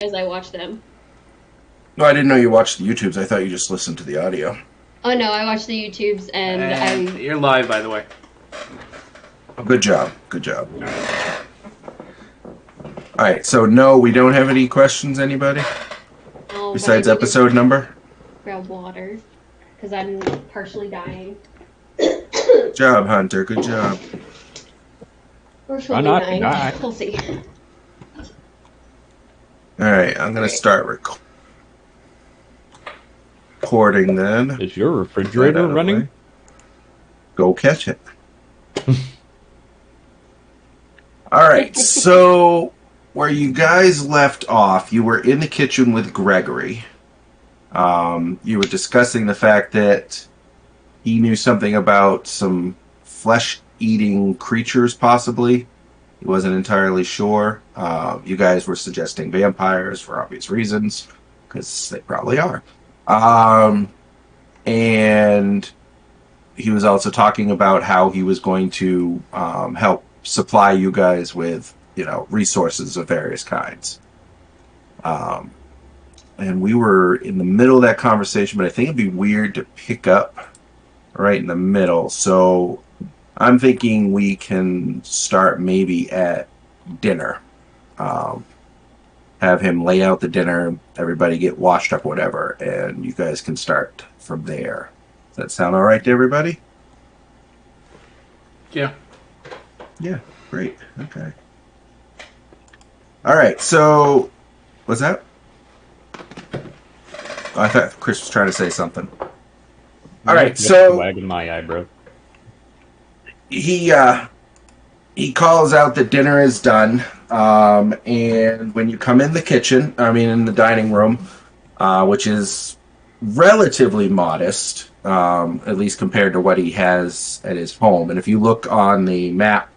as I watch them. No, I didn't know you watched the YouTubes. I thought you just listened to the audio. Oh no, I watch the YouTubes and And I. you're live, by the way. Oh, good job. Good job. All right. So, no, we don't have any questions, anybody? Oh, Besides episode number? grab water because I'm partially dying. Good job, Hunter. Good job. Partially not dying. die. We'll see. All right. I'm going to start recording then. Is your refrigerator Right running? away. Go catch it. All right. So, where you guys left off, you were in the kitchen with Gregory. You were discussing the fact that he knew something about some flesh-eating creatures, possibly. He wasn't entirely sure. You guys were suggesting vampires for obvious reasons, because they probably are. And he was also talking about how he was going to help supply you guys with, resources of various kinds. And we were in the middle of that conversation, but I think it'd be weird to pick up right in the middle. So I'm thinking we can start maybe at dinner. Have him lay out the dinner, everybody get washed up, whatever, and you guys can start from there. Does that sound all right to everybody? Yeah. Yeah, great. Okay. All right, so what's that? Oh, I thought Chris was trying to say something. All right, Just so wagging my eyebrow. he calls out that dinner is done, and when you come in the kitchen, in the dining room, which is relatively modest, at least compared to what he has at his home. And if you look on the map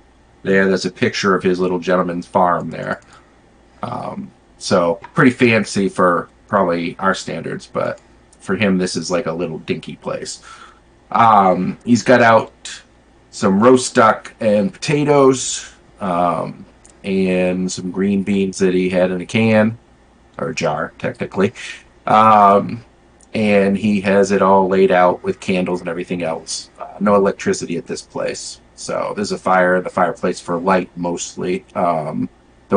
there's a picture of his little gentleman's farm there. So pretty fancy for probably our standards, but for him, this is like a little dinky place. He's got out some roast duck and potatoes, and some green beans that he had in a can, or a jar, technically. And he has it all laid out with candles and everything else. No electricity at this place. So there's a fire in the fireplace for light mostly. Though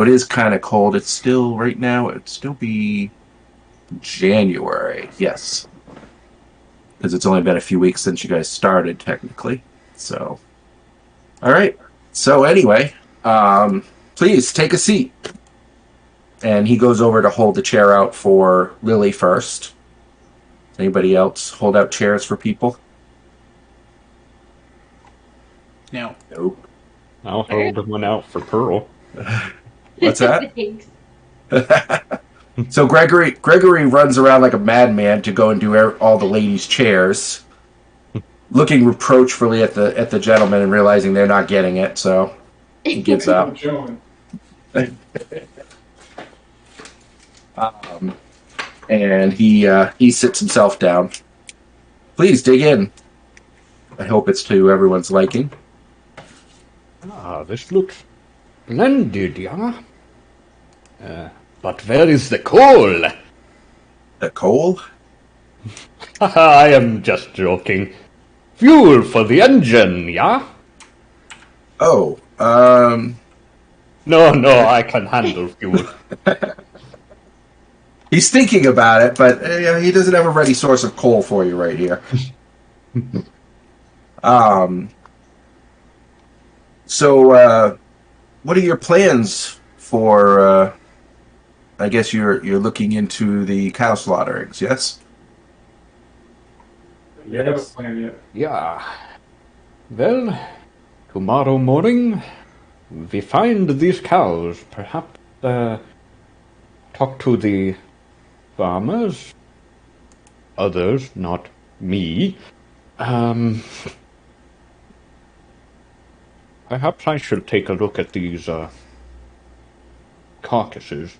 it is kind of cold. It's still, right now, it'd still be January. Yes. Because it's only been a few weeks since you guys started, technically. So, all right. So anyway, please take a seat. And he goes over to hold the chair out for Lily first. Anybody else hold out chairs for people? No. Nope. I'll hold one out for Pearl. What's that? Thanks. So Gregory runs around like a madman to go and do all the ladies' chairs, looking reproachfully at the gentlemen and realizing they're not getting it. So he gives up. And he sits himself down. Please dig in. I hope it's to everyone's liking. This looks splendid, yeah? But where is the coal? The coal? I am just joking. Fuel for the engine, yeah? Oh, No, I can handle fuel. he's thinking about it, but he doesn't have a ready source of coal for you right here. So, what are your plans for? I guess you're looking into the cow slaughterings, yes? You have a plan yet? Yeah. Well, tomorrow morning, we find these cows. Perhaps, talk to the farmers. Others, not me. Perhaps I should take a look at these, carcasses.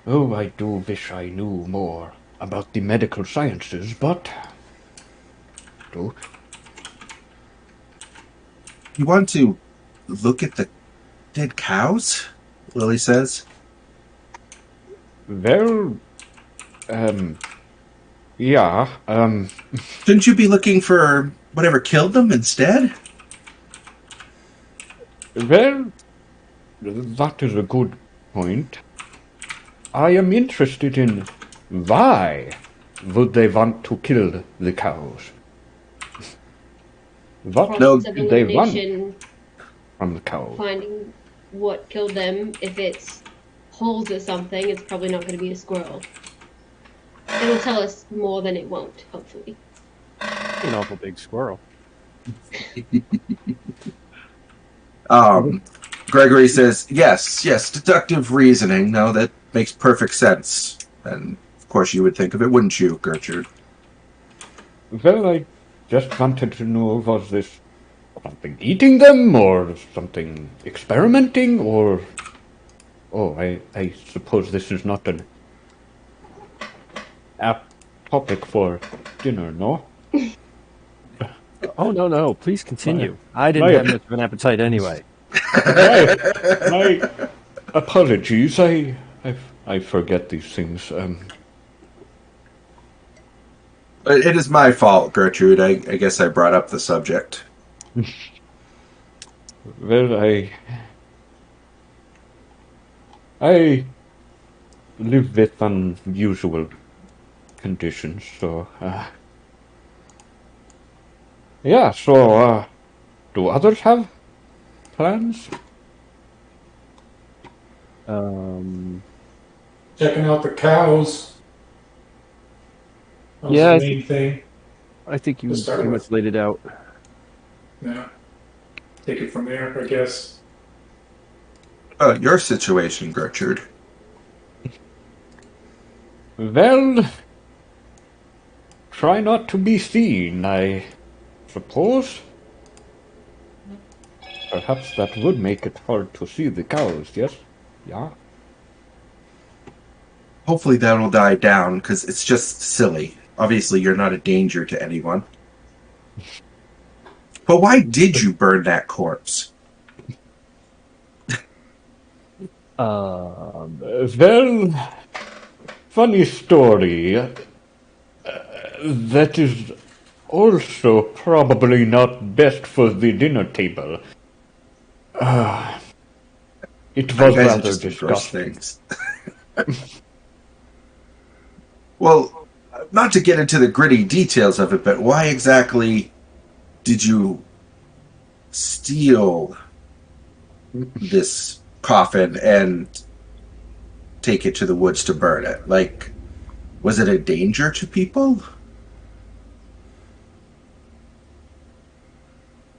Oh, I do wish I knew more about the medical sciences, but... You want to look at the dead cows? Lily says. Well, yeah, Shouldn't you be looking for whatever killed them instead? well, that is a good point. I am interested in why would they want to kill the cows? What No. Process of did they want elimination, from the cows? finding what killed them. If it's holes or something, it's probably not going to be a squirrel. It'll tell us more than it won't, hopefully. An awful big squirrel. Gregory says, yes, deductive reasoning. No, that makes perfect sense. And of course you would think of it, wouldn't you, Gertrude? Well, I just wanted to know, was this something eating them, or something experimenting, or... Oh, I suppose this is not an apt topic for dinner, no? Oh, no. Please continue. I my- didn't have much of an appetite anyway. My apologies, I forget these things. But it is my fault, Gertrude. I guess I brought up the subject. Well, I live with unusual conditions, so, yeah, so, do others have plans? Checking out the cows. That was Yeah, the main thing. I think you To start pretty with. much laid it out. Yeah. Take it from there, I guess. Your situation, Gertrude. Well, try not to be seen, I suppose. Perhaps that would make it hard to see the cows, yes? Yeah. Hopefully that'll die down, because it's just silly. Obviously, you're not a danger to anyone. But why did you burn that corpse? Well, funny story. That is also probably not best for the dinner table. It You was guys are rather just doing gross disgusting. things. Well, not to get into the gritty details of it, but why exactly did you steal this coffin and take it to the woods to burn it? Like, was it a danger to people?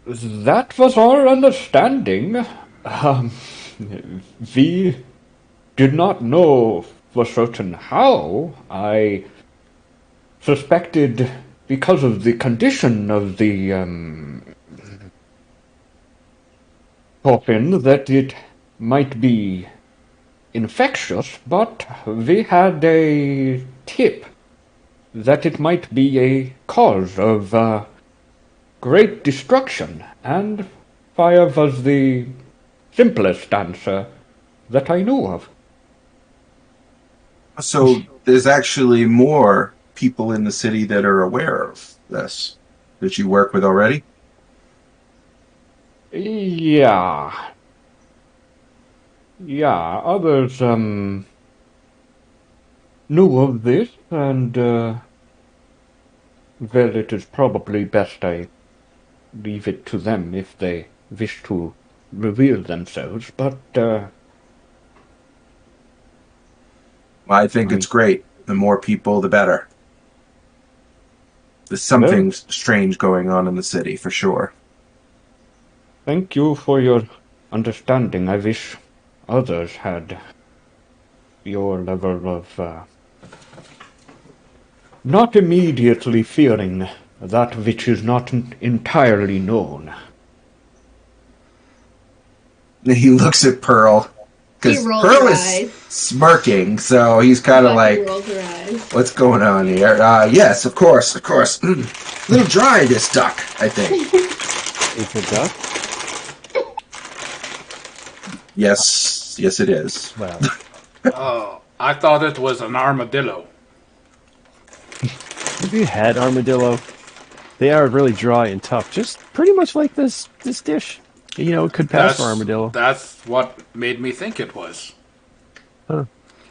That was our understanding. We did not know for certain how. I suspected because of the condition of the coffin that it might be infectious, but we had a tip that it might be a cause of great destruction, and fire was the simplest answer that I knew of. So there's actually more people in the city that are aware of this that you work with already? Yeah, others, knew of this, and, well, it is probably best I leave it to them if they wish to reveal themselves, but, I think it's great. The more people, the better. There's something strange going on in the city, for sure. thank you for your understanding. I wish others had your level of, not immediately fearing that which is not entirely known. He looks at Pearl, because She rolls Pearl her is eyes. smirking, so he's kind of Bucky like, rolls her eyes. what's going on here? Yes, of course. A little dry, this duck, I think. It's a duck? Yes, it is. Well, I thought it was an armadillo. Have you had armadillo? They are really dry and tough, just pretty much like this dish. You know, it could pass for armadillo. That's what made me think it was. Huh.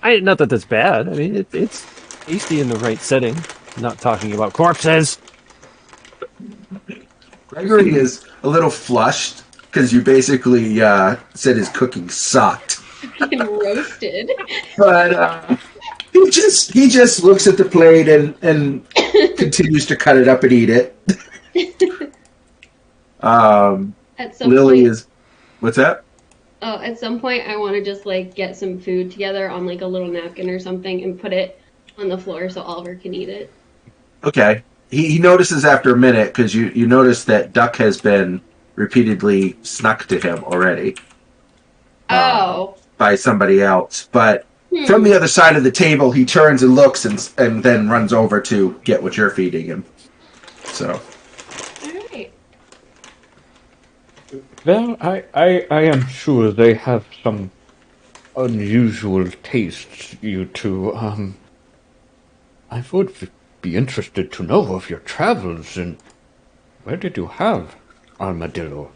Not that that's bad. I mean, it's tasty in the right setting. I'm not talking about corpses. Gregory is a little flushed because you basically said his cooking sucked. Fucking roasted. But he just looks at the plate and continues to cut it up and eat it. At some Lily point, is. What's that? oh, at some point, I want to just like get some food together on like a little napkin or something and put it on the floor so Oliver can eat it. Okay. He notices after a minute because you notice that Duck has been repeatedly snuck to him already. Oh. By somebody else. But from the other side of the table, he turns and looks and then runs over to get what you're feeding him. So. All right. Well, I am sure they have some unusual tastes, you two. I would be interested to know of your travels and where did you have armadillo?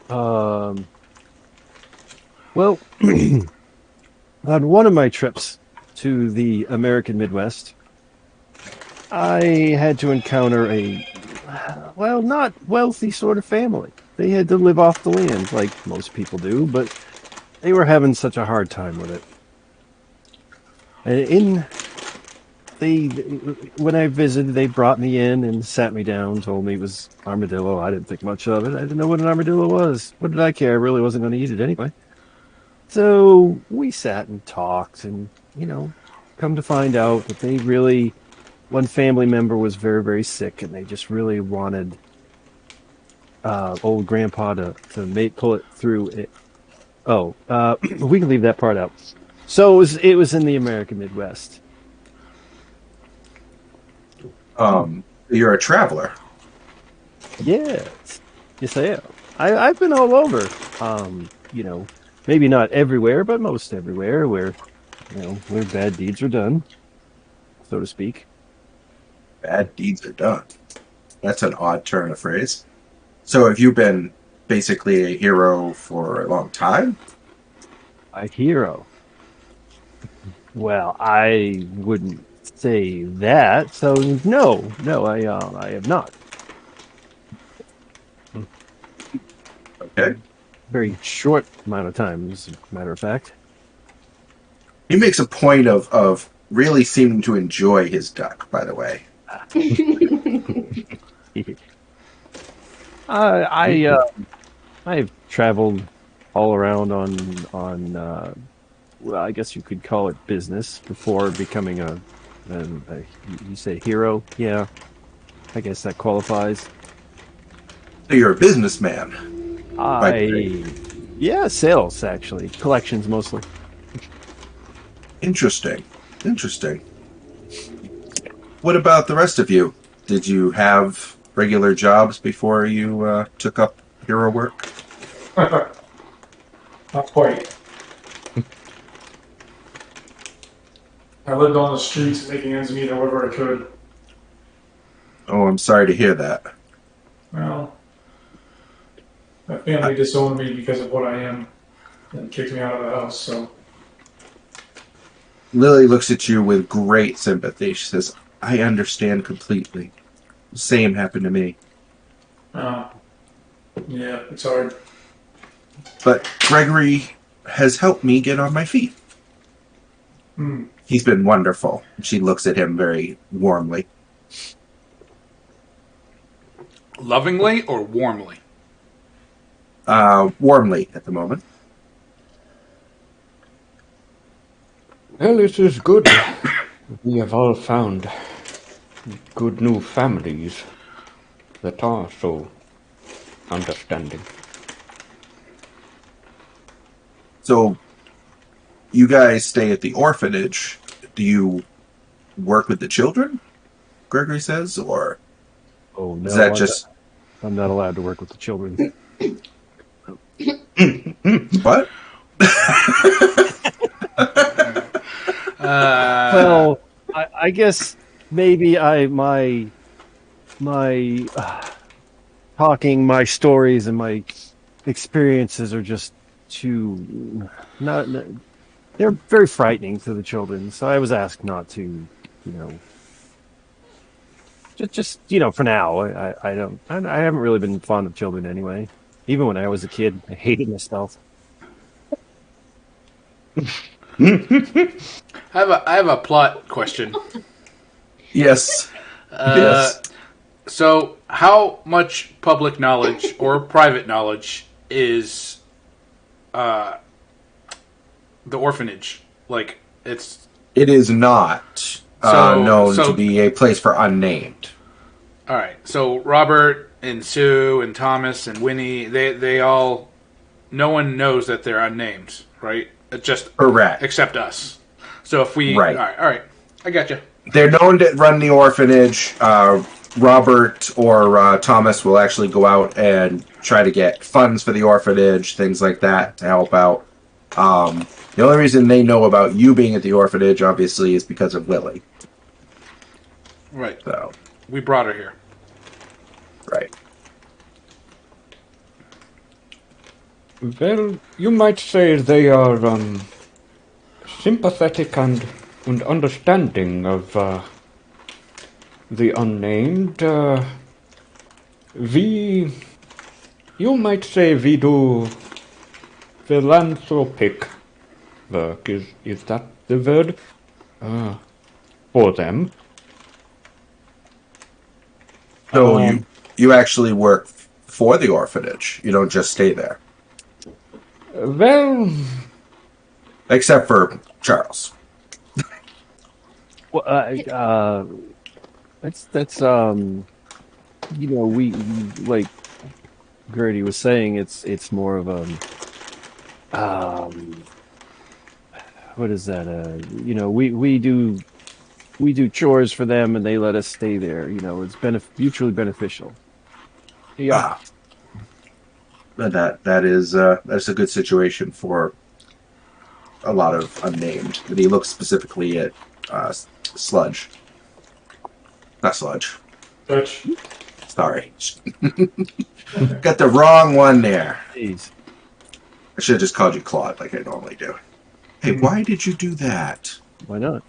Well, on one of my trips to the American Midwest, I had to encounter not wealthy sort of family. They had to live off the land like most people do, but they were having such a hard time with it. And when I visited, they brought me in and sat me down, told me it was armadillo. I didn't think much of it. I didn't know what an armadillo was. What did I care? I really wasn't going to eat it anyway. So we sat and talked and, come to find out that one family member was very, very sick and they just really wanted old grandpa to pull it through it. Oh, we can leave that part out. So it was in the American Midwest. You're a traveler. Yes, I am. I've been all over. Maybe not everywhere, but most everywhere where bad deeds are done, so to speak. Bad deeds are done. That's an odd turn of phrase. So have you been basically a hero for a long time? A hero? Well, I wouldn't say that. So no, I have not. Okay. Very short amount of time, as a matter of fact. He makes a point of really seeming to enjoy his duck, by the way. I've traveled all around on well, I guess you could call it business before becoming you say hero. Yeah, I guess that qualifies. So you're a businessman. Yeah, sales actually, collections mostly. Interesting. What about the rest of you? Did you have regular jobs before you took up hero work? Not quite. I lived on the streets making ends meet however I could. Oh, I'm sorry to hear that. Well, my family disowned me because of what I am and kicked me out of the house, so. Lily looks at you with great sympathy. She says, I understand completely. The same happened to me. Yeah, it's hard. But Gregory has helped me get on my feet. He's been wonderful. She looks at him very warmly. Lovingly or warmly? Warmly at the moment. Well, it is good. We have all found good new families that are so understanding. So, you guys stay at the orphanage. Do you work with the children? Gregory says, or Oh no, is that just I'm not allowed to work with the children. what? Well, I guess maybe my talking, my stories, and my experiences are just too not. They're very frightening to the children, so I was asked not to, just for now. I don't. I haven't really been fond of children anyway. Even when I was a kid, I hated myself. I have a plot question. Yes. Yes. So, how much public knowledge or private knowledge is the orphanage? Like, it's It is not known to be a place for unnamed. all right. So Robert and Sue and Thomas and Winnie, they all, no one knows that they're unnamed, right? It's just Correct. except us. So if we, Right. all right, I got you. They're known to run the orphanage. Robert or Thomas will actually go out and try to get funds for the orphanage, things like that, to help out. The only reason they know about you being at the orphanage, obviously, is because of Lily. Right. So, We brought her here. right. Well, you might say they are sympathetic and understanding of the unnamed. You might say we do philanthropic work. Is that the word? For them. So you actually work for the orphanage. You don't just stay there. Well, Except for Charles. Well, that's we like Gertie was saying, it's more of a what is that? We do chores for them, and they let us stay there. It's mutually beneficial. yeah. That's a good situation for a lot of unnamed. But he looks specifically at Sludge. Not Sludge. Dutch. Sorry. Got the wrong one there. Jeez. I should have just called you Claude like I normally do. Hey, why did you do that? Why not?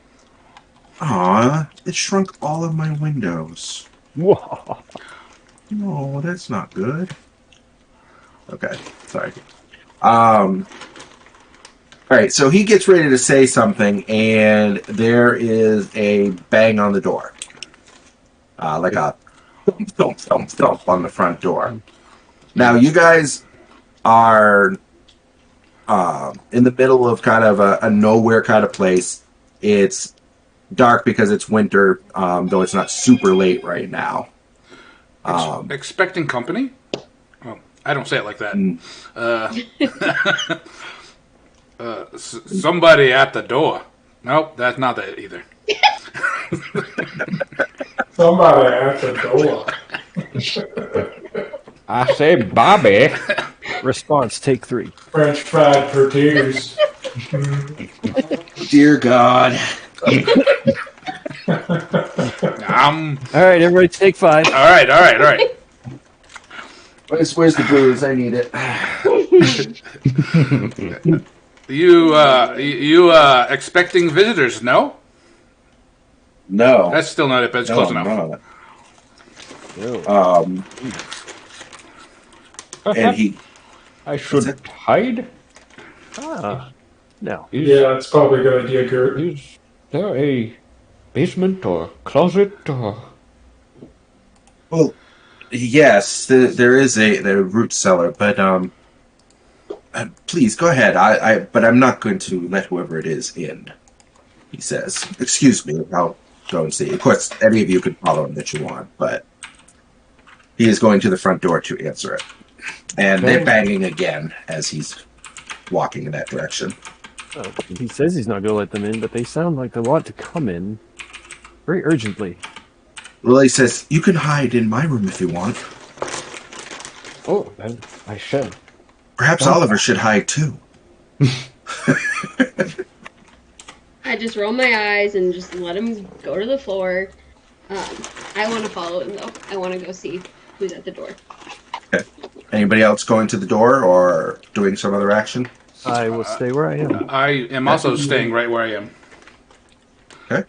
Aw, it shrunk all of my windows. Whoa. No, that's not good. Okay, sorry. All right, so he gets ready to say something, and there is a bang on the door. Like a thump, thump, thump, thump on the front door. Now, you guys are in the middle of kind of a nowhere kind of place. It's dark because it's winter, though it's not super late right now. Expecting company? Well, I don't say it like that. Somebody at the door. Nope, that's not it either. Somebody at the door. I say Bobby. Response, take 3. French fried potatoes. Dear God. All right, everybody, take 5. All right. Where's the booze? I need it. You expecting visitors? No, No. that's still not it, but it's No, close I'm enough. not. And he. I should hide. No. Yeah, that's probably a good idea, Gert. Is there a basement or closet or? Well, yes, there is the root cellar, but please go ahead. But I'm not going to let whoever it is in. He says, "Excuse me, I'll go and see." Of course, any of you can follow him that you want, but he is going to the front door to answer it, and they're banging again as he's walking in that direction. Oh, he says he's not going to let them in, but they sound like they want to come in very urgently. Lily says, "You can hide in my room if you want. Oh, well, I shall. Perhaps Oliver should hide too." just roll my eyes and just let him go to the floor. I want to follow him though. I want to go see who's at the door. Okay. Anybody else going to the door or doing some other action? I will stay where I am. I am also staying right where I am. Okay.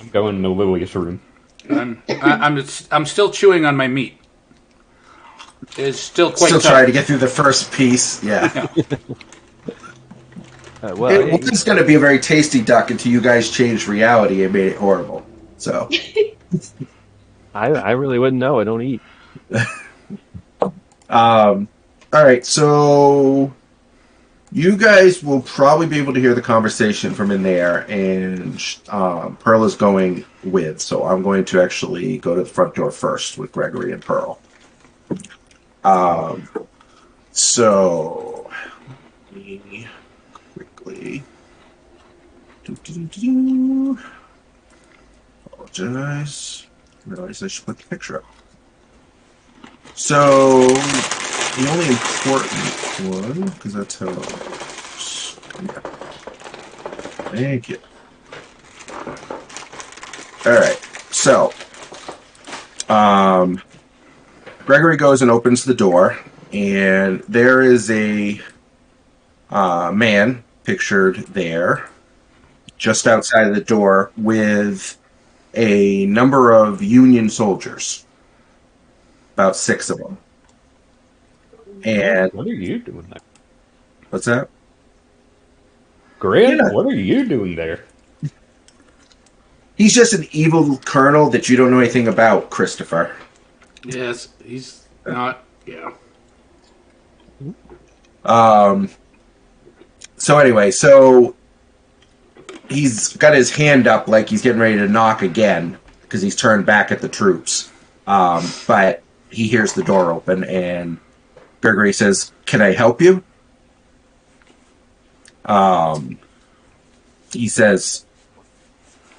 I'm going to Lily's room. I'm still chewing on my meat. It's still quite Still tough. trying to get through the first piece. Yeah. Well, It was going to be a very tasty duck until you guys changed reality and made it horrible. So, I really wouldn't know. I don't eat. all right. So, you guys will probably be able to hear the conversation from in there, and Pearl is going with. So, I'm going to actually go to the front door first with Gregory and Pearl. So, let me quickly. Apologize. Realize I should put the picture up. So, the only important one, because that's how. Thank you. Alright, so. Gregory goes and opens the door, and there is a man pictured there, just outside of the door, with a number of Union soldiers, about 6 of them. And What are you doing there? what's that? Greg, Yeah. what are you doing there? He's just an evil colonel that you don't know anything about, Christopher. Yes, he's not. Yeah. So anyway, so he's got his hand up like he's getting ready to knock again because he's turned back at the troops. But he hears the door open and Gregory says, "Can I help you?" He says,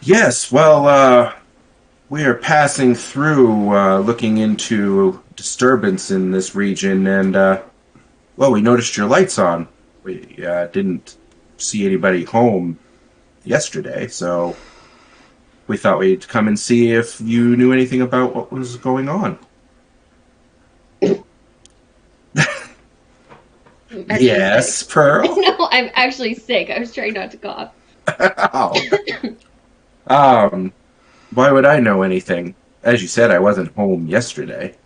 "Yes, well, we are passing through, looking into disturbance in this region, and, well, we noticed your lights on. We didn't see anybody home yesterday, so we thought we'd come and see if you knew anything about what was going on." Yes, Sick. Pearl? No, I'm actually sick. I was trying not to cough. Why would I know anything? As you said, I wasn't home yesterday.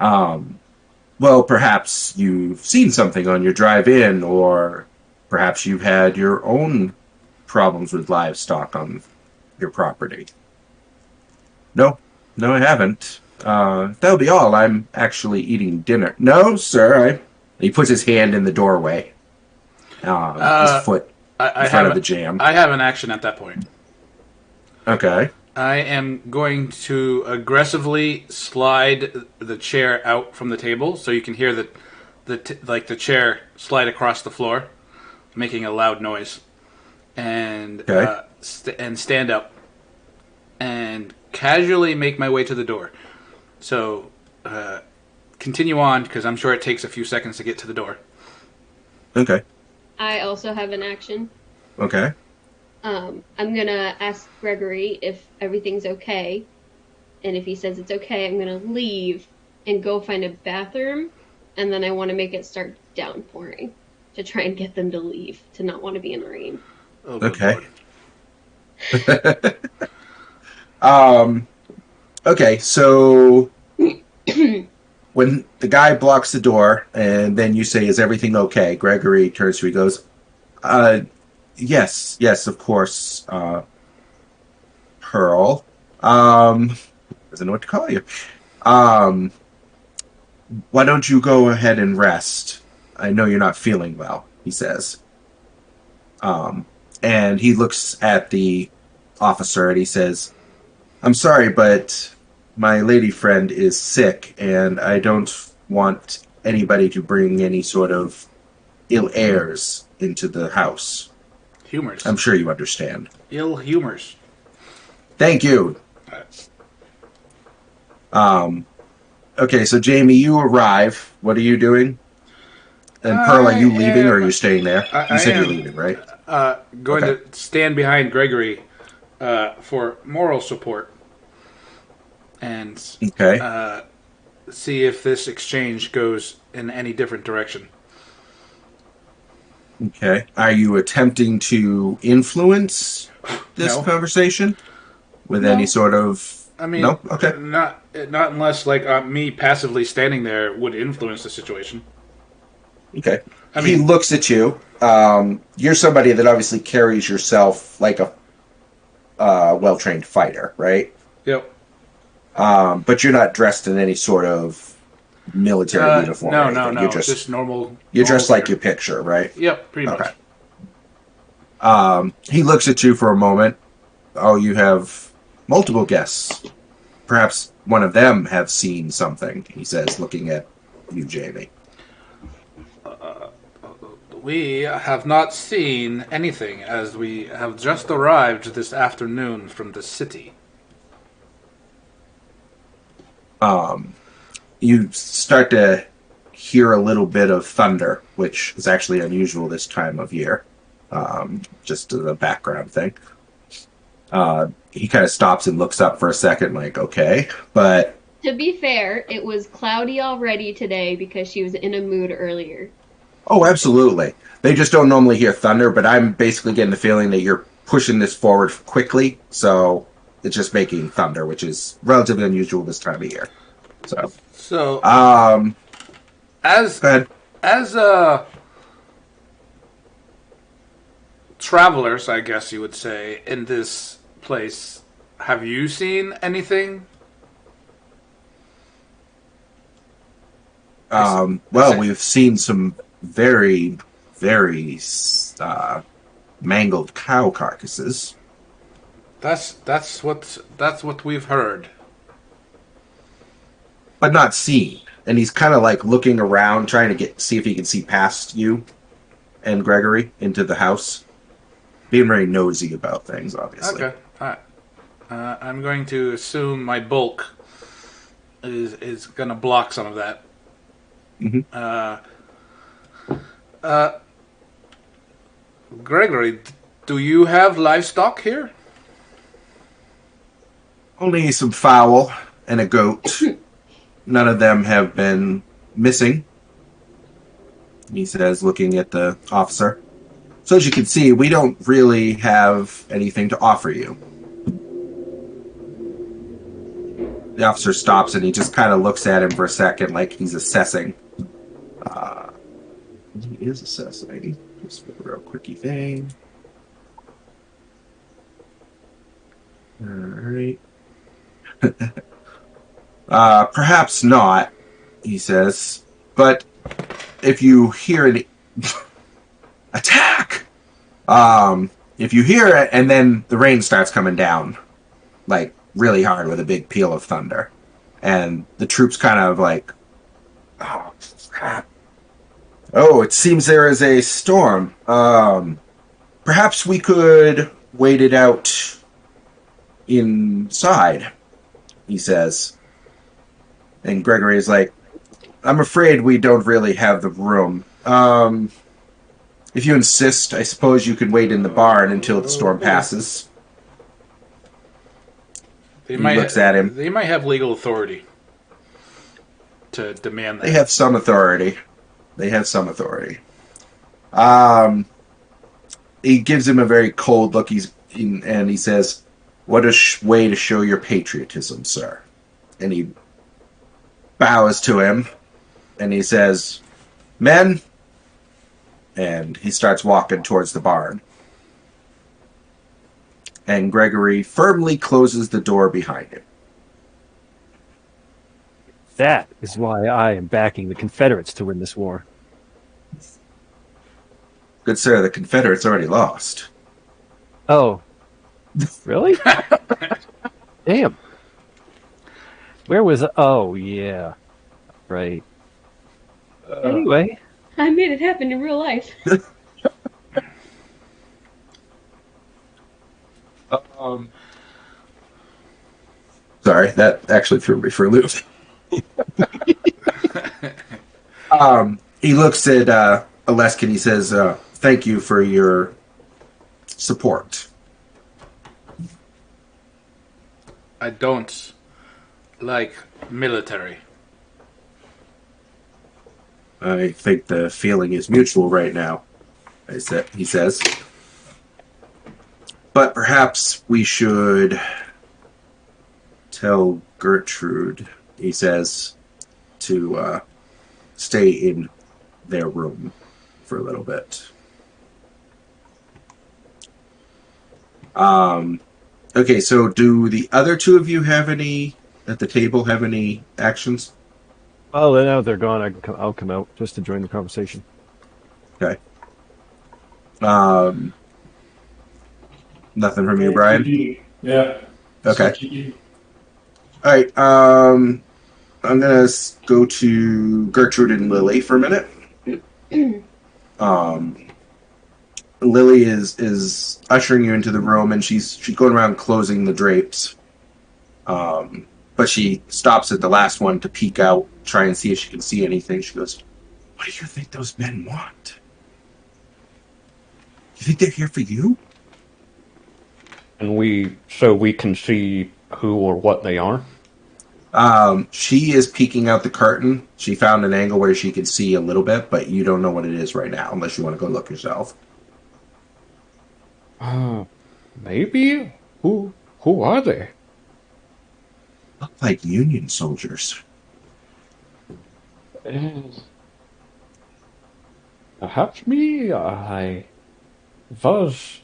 Well, perhaps you've seen something on your drive in, or perhaps you've had your own problems with livestock on your property. No, I haven't. That'll be all. I'm actually eating dinner. No, sir. He puts his hand in the doorway. His foot in front of the jam. I have an action at that point. Okay. I am going to aggressively slide the chair out from the table so you can hear the chair slide across the floor, making a loud noise, and Okay. and stand up and casually make my way to the door. So continue on because I'm sure it takes a few seconds to get to the door. Okay. I also have an action. Okay. I'm gonna ask Gregory if everything's okay, and if he says it's okay, I'm gonna leave and go find a bathroom, and then I want to make it start downpouring to try and get them to leave, to not want to be in the rain. Oh, good Okay. Lord. Okay, so when the guy blocks the door and then you say, "Is everything okay?" Gregory turns to you and goes, yes, of course, Pearl. Doesn't know what to call you. Why don't you go ahead and rest? I know you're not feeling well," he says. And he looks at the officer and he says, "I'm sorry, but my lady friend is sick, and I don't want anybody to bring any sort of ill airs into the house. Humors. I'm sure you understand." Ill humors. Thank you. Okay, so Jamie, you arrive. What are you doing? And Pearl, are you I leaving or are you am. staying there? You I said you're am leaving, right? going Okay. to stand behind Gregory for moral support and Okay. uh, see if this exchange goes in any different direction. Okay. Are you attempting to influence this No, conversation with any no. sort of? I mean, No. Okay. not unless like me passively standing there would influence the situation. Okay. I He mean, looks at you. You're somebody that obviously carries yourself like a well trained fighter, right? yep. But you're not dressed in any sort of military uniform or No, no, anything. You're no. just Just normal, you're normal dressed like gear. your picture, right? Yep, pretty Okay. much. He looks at you for a moment. Oh, you have multiple guests. Perhaps one of them have seen something, he says, looking at you, Jamie. We have not seen anything as we have just arrived this afternoon from the city. You start to hear a little bit of thunder, which is actually unusual this time of year. Just as a background thing. He kind of stops and looks up for a second, like, okay. But, To be fair, it was cloudy already today because she was in a mood earlier. oh, absolutely. They just don't normally hear thunder, but I'm basically getting the feeling that you're pushing this forward quickly, so it's just making thunder, which is relatively unusual this time of year. So, So, um, as go ahead. as travelers, I guess you would say, in this place, have you seen anything? Well, we've seen some very, very mangled cow carcasses. That's what we've heard. But not seen. And he's kind of like looking around, trying to see if he can see past you and Gregory into the house. Being very nosy about things, obviously. Okay, all right. I'm going to assume my bulk is going to block some of that. Mhm. Gregory, do you have livestock here? Only some fowl and a goat. None of them have been missing, he says, looking at the officer. So as you can see, we don't really have anything to offer you. The officer stops and he just kind of looks at him for a second like he's assessing. He is assessing. Just a real quickie thing. Alright. Perhaps not, he says. But if you hear an attack! If you hear it and then the rain starts coming down, like really hard with a big peal of thunder. And the troops kind of like, oh, crap. Oh, it seems there is a storm. Perhaps we could wait it out inside, he says. And Gregory is like, I'm afraid we don't really have the room. If you insist, I suppose you could wait in the barn until the storm passes. He looks at him. They might have legal authority to demand that. They have some authority. He gives him a very cold look. And he says, "What a way to show your patriotism, sir." And he bows to him, and he says, "Men," and he starts walking towards the barn. And Gregory firmly closes the door behind him. That is why I am backing the Confederates to win this war. Good sir, the Confederates already lost. Oh, really? Damn. Where was? Oh, yeah. Right. Anyway, I made it happen in real life. Sorry, that actually threw me for a loop. He looks at Aleskin. He says, "Thank you for your support." I don't like military. I think the feeling is mutual right now. He says, but perhaps we should tell Gertrude. He says to stay in their room for a little bit. Okay, so do the other two of you have any at the table have any actions? Well, then now they're gone. I'll come out just to join the conversation. Okay. Nothing from you, Brian? Yeah. Okay. So All right. I'm gonna go to Gertrude and Lily for a minute. Lily is ushering you into the room, and she's going around closing the drapes. But she stops at the last one to peek out, try and see if she can see anything. She goes, "What do you think those men want? You think they're here for you?" And we can see who or what they are. She is peeking out the curtain. She found an angle where she could see a little bit, but you don't know what it is right now, unless you want to go look yourself. Maybe? Who are they? Look like Union soldiers. Perhaps me? I was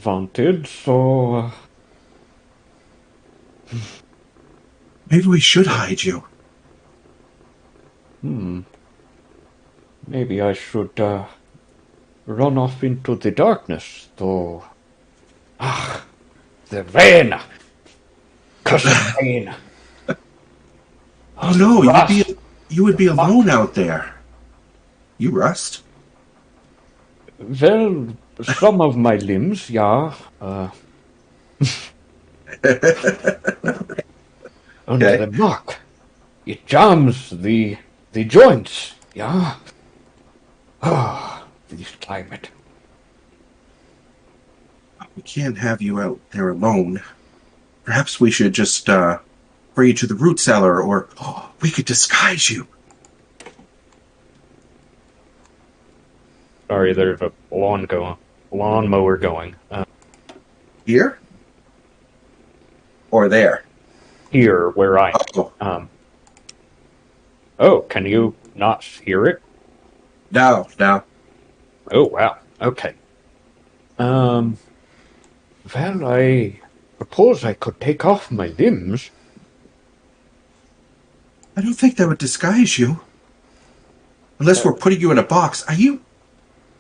wanted, so Maybe we should hide you. maybe I should run off into the darkness, though. Ah, the rain! Cursed rain! Oh no, Rust! you would be alone out there. You rust. Well, some of my limbs, yeah. Under Okay. the muck. It jams the joints, yeah. Ah, this climate. We can't have you out there alone. Perhaps we should just bring you to the root cellar, or we could disguise you. Sorry, there's a lawnmower going. Here? Or there? Here, where I Oh, am. Oh, can you not hear it? no. Oh, wow. Okay. Well, I suppose I could take off my limbs. I don't think that would disguise you. Unless we're putting you in a box. Are you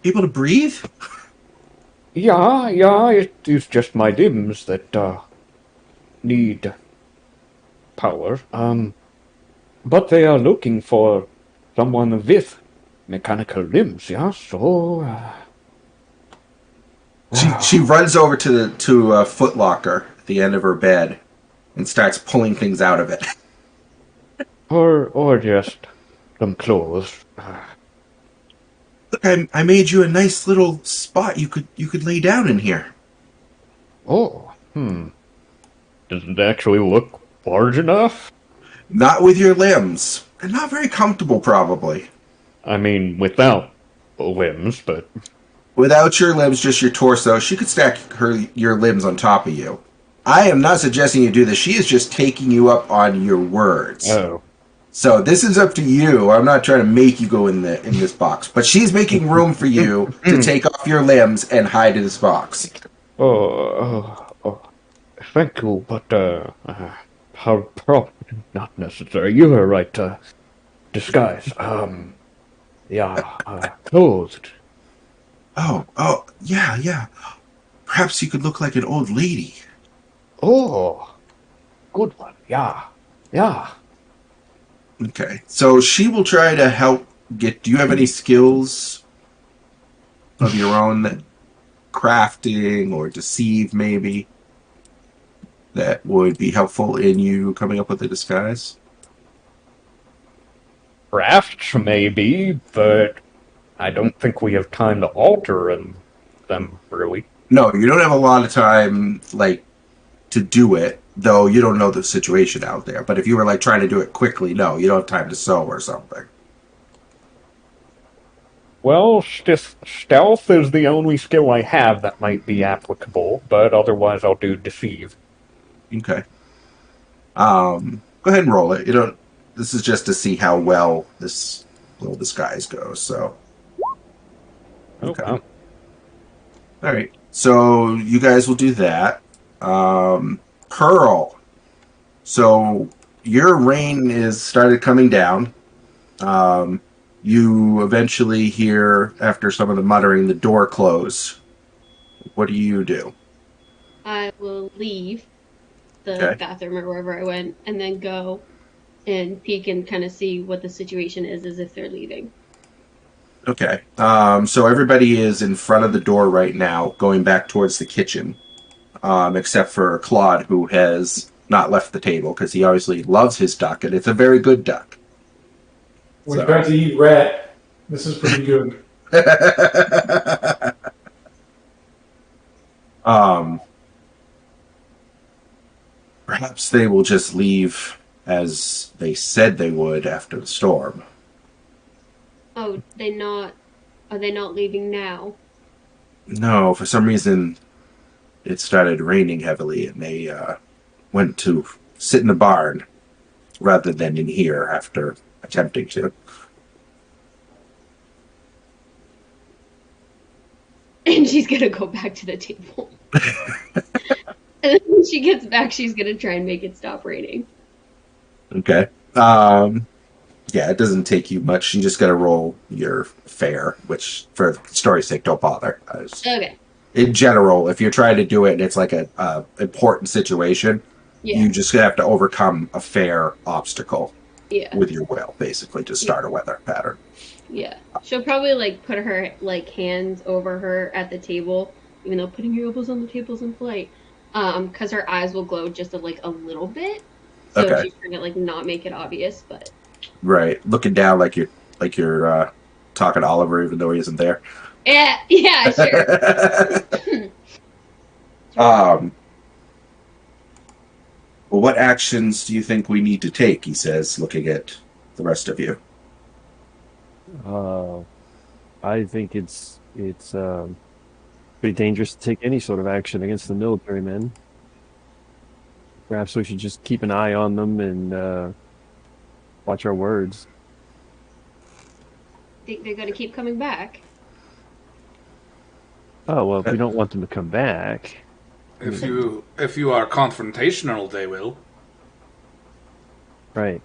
able to breathe? Yeah, it is just my limbs that, need power. But they are looking for someone with mechanical limbs, yeah? So, She runs over to a Foot Locker at the end of her bed and starts pulling things out of it. or just some clothes. Look, I made you a nice little spot you could lay down in here. Oh, does it actually look large enough? Not with your limbs. And not very comfortable, probably. I mean, without limbs, but Without your limbs, just your torso, she could stack your limbs on top of you. I am not suggesting you do this. She is just taking you up on your words. oh, So this is up to you. I'm not trying to make you go in this box, but she's making room for you to take off your limbs and hide in this box. oh, thank you, but how not necessary. You were right. Disguise. Yeah, clothed. Oh, yeah. Perhaps you could look like an old lady. Oh, good one. Yeah. Okay, so she will try to help get. Do you have any skills of your own that crafting or deceive maybe that would be helpful in you coming up with a disguise? Crafts, maybe, but I don't think we have time to alter them, really. No, you don't have a lot of time, like, to do it, though you don't know the situation out there. But if you were, like, trying to do it quickly, no, you don't have time to sew or something. Well, stealth is the only skill I have that might be applicable, but otherwise I'll do deceive. Okay. Go ahead and roll it. You don't. This is just to see how well this little disguise goes. So. Okay. Okay. All right. So you guys will do that. Pearl. So your rain is started coming down. You eventually hear, after some of the muttering, the door close. What do you do? I will leave the bathroom or wherever I went, and then go and peek and kind of see what the situation is as if they're leaving. Okay. So everybody is in front of the door right now, going back towards the kitchen, except for Claude, who has not left the table because he obviously loves his duck, and it's a very good duck. When you got to eat rat, this is pretty good. Perhaps they will just leave as they said they would after the storm. Oh, are they not leaving now? No, for some reason it started raining heavily, and they went to sit in the barn rather than in here after attempting to. And she's gonna go back to the table. And then when she gets back, she's gonna try and make it stop raining. Okay. Yeah, it doesn't take you much. You just got to roll your fare, which, for story's sake, don't bother. Okay. In general, if you're trying to do it and it's like a important situation, you just have to overcome a fair obstacle with your will, basically, to start a weather pattern. Yeah. She'll probably, like, put her, like, hands over her at the table, even though putting your elbows on the table is impolite, because her eyes will glow just, like, a little bit. So she's trying to, like, not make it obvious, but... Right. Looking down like you're talking to Oliver, even though he isn't there. Yeah, sure. Well, what actions do you think we need to take? He says, looking at the rest of you. I think it's pretty dangerous to take any sort of action against the military men. Perhaps we should just keep an eye on them and watch our words. Think they're gonna keep coming back? Oh, well, if we don't want them to come back... If you are confrontational, they will. Right.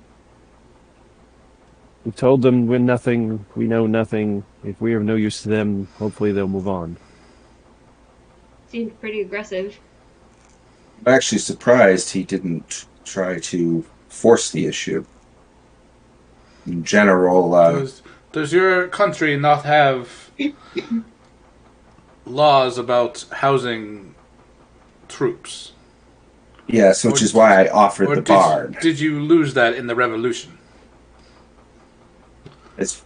We told them we're nothing, we know nothing. If we are of no use to them, hopefully they'll move on. Seemed pretty aggressive. I'm actually surprised he didn't try to force the issue. In general, does your country not have laws about housing troops? yes, which is why I offered the barn. Did you lose that in the revolution?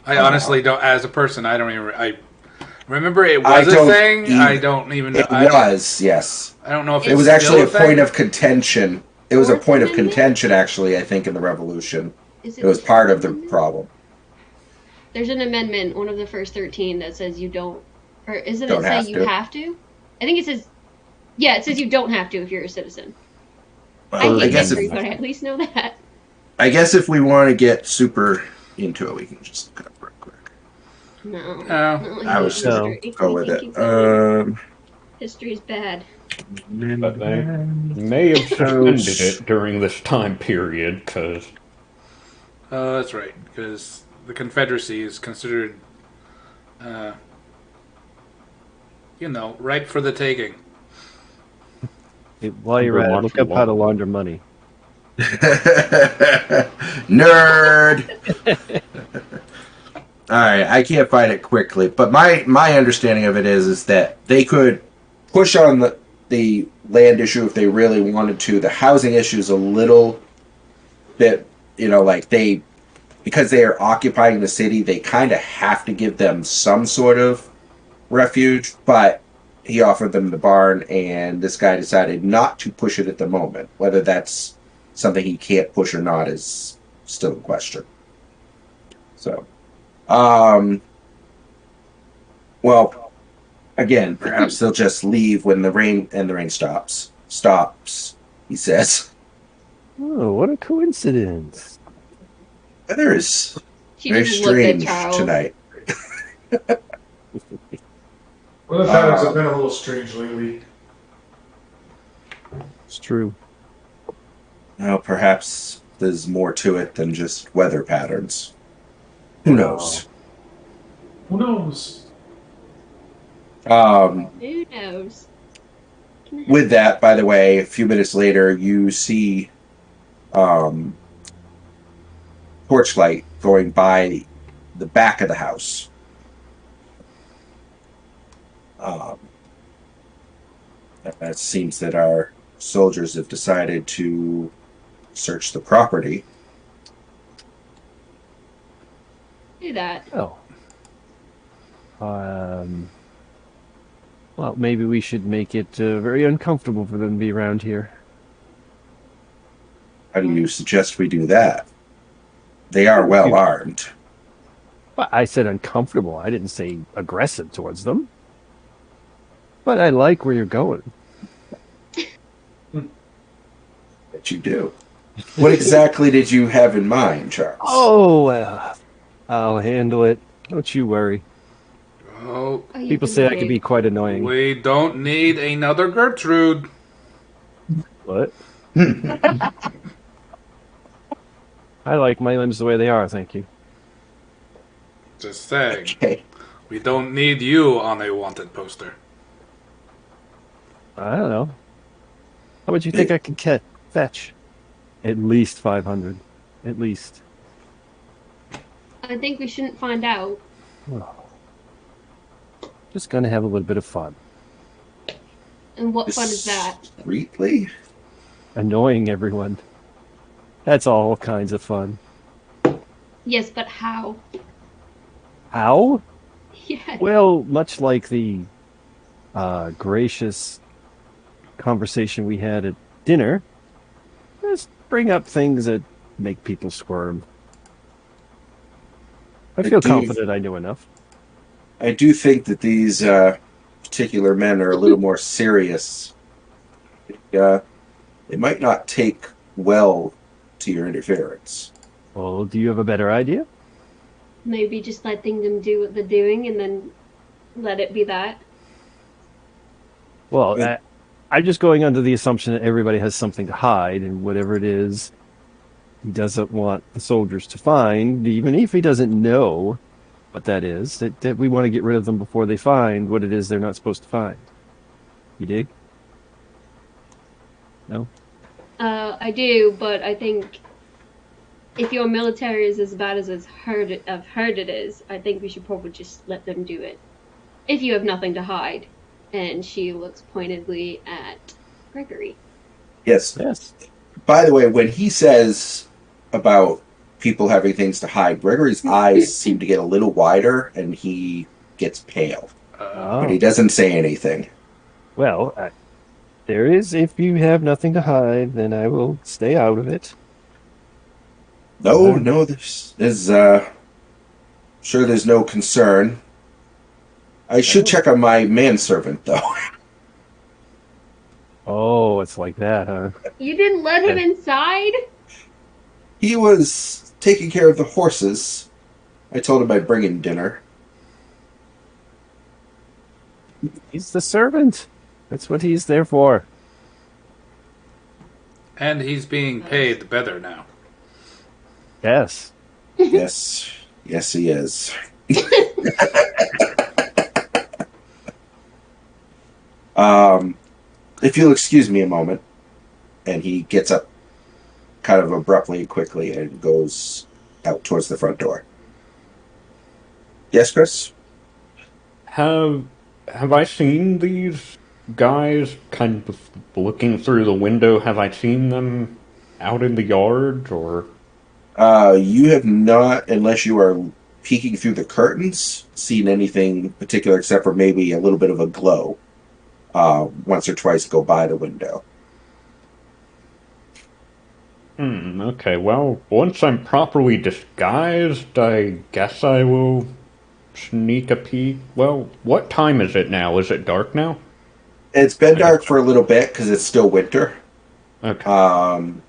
I honestly don't. As a person, I don't even. I remember it was a thing. I don't even know. It was, yes. I don't know if it was actually a point of contention. It was a point of contention, actually, I think, in the revolution. It was part of the problem. There's an amendment, one of the first 13, that says you don't, or isn't it say you have to? I think it says, yeah, it says you don't have to if you're a citizen. Well, I hate history, but I at least know that. I guess if we want to get super into it, we can just look it up real quick. No. I was just go with it. History's bad. But they may have suspended it during this time period, because... that's right, because the Confederacy is considered, ripe for the taking. While you're at it, look up how to launder money. Nerd! Alright, I can't find it quickly, but my understanding of it is that they could push on the land issue if they really wanted to. The housing issue is a little bit, like they because they are occupying the city, they kind of have to give them some sort of refuge, but he offered them the barn, and this guy decided not to push it at the moment. Whether that's something he can't push or not is still a question. So, um, well, again, perhaps they'll just leave when the rain stops. Stops, he says. Oh, what a coincidence. Weather is She very just looked at strange Charles. tonight. Well, the patterns have been a little strange lately. It's true. Well, perhaps there's more to it than just weather patterns. Who knows? Who knows? Who knows? With that, by the way, a few minutes later, you see torchlight going by the back of the house. It seems that our soldiers have decided to search the property. Do that. Oh. Well, maybe we should make it very uncomfortable for them to be around here. How do you suggest we do that? They are well armed. Well, I said uncomfortable. I didn't say aggressive towards them. But I like where you're going. That you do. What exactly did you have in mind, Charles? Oh, I'll handle it. Don't you worry. Oh, Oh, you People say I can be quite annoying. we don't need another Gertrude. What? I like my limbs the way they are, thank you. Just saying. Okay. We don't need you on a wanted poster. I don't know. How much you think I can fetch? At least 500. At least. I think we shouldn't find out. Just gonna have a little bit of fun. And what fun is that? Discreetly? Annoying everyone. That's all kinds of fun. Yes, but how? How? Yes. Well, much like the gracious conversation we had at dinner, just bring up things that make people squirm. I feel confident I know enough. I do think that these particular men are a little more serious. They might not take well to your interference. Well, do you have a better idea? Maybe just letting them do what they're doing and then let it be that. Well, I'm just going under the assumption that everybody has something to hide, and whatever it is he doesn't want the soldiers to find, even if he doesn't know what that is, that we want to get rid of them before they find what it is they're not supposed to find. You dig? No? I do, but I think if your military is as bad as I've heard it is, I think we should probably just let them do it. If you have nothing to hide. And she looks pointedly at Gregory. Yes. Yes. By the way, when he says about people having things to hide, Gregory's eyes seem to get a little wider and he gets pale. But he doesn't say anything. Well, there is, if you have nothing to hide, then I will stay out of it. No, there's sure there's no concern. I should check on my manservant, though. Oh, it's like that, huh? You didn't let him inside? He was taking care of the horses. I told him I'd bring him dinner. He's the servant. That's what he's there for. And he's being paid better now. Yes. Yes. Yes, he is. If you'll excuse me a moment, and he gets up kind of abruptly and quickly and goes out towards the front door. Yes, Chris? Have I seen these guys kind of looking through the window? Have I seen them out in the yard or You have not, unless you are peeking through the curtains, seen anything particular except for maybe a little bit of a glow once or twice go by the window. Okay, well, once I'm properly disguised, I guess I will sneak a peek. Well, what time is it now? Is it dark now? It's been I guess dark for a little bit because it's still winter, so. Okay. um,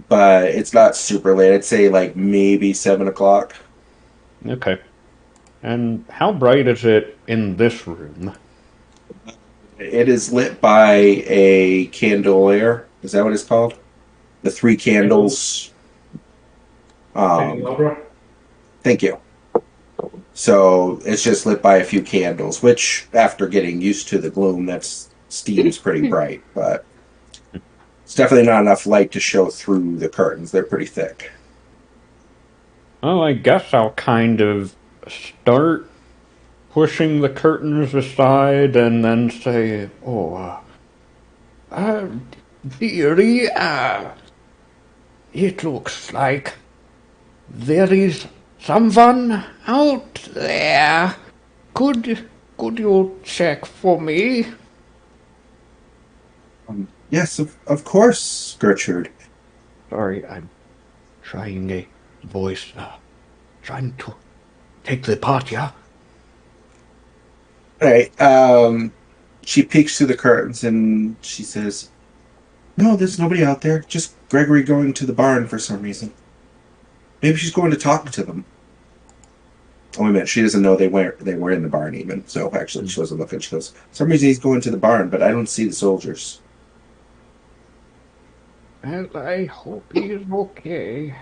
but it's not super late. I'd say like maybe 7 o'clock. Okay. And how bright is it in this room? It is lit by a candelier. Is that what it's called? The three candles. Um, Candelabra. thank you. So it's just lit by a few candles, which, after getting used to the gloom, that's steam's pretty bright, but it's definitely not enough light to show through the curtains. They're pretty thick. Well, I guess I'll kind of start pushing the curtains aside and then say, uh, dearie, it looks like there is someone out there. Could you check for me? Yes, of course, Gertrude. Sorry, I'm trying a voice, trying to take the part, yeah? All right. She peeks through the curtains and she says, "No, there's nobody out there. Just Gregory going to the barn for some reason. Maybe she's going to talk to them." Oh, wait a minute. She doesn't know they were in the barn even. So actually, she wasn't looking. She goes, "For some reason he's going to the barn, but I don't see the soldiers." Well, I hope he's okay.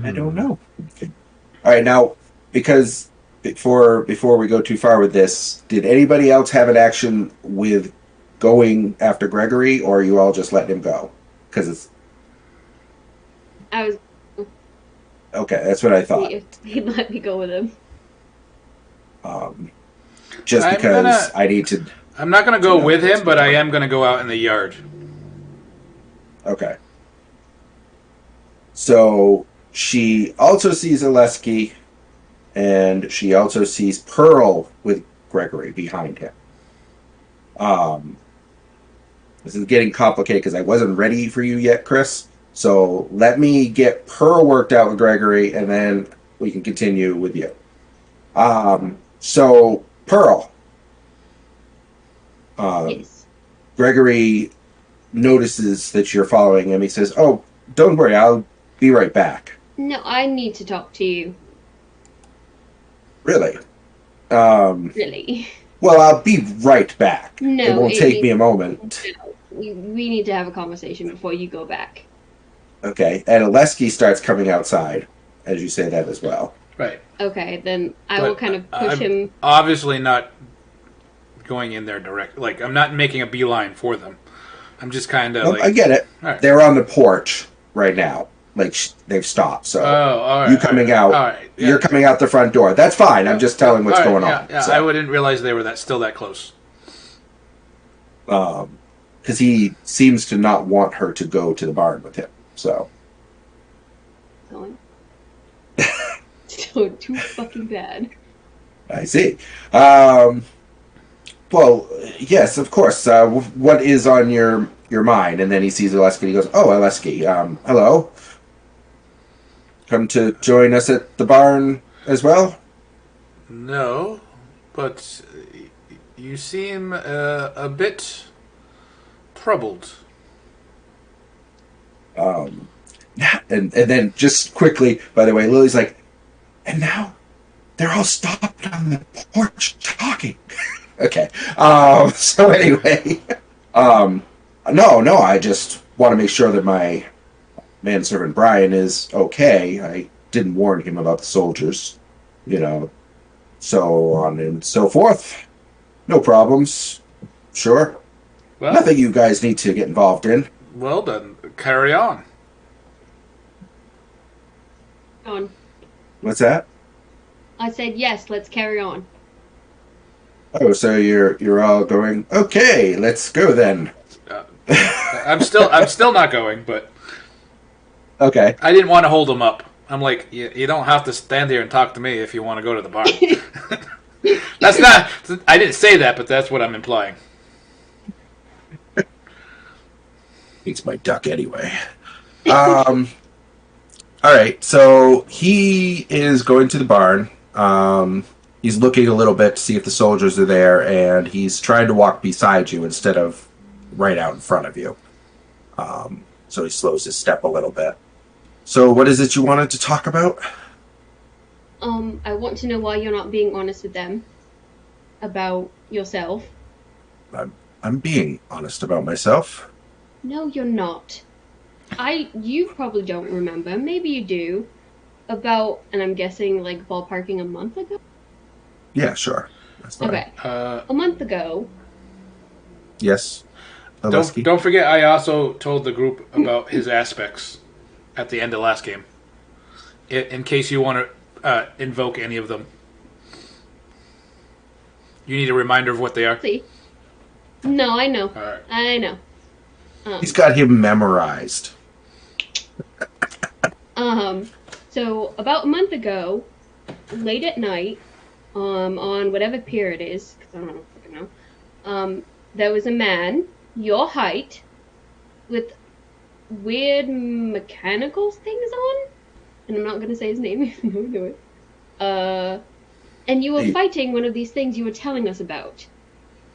I don't know. All right, now because before we go too far with this, did anybody else have an action with going after Gregory, or are you all just letting him go? Because it's I was okay. That's what I thought. see if he'd let me go with him. Um, just I'm because gonna- I need to. I'm not going to go No, with that's him, but I fine. am going to go out in the yard. Okay. So she also sees Oleski, and she also sees Pearl with Gregory behind him. This is getting complicated because I wasn't ready for you yet, Chris. So let me get Pearl worked out with Gregory, and then we can continue with you. So Pearl, Yes. Gregory notices that you're following him. He says, "Oh, don't worry, I'll be right back." No, I need to talk to you. Really? Really. Well, I'll be right back. No, it won't it take needs- me a moment. No, we need to have a conversation before you go back. Okay, and Oleski starts coming outside as you say that as well. Right. Okay, then I But will kind of push I'm him. obviously not going in there direct. Like, I'm not making a beeline for them. I'm just kind of Nope, I get it. All right. They're on the porch right now. Like they've stopped. So all right. you coming out? All right. Yeah. You're coming out the front door. That's fine. I'm just telling what's All right, going yeah, on. Yeah, So, I didn't realize they were still that close. because he seems to not want her to go to the barn with him. So Going. So too fucking bad. I see. Well, yes, of course. What is on your mind? And then he sees Oleski. He goes, "Oh, Oleski. Hello. Come to join us at the barn as well." No, but you seem a bit troubled. And then just quickly, by the way, Lily's like, "And now they're all stopped on the porch talking." Okay. So anyway, no, I just want to make sure that my manservant Brian is okay. I didn't warn him about the soldiers, so on and so forth. No problems. Sure. Well, Nothing you guys need to get involved in. well then, carry on. On. What's that? I said yes. Let's carry on. Oh, so you're all going, "Okay, let's go then." I'm still not going, but Okay. I didn't want to hold him up. I'm like, you don't have to stand here and talk to me if you want to go to the bar. That's not. I didn't say that, but that's what I'm implying. Eats my duck anyway. All right, so he is going to the barn. He's looking a little bit to see if the soldiers are there, and he's trying to walk beside you instead of right out in front of you. So he slows his step a little bit. So, what is it you wanted to talk about? I want to know why you're not being honest with them about yourself. I'm being honest about myself. No, you're not. You probably don't remember. Maybe you do. And I'm guessing, like, ballparking a month ago? Yeah, sure. That's fine. Okay. A month ago. Yes. Oleski? Don't forget, I also told the group about his aspects at the end of last game. In case you want to invoke any of them. You need a reminder of what they are? See? No, I know. All right. I know. He's got him memorized. So about a month ago, late at night, on whatever pier it is, because I don't fucking know, there was a man, your height, with weird mechanical things on, and I'm not gonna say his name even though we know it. And you were fighting one of these things you were telling us about.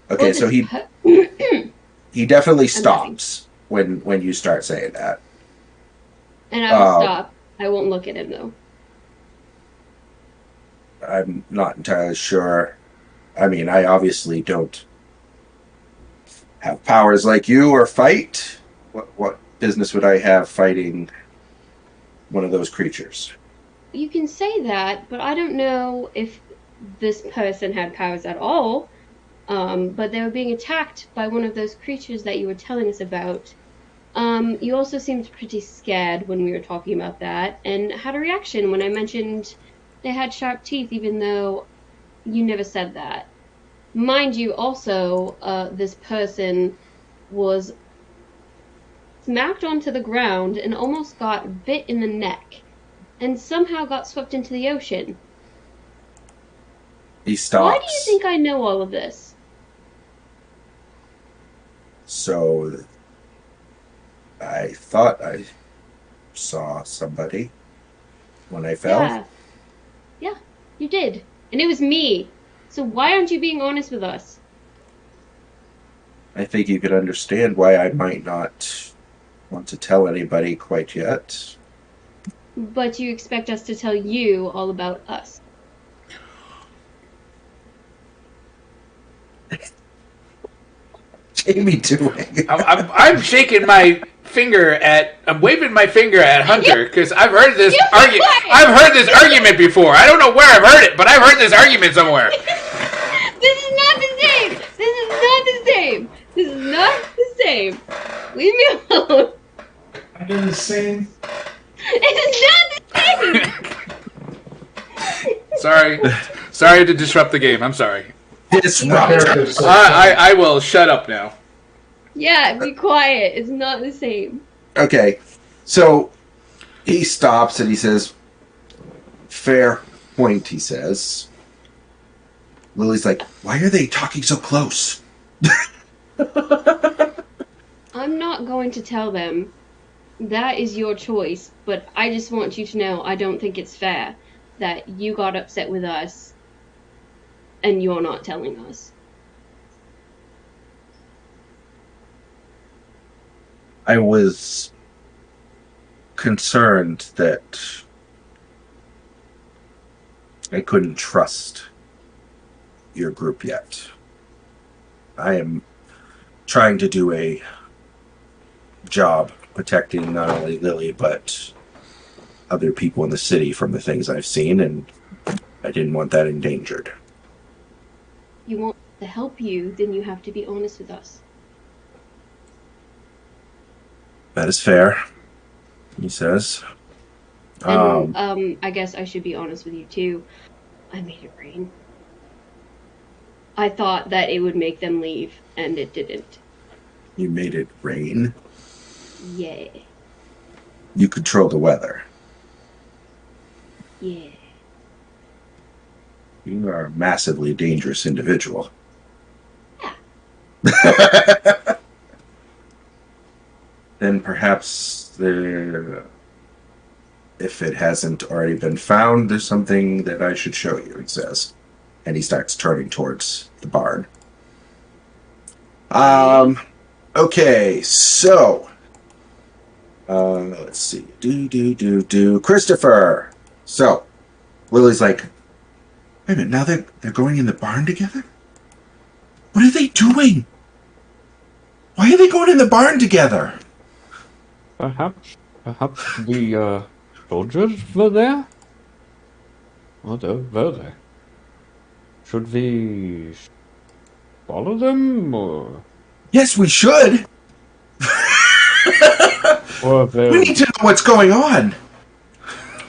Okay, so he definitely stops when you start saying that. And I will stop. I won't look at him, though. I'm not entirely sure. I mean, I obviously don't have powers like you or fight. What business would I have fighting one of those creatures? You can say that, but I don't know if this person had powers at all. But they were being attacked by one of those creatures that you were telling us about. You also seemed pretty scared when we were talking about that, and had a reaction when I mentioned they had sharp teeth, even though you never said that. Mind you, also, this person was smacked onto the ground and almost got bit in the neck, and somehow got swept into the ocean. He stops. Why do you think I know all of this? So, I thought I saw somebody when I fell. Yeah, you did. And it was me. So why aren't you being honest with us? I think you could understand why I might not want to tell anybody quite yet. But you expect us to tell you all about us. Jamie doing? I'm shaking my finger at. I'm waving my finger at Hunter because I've heard this argument. I've heard this argument before. I don't know where I've heard it, but I've heard this argument somewhere. This is not the same. This is not the same. This is not the same. Leave me alone. I did the same. It is not the same. Sorry to disrupt the game. I'm sorry. Disrupt. I will shut up now. Yeah, be quiet. It's not the same. Okay, so he stops and he says, "Fair point," he says. Lily's like, "Why are they talking so close?" I'm not going to tell them. That is your choice, but I just want you to know I don't think it's fair that you got upset with us and you're not telling us. I was concerned that I couldn't trust your group yet. I am trying to do a job protecting not only Lily, but other people in the city from the things I've seen, and I didn't want that endangered. You want to help you, then you have to be honest with us. That is fair, he says. And, I guess I should be honest with you, too. I made it rain. I thought that it would make them leave, and it didn't. You made it rain? Yeah. You control the weather. Yeah. You are a massively dangerous individual. Then perhaps there, if it hasn't already been found, there's something that I should show you, he says. And he starts turning towards the barn. Okay, so let's see. Christopher. So Lily's like, wait a minute, now they're going in the barn together? What are they doing? Why are they going in the barn together? Perhaps the soldiers were there? Or they were there? Should we follow them, or Yes, we should. or We need to know what's going on.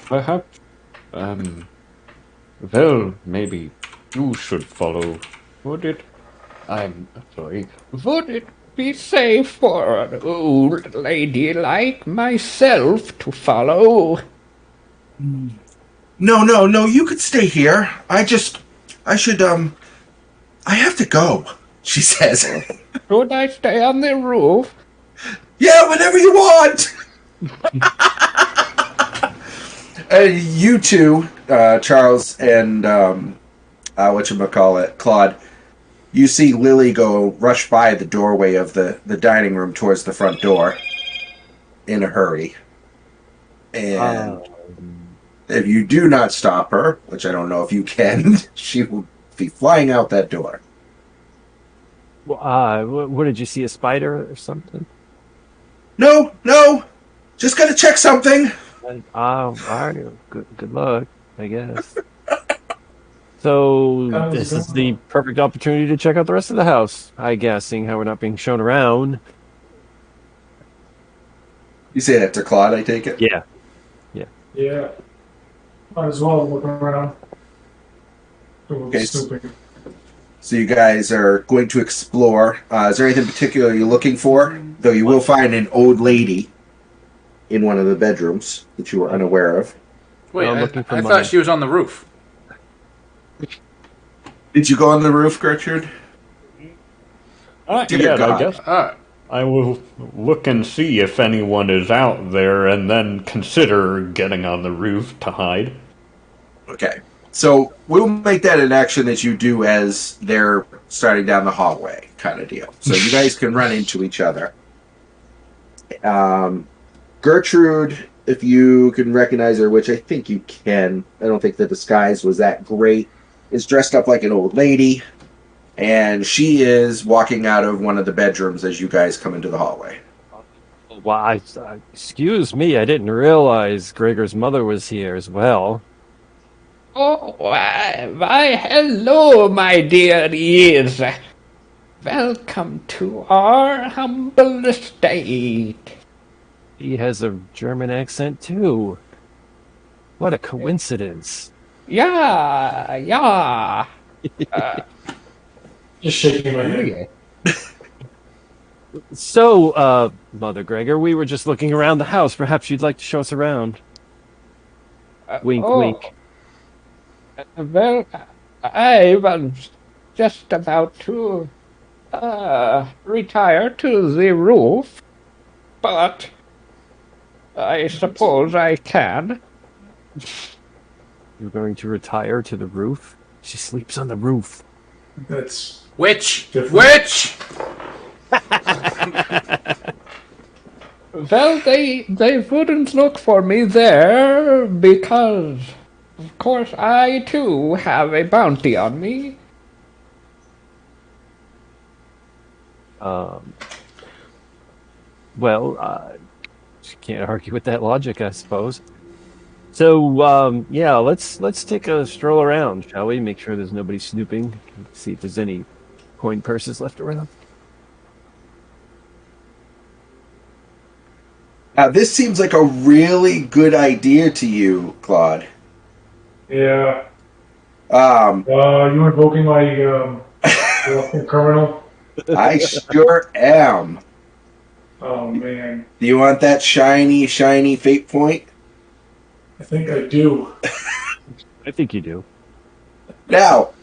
perhaps well, maybe you should follow. Would it? I'm sorry. Would it be safe for an old lady like myself to follow? No, you could stay here. I should, I have to go, she says. Should I stay on the roof? Yeah, whenever you want. You two, Charles and, whatchamacallit, Claude, you see Lily go rush by the doorway of the dining room towards the front door in a hurry. And if you do not stop her, which I don't know if you can, she will be flying out that door. What did you see? A spider or something? No, just gotta check something. All right. Good luck, I guess. So this is the perfect opportunity to check out the rest of the house, I guess, seeing how we're not being shown around. You say that to Claude, I take it? Yeah. Yeah. Might as well look around. Okay. Snooping. So you guys are going to explore. Is there anything particular you're looking for? Though you will find an old lady in one of the bedrooms that you were unaware of. Wait, I'm I looking for thought money. she was on the roof. Did you go on the roof, Gertrude? Not Dear yet, I God. guess. Ah, I will look and see if anyone is out there, and then consider getting on the roof to hide. Okay. So we'll make that an action that you do as they're starting down the hallway, kind of deal. So you guys can run into each other. Gertrude, if you can recognize her, which I think you can, I don't think the disguise was that great, is dressed up like an old lady, and she is walking out of one of the bedrooms as you guys come into the hallway. Well, excuse me, I didn't realize Gregor's mother was here as well. Oh, why, hello, my dear ears. Welcome to our humble estate. He has a German accent too. What a coincidence. Yeah. Just shaking my head. So, Mother Gregor, we were just looking around the house. Perhaps you'd like to show us around. Wink, wink. Well, I was just about to retire to the roof, but I suppose I can. You're going to retire to the roof? She sleeps on the roof. That's witch! different. Witch! Well, they wouldn't look for me there because, of course, I too have a bounty on me. Well, you can't argue with that logic, I suppose. So, yeah, let's take a stroll around, shall we? Make sure there's nobody snooping. See if there's any coin purses left around. Now, this seems like a really good idea to you, Claude. Yeah. Um, You invoking my reluctant criminal? I sure am. Oh man, Do you want that shiny, shiny fate point? I think I do. I think you do. Now,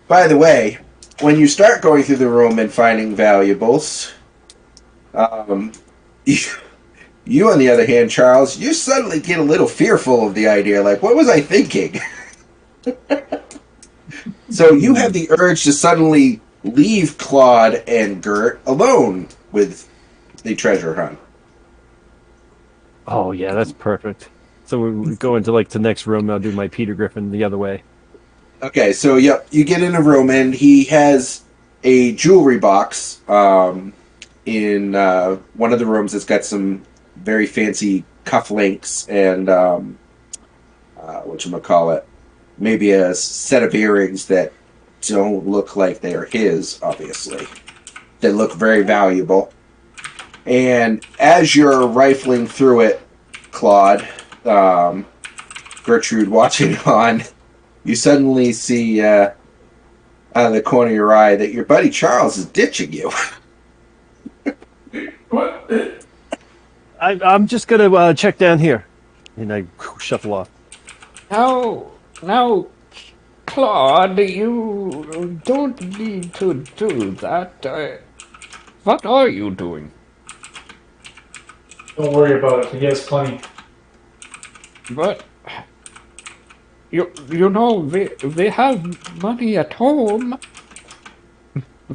by the way, when you start going through the room and finding valuables, um, you, you, on the other hand, Charles, you suddenly get a little fearful of the idea. Like, what was I thinking? So you have the urge to suddenly leave Claude and Gert alone with the treasure hunt. Oh yeah, that's perfect. So we go into like the next room. I'll do my Peter Griffin the other way. Okay, so yep, you get in a room and he has a jewelry box in one of the rooms that's got some very fancy cufflinks and whatchamacallit, maybe a set of earrings that don't look like they're his, obviously. They look very valuable. And as you're rifling through it, Claude, Gertrude watching on, you suddenly see out of the corner of your eye that your buddy Charles is ditching you. What? I'm just gonna check down here, and I shuffle off. Now, Claude, you don't need to do that. What are you doing? Don't worry about it. He has plenty. But you know they have money at home.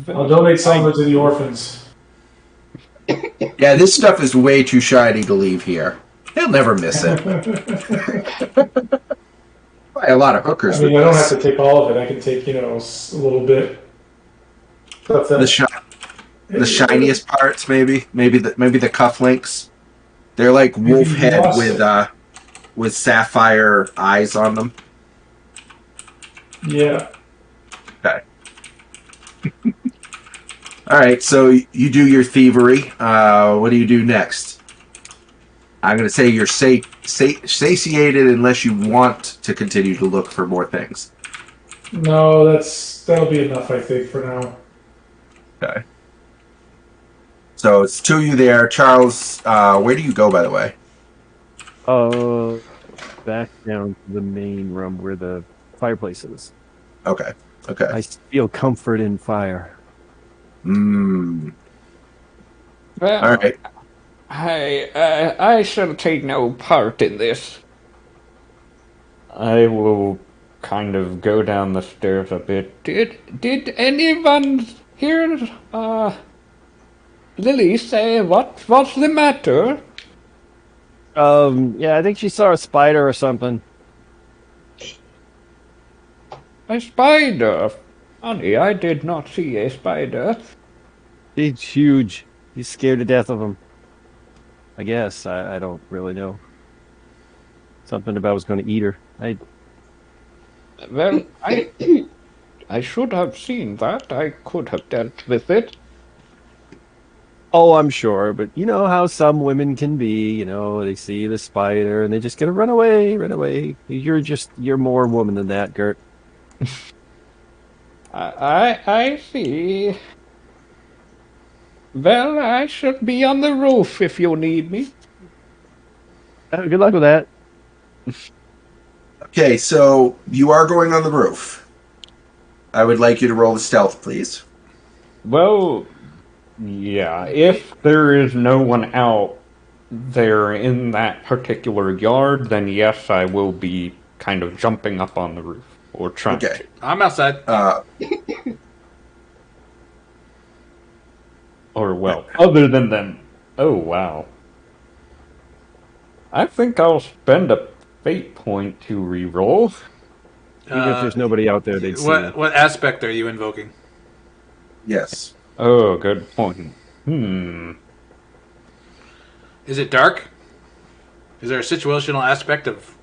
I'll donate some of it to the orphans. Yeah, this stuff is way too shiny to leave here. He'll never miss it. Buy a lot of hookers I mean, with I don't have this. to take all of it. I can take, a little bit. Stuff that, The shiniest parts, maybe the cufflinks. They're like wolf head with sapphire eyes on them. Yeah. Okay. All right, so you do your thievery. What do you do next? I'm going to say you're satiated unless you want to continue to look for more things. No, that'll be enough, I think, for now. Okay. So it's two of you there. Charles, where do you go, by the way? Back down to the main room where the fireplace is. Okay. Okay. I feel comfort in fire. Mm. Well, All right. I shall take no part in this. I will kind of go down the stairs a bit. Did anyone hear Lily say what's the matter? Yeah, I think she saw a spider or something. A spider. Honey, I did not see a spider. He's huge. He's scared to death of him. I guess. I don't really know. Something about was going to eat her. Well, I should have seen that. I could have dealt with it. Oh, I'm sure, but you know how some women can be. They see the spider and they just gonna run away, run away. You're more woman than that, Gert. I see. Well, I should be on the roof if you need me. Good luck with that. Okay, so you are going on the roof. I would like you to roll the stealth, please. Well, yeah, if there is no one out there in that particular yard, then yes, I will be kind of jumping up on the roof or trying Okay. to. I'm outside. Or, well, other than them. Oh, wow. I think I'll spend a fate point to reroll. Even if there's nobody out there, they'd see you. What aspect are you invoking? Yes. Oh, good point. Is it dark? Is there a situational aspect of?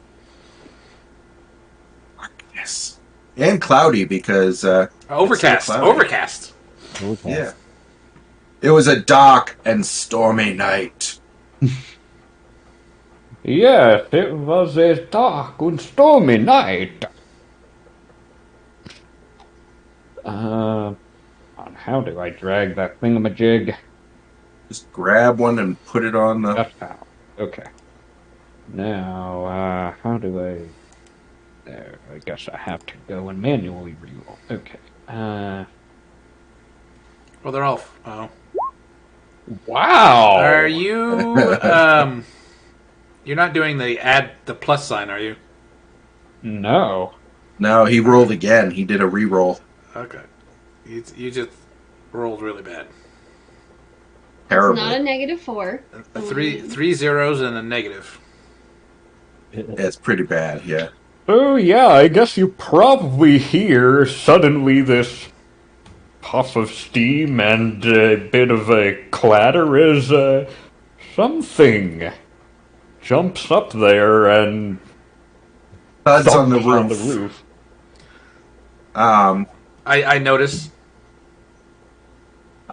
Yes. And cloudy because Overcast. it's so cloudy. Overcast. Okay. Yeah. It was a dark and stormy night. Yes, it was a dark and stormy night. How do I drag that thingamajig? Just grab one and put it on the. Just how. Okay. Now, how do I... There, I guess I have to go and manually reroll. Okay. Well, they're all. Oh. Wow! Are you? You're not doing the plus sign, are you? No. No, he rolled again. He did a re-roll. Okay. You just rolled really bad. It's Terribly. not a -4. Three zeros and a negative. Yeah, it's pretty bad. Yeah. Oh, yeah, I guess you probably hear suddenly this puff of steam and a bit of a clatter as something jumps up there and Thuds on the thumps on the roof. roof. I notice.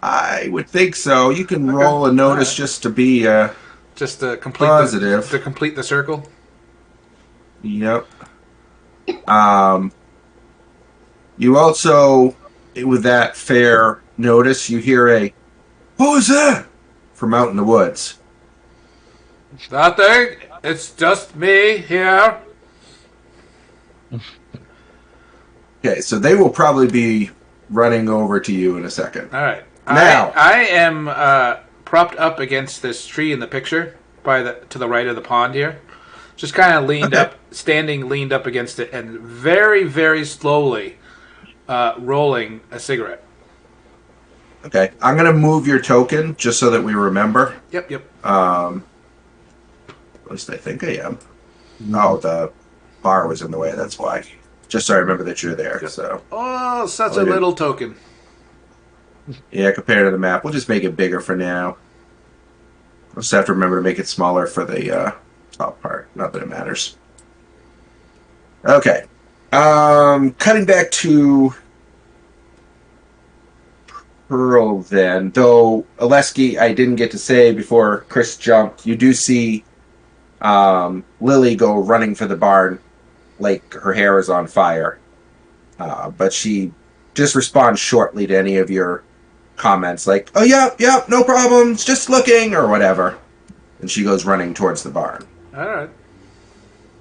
I would think so. You can roll a notice just to be. Just to complete Positive. to complete the circle. Yep. You also, with that fair notice, you hear a, "Who is that?" from out in the woods. Nothing. It's just me here. Okay, so they will probably be running over to you in a second. All right. Now. I am propped up against this tree in the picture to the right of the pond here. Just kind of leaned up, leaned up against it, and very, very slowly rolling a cigarette. Okay, I'm gonna move your token just so that we remember. Yep. At least I think I am. Oh, the bar was in the way. That's why. Just so I remember that you're there. Yep. So. Oh, such Oh, a yeah. little token. Yeah, compared to the map, we'll just make it bigger for now. We'll just have to remember to make it smaller for the top part. Not that it matters. Okay. Cutting back to Pearl then. Though, Oleski, I didn't get to say before Chris jumped, you do see Lily go running for the barn like her hair is on fire. But she just responds shortly to any of your comments like, "Oh, yep, no problems, just looking," or whatever. And she goes running towards the barn. All right.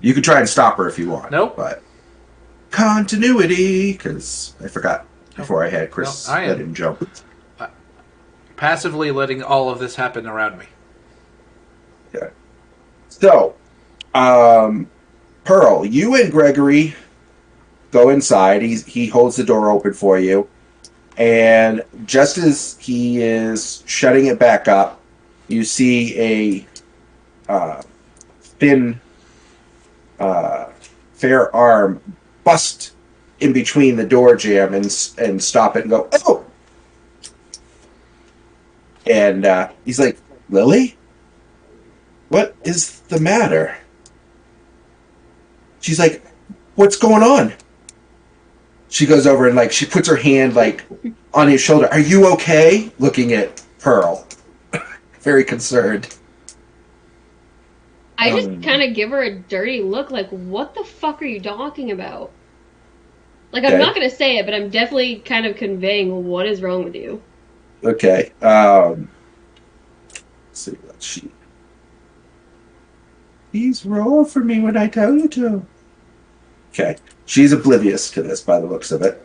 You could try and stop her if you want. Nope. But continuity, because I forgot before I had Chris No, I let am. him jump. Passively letting all of this happen around me. Okay. So, Pearl, you and Gregory go inside. He holds the door open for you. And just as he is shutting it back up, you see a thin, fair arm bust in between the door jamb and stop it and go, "Oh!" And he's like, "Lily? What is the matter?" She's like, "What's going on?" She goes over and she puts her hand on his shoulder. "Are you okay?" Looking at Pearl, very concerned. I just kind of give her a dirty look, like, what the fuck are you talking about? Like, I'm Okay. not gonna say it, but I'm definitely kind of conveying what is wrong with you. Okay. Let's see what she. Please roll for me when I tell you to. Okay. She's oblivious to this by the looks of it.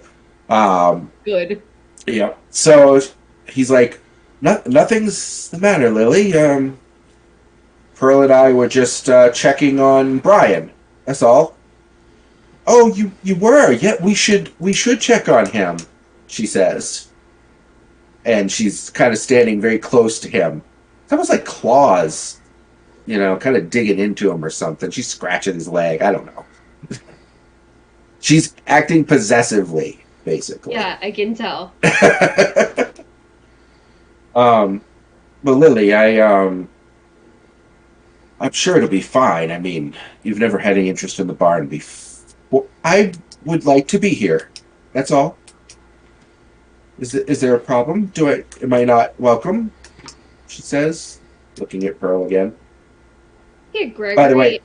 Good. Yeah. So he's like, Nothing's the matter, Lily. Pearl and I were just checking on Brian. That's all." "Oh, you were? Yeah, we should check on him," she says. And she's kind of standing very close to him. It's almost like claws, kind of digging into him or something. She's scratching his leg. I don't know. She's acting possessively, basically. Yeah, I can tell. But Lily, I'm sure it'll be fine. I mean, you've never had any interest in the barn before. I would like to be here. That's all. Is there a problem? Am I not welcome? She says, looking at Pearl again. Hey, Gregory. By the way,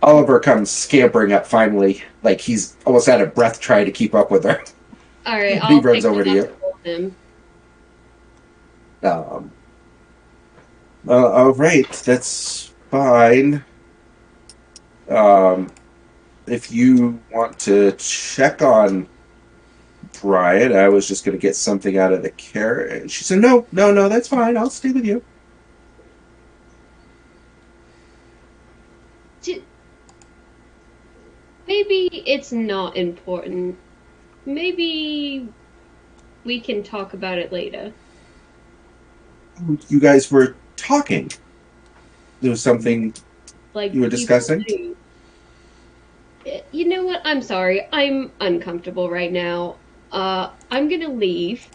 Oliver comes scampering up finally, like he's almost out of breath trying to keep up with her. all right, he I'll runs take over to him you. up and hold him. Um, all right, that's fine. Um, if you want to check on Brian, I was just going to get something out of the carrot. And she said, no, no, no, that's fine. I'll stay with you. Maybe it's not important. Maybe we can talk about it later. You guys were talking. There was something Like you were people discussing? do. You know what? I'm sorry. I'm uncomfortable right now. I'm gonna leave,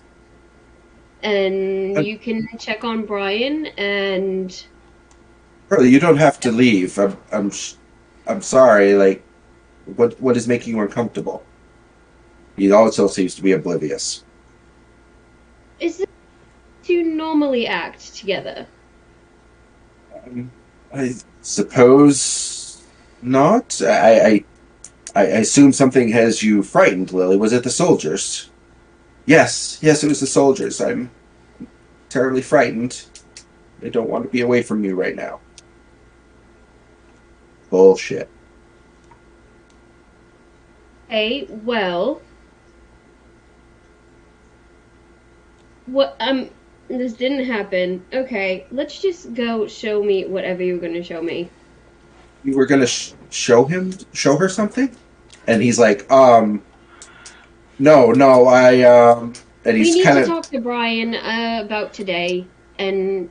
and you can check on Brian. And Carly, you don't have to leave. I'm sorry. Like, what is making you uncomfortable? He also seems to be oblivious. is this to normally act together? I suppose not. I assume something has you frightened, Lily. Was it the soldiers? Yes, yes, it was the soldiers. I'm terribly frightened. I don't want to be away from you right now. Bullshit. Hey, well, what? This didn't happen. Okay, let's just go. Show me whatever you were gonna show me. You were gonna show her something, and he's like, no, no, and We he's need kind to of talk to Brian about today, and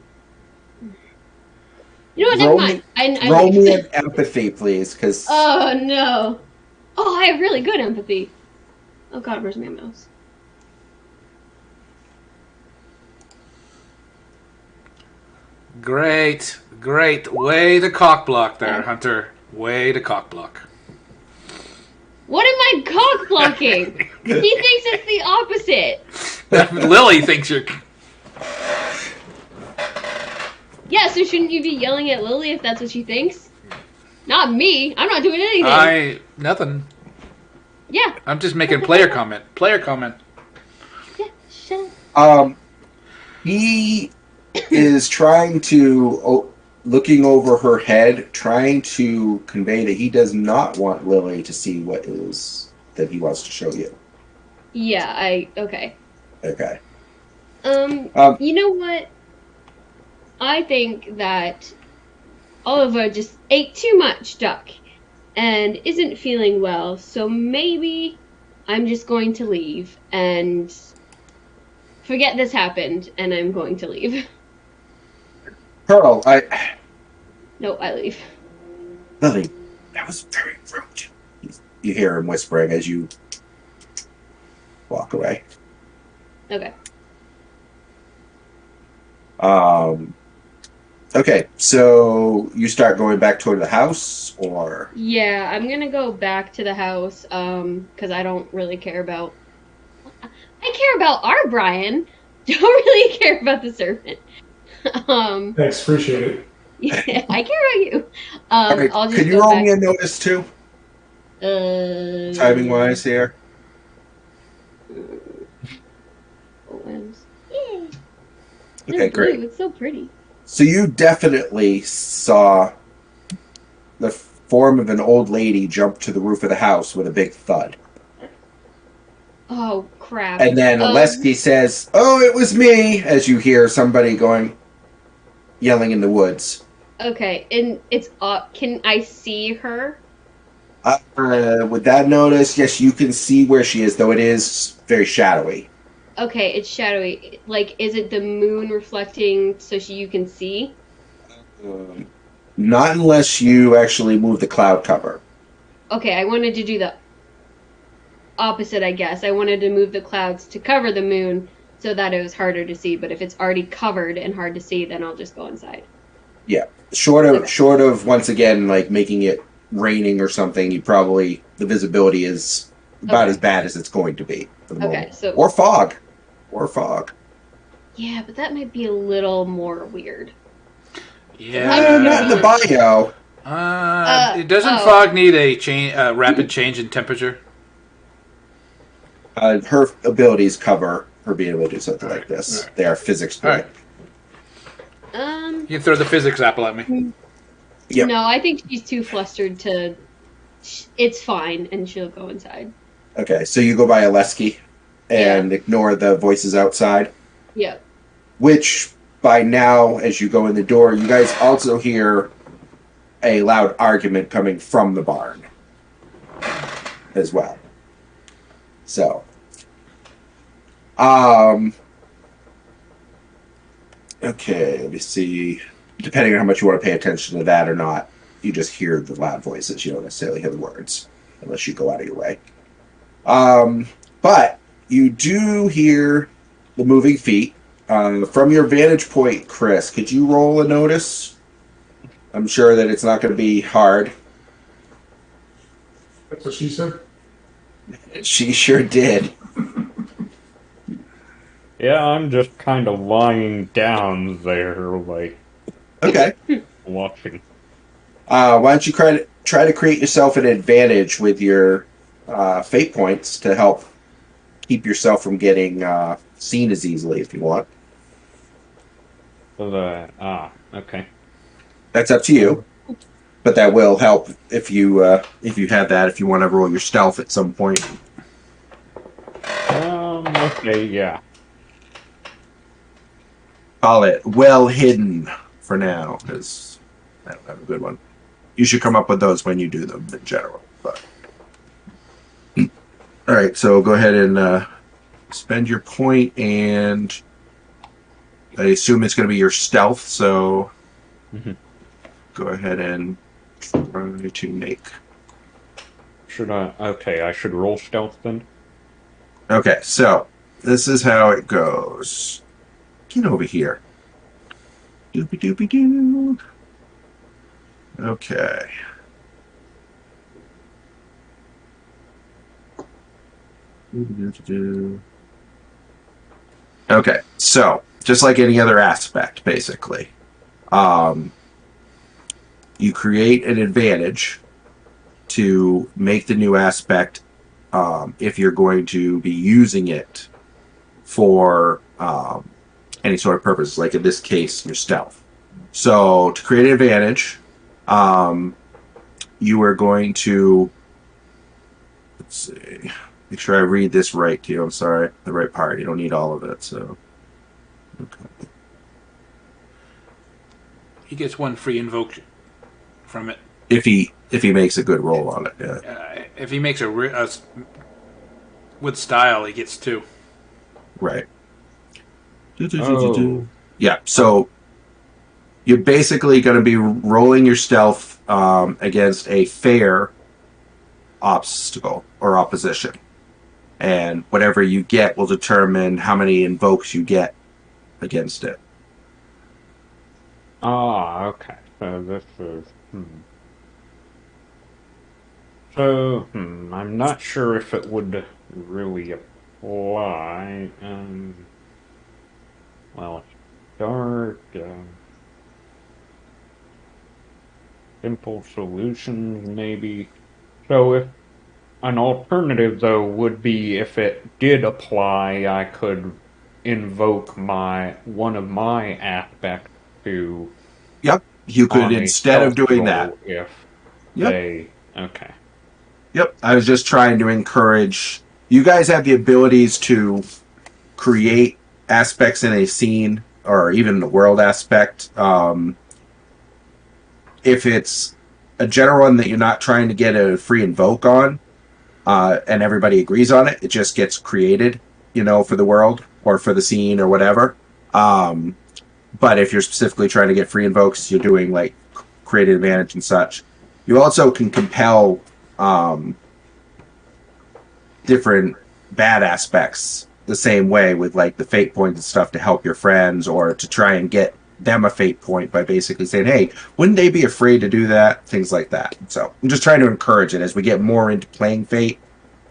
you know what? Never roll mind. me, I roll me leave. an empathy, please, because Oh no. Oh, I have really good empathy. Oh God, where's my mouse? Great, great. Way to cock block there, Hunter. Way to cock block. What am I cock blocking? He thinks it's the opposite. Lily thinks you're. Yeah, so shouldn't you be yelling at Lily if that's what she thinks? Not me. I'm not doing anything. Nothing. Yeah. I'm just making player comment. Player comment. Yeah. Shut up. he is trying to looking over her head, trying to convey that he does not want Lily to see what is that he wants to show you. Yeah. Okay. Okay. You know what? I think that Oliver just ate too much duck and isn't feeling well, so maybe I'm just going to leave and forget this happened, and I'm going to leave. Pearl, No, I leave. Lily, that was very rude. You hear him whispering as you walk away. Okay. Okay, so you start going back toward the house, or Yeah, I'm gonna go back to the house, because I don't really care about... I care about our Brian! Don't really care about the servant. Thanks, appreciate it. Yeah, I care about you. all right, I'll just can you go roll back. me a notice too, timing wise here? Yeah. Okay, It's great. blue. It's so pretty. So you definitely saw the form of an old lady jump to the roof of the house with a big thud. Oh crap! And then Lesky says, "Oh, it was me," as you hear somebody yelling in the woods. Okay, and it's can I see her? With that notice, yes, you can see where she is, though it is very shadowy. Okay, it's shadowy. Like, is it the moon reflecting so you can see? Not unless you actually move the cloud cover. Okay, I wanted to do the opposite, I guess. I wanted to move the clouds to cover the moon so that it was harder to see. But if it's already covered and hard to see, then I'll just go inside. Yeah, short of once again like making it raining or something, the visibility is about as bad as it's going to be for the moment. So or fog. Yeah, but that might be a little more weird. Yeah. Not in the bio. Doesn't fog need a rapid change in temperature? Her abilities cover her being able to do something like this. Right. They are physics. All right. Um, You can throw the physics apple at me. Yep. no, I think she's too flustered to. It's fine, and she'll go inside. Okay, so you go by Aleski Yeah. and ignore the voices outside, Yep. which by now, as you go in the door, you guys also hear a loud argument coming from the barn as well. So, um, okay, let me see. Depending on how much you want to pay attention to that or not, you just hear the loud voices. You don't necessarily hear the words unless you go out of your way. But you do hear the moving feet. From your vantage point, Chris, could you roll a notice? I'm sure that it's not going to be hard. That's what she said. She sure did. Yeah, I'm just kind of lying down there, like, Okay. watching. Why don't you try to create yourself an advantage with your fate points to help keep yourself from getting seen as easily if you want. Okay. That's up to you, but that will help if you have that. If you want to roll your stealth at some point, Okay, yeah. call it well hidden for now because I don't have a good one. You should come up with those when you do them in general. But all right, so go ahead and spend your point, and I assume it's going to be your stealth. So go ahead and try to make. Should I? Okay, I should roll stealth then. Okay, so this is how it goes. Get over here. Doopy doopy doo. Okay. Okay, so just like any other aspect, basically, you create an advantage to make the new aspect if you're going to be using it for any sort of purpose, like in this case, your stealth. So to create an advantage, you are going to, let's see, make sure I read this right to you. I'm sorry, the right part. You don't need all of it. So, okay. He gets one free invoke from it. If he makes a good roll on it, yeah. If he makes with style, he gets two. Right. Oh. Yeah. So you're basically going to be rolling your stealth against a fair obstacle or opposition, and whatever you get will determine how many invokes you get against it. Okay. So this is. So, I'm not sure if it would really apply. Well, it's dark. Simple solutions, maybe. So, if an alternative, though, would be if it did apply, I could invoke one of my aspects to Yep. You could on a instead of stealth doing that. roll if Yep. okay. Yep. I was just trying to encourage you guys have the abilities to create aspects in a scene or even the world aspect. If it's a general one that you're not trying to get a free invoke on, and everybody agrees on it, it just gets created, for the world or for the scene or whatever. But if you're specifically trying to get free invokes, you're doing like creative advantage and such. You also can compel different bad aspects the same way with like the fate points and stuff to help your friends or to try and get them a fate point by basically saying, hey, wouldn't they be afraid to do that? Things like that. So I'm just trying to encourage it as we get more into playing fate.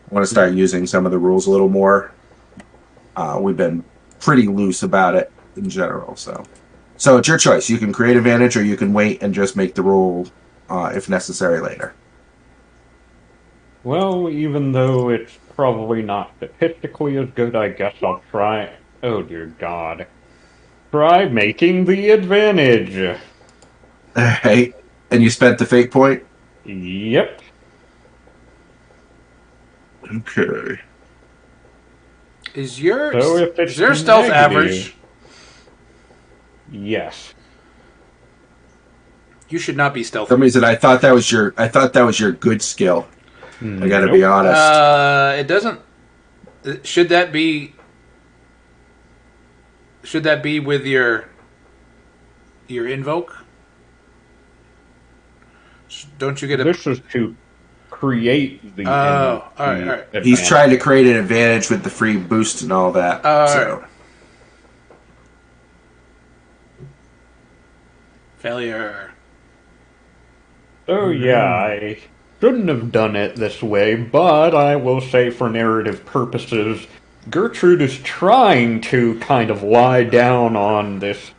I want to start using some of the rules a little more. We've been pretty loose about it in general. So it's your choice. You can create advantage or you can wait and just make the roll if necessary later. Well, even though it's probably not statistically as good, I guess I'll try. Oh dear God. Try making the advantage. Alright. And you spent the fate point? Yep. Okay. Is So your if it's stealth negative, average? yes. You should not be stealthy. For some reason I thought that was your good skill. I gotta be Nope. honest. It doesn't. Should that be? Should that be with your invoke? Don't you get a? This is to create the Oh, all right. He's trying to create an advantage with the free boost and all that. So. Right. Failure. So yeah, I shouldn't have done it this way, but I will say for narrative purposes, Gertrude is trying to kind of lie down on this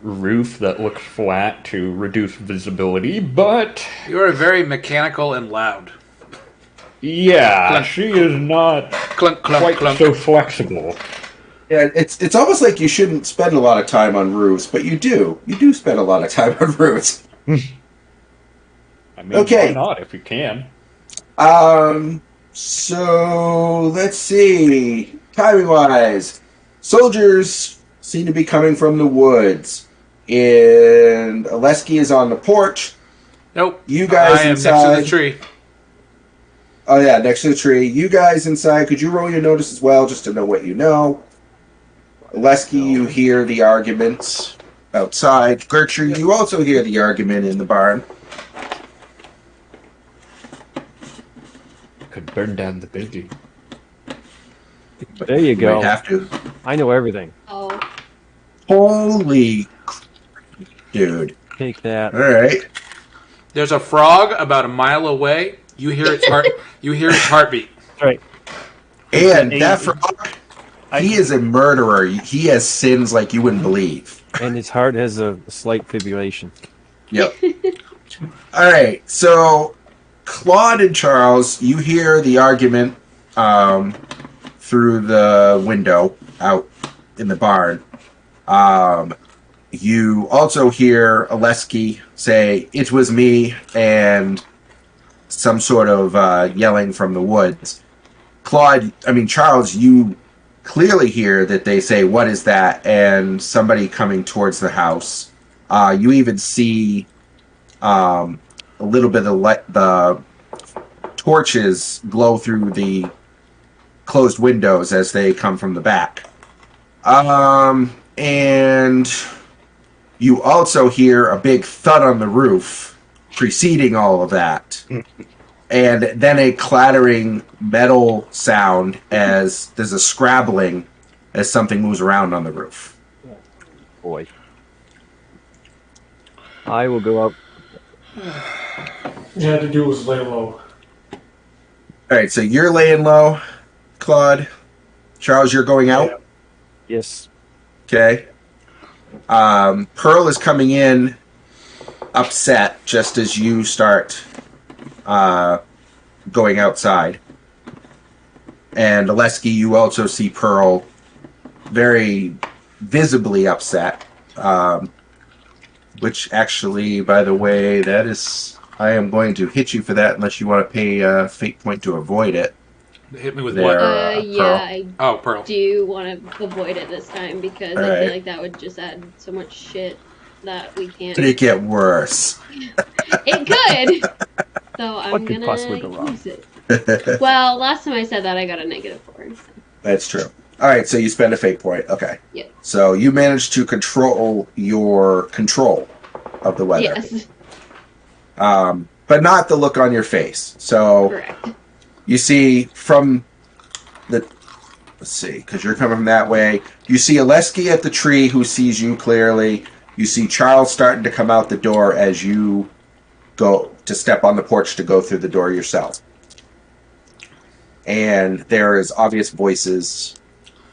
roof that looks flat to reduce visibility, but You are very mechanical and loud. yeah, Clunk. she is not Clunk, clunk, quite clunk. so flexible. Yeah, it's almost like you shouldn't spend a lot of time on roofs, but you do. You do spend a lot of time on roofs. I mean, Okay. why not if you can? So let's see. Timing wise, soldiers seem to be coming from the woods, and Oleski is on the porch. Nope. You guys I am inside. next to the tree. Oh yeah, next to the tree. You guys inside. Could you roll your notice as well, just to know what you know? Oleski, you hear the arguments outside. Gertrude, you also hear the argument in the barn. Could burn down the building. There you You go. might have to. I know everything. Oh, Holy dude. Take that. All right. There's a frog about a mile away. You hear its heart. You hear its heartbeat. All right. And that frog, he is a murderer. He has sins like you wouldn't believe. And his heart has a slight fibrillation. Yep. All right. So, Claude and Charles, you hear the argument through the window out in the barn. You also hear Oleski say, "It was me," and some sort of yelling from the woods. Charles, you clearly hear that they say, "What is that?" and somebody coming towards the house. You even see a little bit of the torches glow through the closed windows as they come from the back. And you also hear a big thud on the roof preceding all of that. And then a clattering metal sound as there's a scrabbling as something moves around on the roof. Boy. I will go up. All you had to do was lay low. All right, so you're laying low, Claude. Charles, you're going out. Yes. Okay. Pearl is coming in upset just as you start going outside. And Oleski, you also see Pearl very visibly upset. Which actually, by the way, that is... I am going to hit you for that unless you want to pay a fate point to avoid it. Hit me with There. what? yeah, Pearl. I Oh, Pearl. do want to avoid it this time because I Alright. feel like that would just add so much shit that we can't. Could it get worse? It could. So I'm What could gonna possibly go wrong? use it. Well, last time I said that I got a -4. So. That's true. All right, so you spend a fate point. Okay. Yeah. So you managed to control your control of the weather. Yes, But not the look on your face. So correct. you see from the... Let's see, because you're coming from that way. You see Oleski at the tree who sees you clearly. You see Charles starting to come out the door as you go to step on the porch to go through the door yourself. And there is obvious voices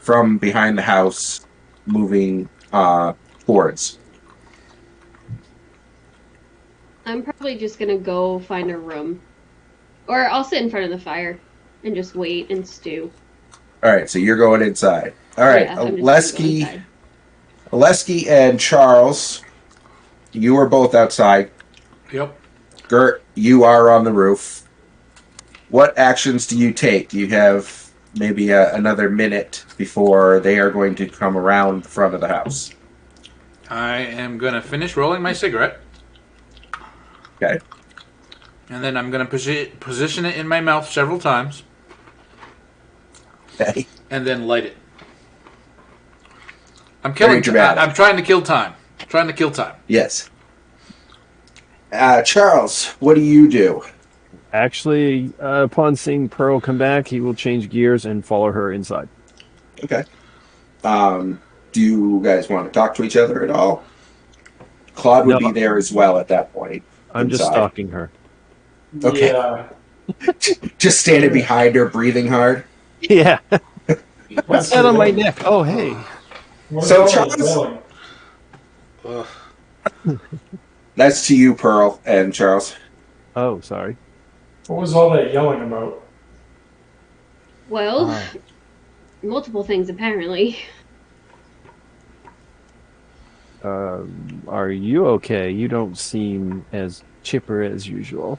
from behind the house moving towards. I'm probably just gonna go find a room, or I'll sit in front of the fire and just wait and stew. All right, so you're going inside. All right, Yeah, I'm just gonna go Oleski. inside. Oleski and Charles, you are both outside. Yep. Gert, you are on the roof. What actions do you take? Do you have maybe another minute before they are going to come around the front of the house? I am going to finish rolling my cigarette. Okay. And then I'm going to position it in my mouth several times. Okay. And then light it. I'm Very killing. dramatic. I'm trying to kill time. Trying to kill time. Yes. Charles, what do you do? Actually, upon seeing Pearl come back, he will change gears and follow her inside. Okay. Do you guys want to talk to each other at all? Claude would No. be there as well at that point. I'm just inside. stalking her. Okay. Yeah. Just standing behind her, breathing hard. Yeah. What's That on my neck. Oh, hey. What is So all that Charles- yelling? That's to you, Pearl and Charles. Oh, sorry. What was all that yelling about? Well, multiple things apparently. Are you okay? You don't seem as chipper as usual.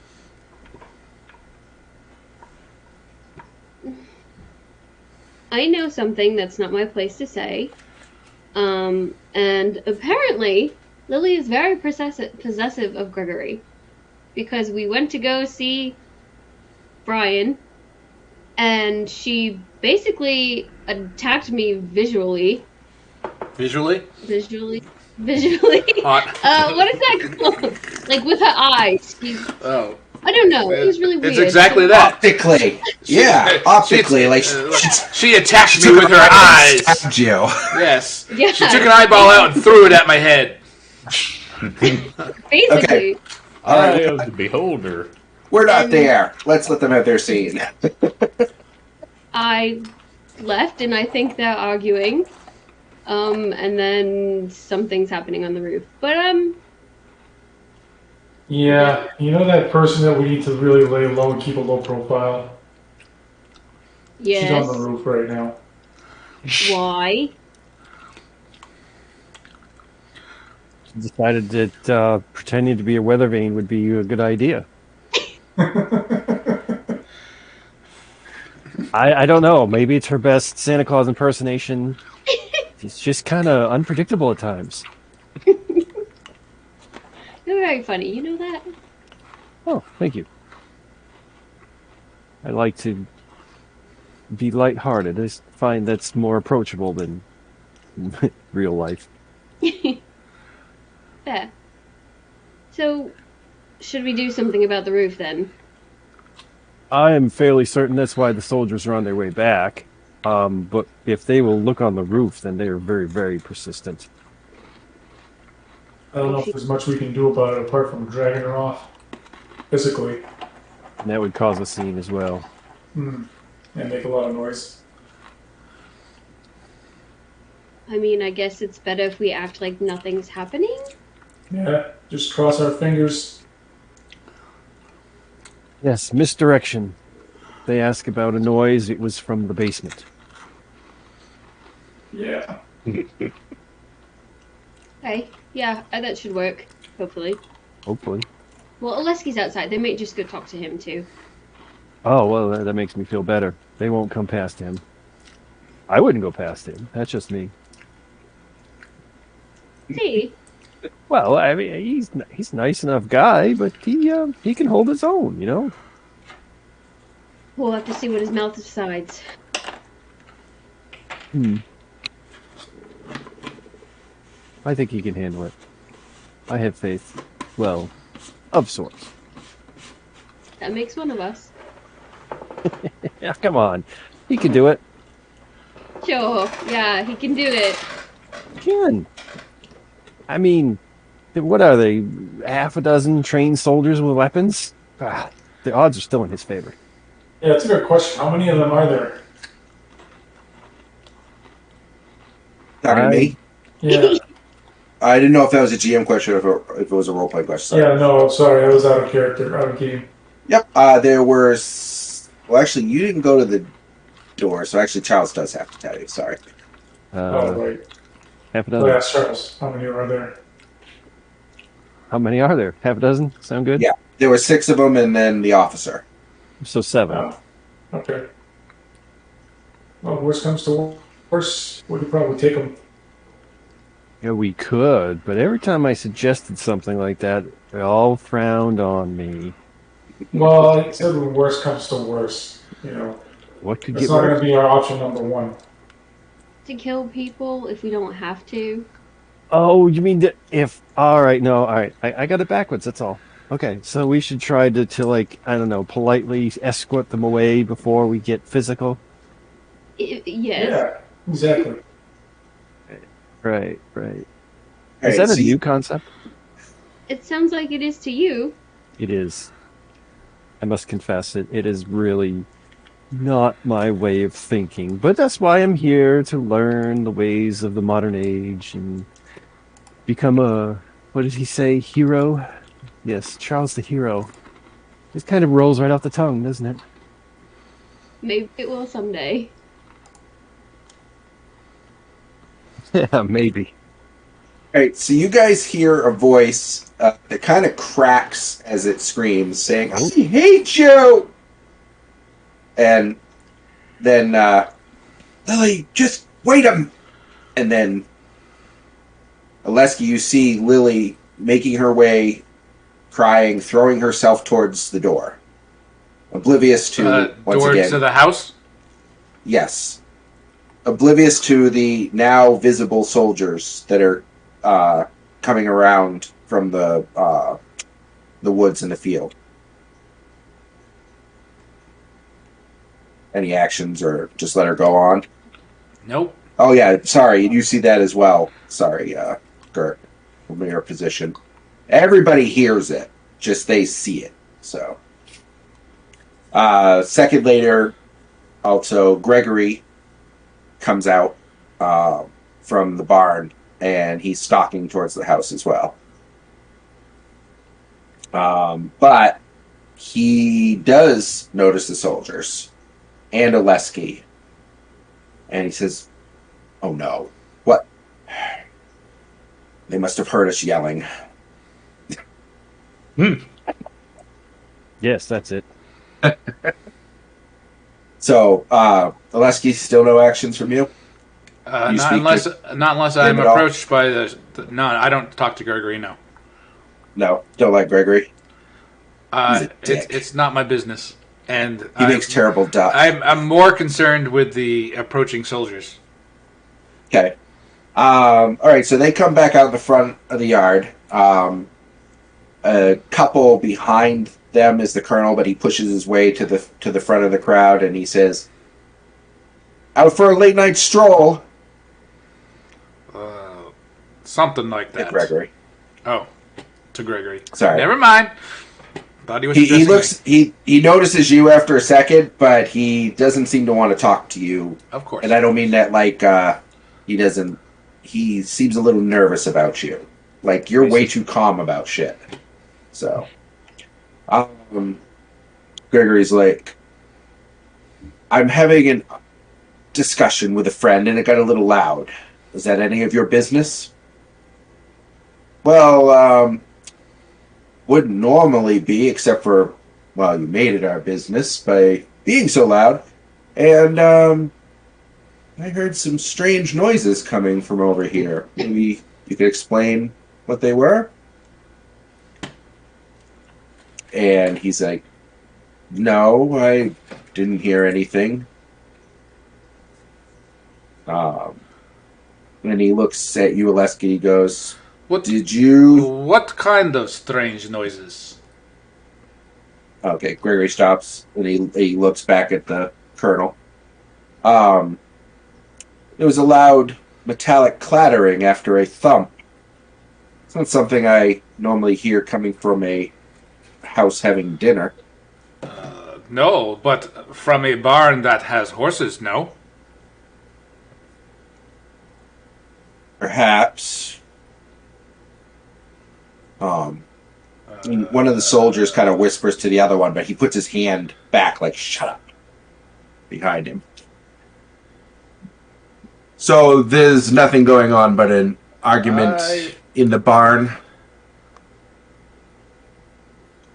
I know something that's not my place to say. And apparently, Lily is very possessive of Gregory. Because we went to go see Brian, and she basically attacked me visually. Visually? Visually. Hot. What is that called? Like with her eyes. Oh. I don't know. It was really weird. It's exactly that. Optically. Yeah, optically. Like, She attacked me with her eyes. Stabbed you. Yes. Yeah. She took an eyeball out and threw it at my head. Basically. Okay. All Eye right. of the beholder. We're not there. Let's let them have their scene. I left, and I think they're arguing. And then something's happening on the roof. But, Yeah, you know that person that we need to really lay low and keep a low profile? She's on yes. the roof right now. Why? Decided that pretending to be a weather vane would be a good idea. I don't know. Maybe it's her best Santa Claus impersonation. She's just kind of unpredictable at times. You're very funny, you know that? Oh, thank you. I like to be lighthearted. I just find that's more approachable than real life. Fair. So, should we do something about the roof then? I am fairly certain that's why the soldiers are on their way back. But if they will look on the roof, then they are very, very persistent. I don't know if there's much we can do about it apart from dragging her off physically And that would cause a scene as well. and make a lot of noise. I mean, I guess it's better if we act like nothing's happening? Yeah, just cross our fingers. Yes, misdirection. They ask about a noise. It was from the basement. Yeah. Okay, yeah, that should work, hopefully. Hopefully. Well, Oleski's outside. They might just go talk to him, too. Oh, well, that makes me feel better. They won't come past him. I wouldn't go past him. That's just me. See? Well, I mean, he's a nice enough guy, but he can hold his own, you know? We'll have to see what his mouth decides. I think he can handle it. I have faith. Well, of sorts. That makes one of us. Yeah, come on. He can do it. Sure, yeah, he can do it. He can. I mean, what are they? Half a dozen trained soldiers with weapons? The odds are still in his favor. Yeah, that's a good question. How many of them are there? Talking to me? Yeah. I didn't know if that was a GM question or if it was a roleplay question. Sorry. Yeah, no, sorry, I was out of character, out of game. Yep. There were... Well, actually, you didn't go to the door, so actually Charles does have to tell you. Sorry. Oh, right. Half a Oh, dozen. yeah, Charles. How many are there? How many are there? Half a dozen? Sound good? Yeah, there were 6 of them, and then the officer. So 7. Oh, okay. Well, worst comes to worst, we could probably take them. Yeah, we could, but every time I suggested something like that, they all frowned on me. Well, I said when worst comes to worst, you know, What could it's get not going worse? to be our option number one. To kill people if we don't have to. Oh, you mean that if? All right, no, all right. I got it backwards. That's all. Okay, so we should try to like I don't know, politely escort them away before we get physical. Yes. Yeah, exactly. Right, right. All Is right, that a so new concept? It sounds like it is to you. It is. I must confess it. It is really not my way of thinking, but that's why I'm here to learn the ways of the modern age and become a what did he say? Hero? Yes, Charles the hero. It kind of rolls right off the tongue, doesn't it? Maybe it will someday. Yeah, maybe. all right, so you guys hear a voice that kind of cracks as it screams, saying, "I hate you!" And then Lily, just wait a. And then Oleski, you see Lily making her way, crying, throwing herself towards the door, oblivious to once Door again. to the house. Yes, oblivious to the now visible soldiers that are coming around from the woods and the field. Any actions, or just let her go on? Nope. Oh yeah, sorry, you see that as well. Sorry, Gert, from your position. Everybody hears it, just they see it. So, second later, also Gregory comes out from the barn, and he's stalking towards the house as well. But he does notice the soldiers and Oleski, and he says, "Oh no, what? They must have heard us yelling." Yes, that's it. So, Oleski, still no actions from you? You Not speak unless to not unless him I'm at all? approached by the. No, I don't talk to Gregory. No. No, don't like Gregory. He's a It's dick. it's not my business, and He makes terrible duck. I'm more concerned with the approaching soldiers. Okay. All right, so they come back out the front of the yard. A couple behind them is the colonel, but he pushes his way to the front of the crowd, and he says, "Out for a late night stroll." Something like To that. Gregory. Oh, to Gregory. Sorry. Never mind. Thought he was He addressing looks me. he notices you after a second, but he doesn't seem to want to talk to you. Of course. And I don't mean that like he doesn't. He seems a little nervous about you. Like you're way too calm about shit. So, Gregory's like, "I'm having a discussion with a friend, and it got a little loud. Is that any of your business?" "Well, wouldn't normally be, except for, well, you made it our business by being so loud. And I heard some strange noises coming from over here. Maybe you could explain what they were?" And he's like, "No, I didn't hear anything." And he looks at you, Oleski, he goes, What? "Did you..." What kind of strange noises? Okay, Gregory stops, and he looks back at the colonel. There was a loud metallic clattering after a thump. It's not something I normally hear coming from a house having dinner. No, but from a barn that has horses. No. Perhaps. And one of the soldiers kind of whispers to the other one, but he puts his hand back, like, "Shut up," behind him. So there's nothing going on but an argument in the barn.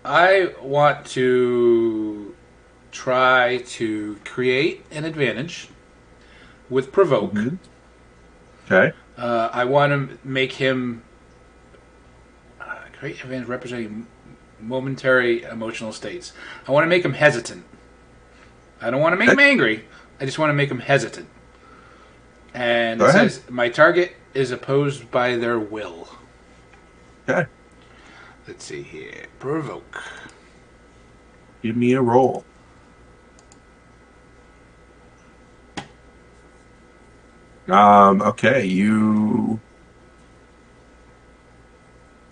I want to try to create an advantage with provoke. Mm-hmm. Okay. I want to make him create an advantage representing momentary emotional states. I want to make him hesitant. I don't want to make him angry. I just want to make him hesitant. And it says, my target is opposed by their will. Okay. Let's see here. Provoke. Give me a roll. Okay, you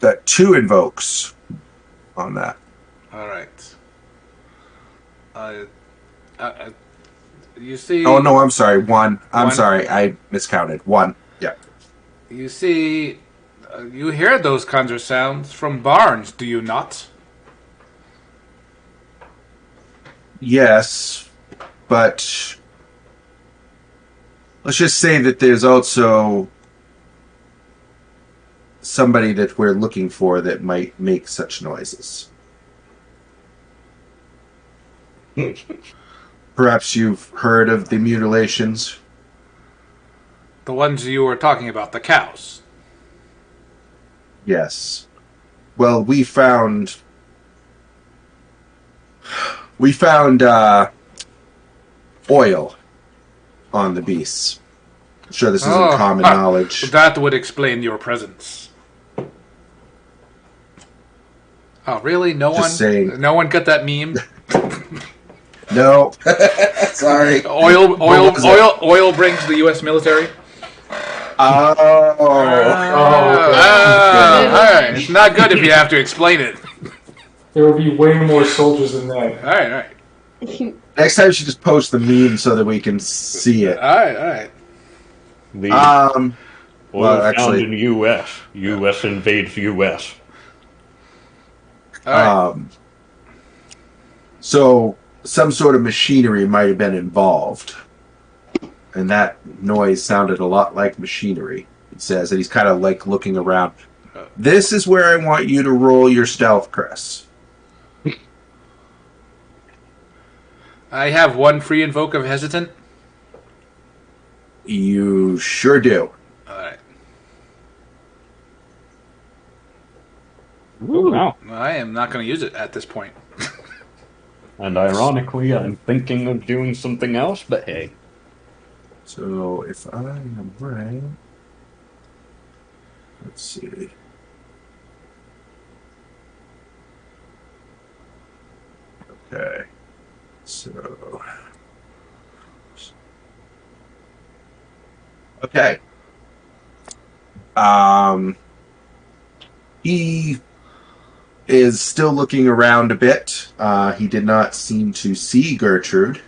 got 2 invokes on that. All right. You see... Oh, no, I'm sorry. 1. I'm One? sorry. I miscounted. 1. Yeah. You see... you hear those kinds of sounds from barns, do you not? Yes, but let's just say that there's also somebody that we're looking for that might make such noises. Perhaps you've heard of the mutilations? The ones you were talking about, the cows. Yes. Well, we found oil on the beasts. I'm sure this isn't common knowledge. That would explain your presence. Oh, really? No Just one? saying. No one got that meme? No. Sorry. Oil brings the U.S. military? Oh. All right. It's not good if you have to explain it. There will be way more soldiers than that. All right. Next time, you should just post the meme so that we can see it. All right. The Well, oil found actually, in U.S. U.S. invades U.S. All right. So some sort of machinery might have been involved, and that noise sounded a lot like machinery. It says, and he's kind of like looking around. This is where I want you to roll your stealth, Chris. I have 1 free invoke of hesitant. You sure do. All right. Oh, wow. I am not going to use it at this point. And ironically, I'm thinking of doing something else, but hey. So if I am right, let's see. Okay. So. Okay. He is still looking around a bit. He did not seem to see Gertrude.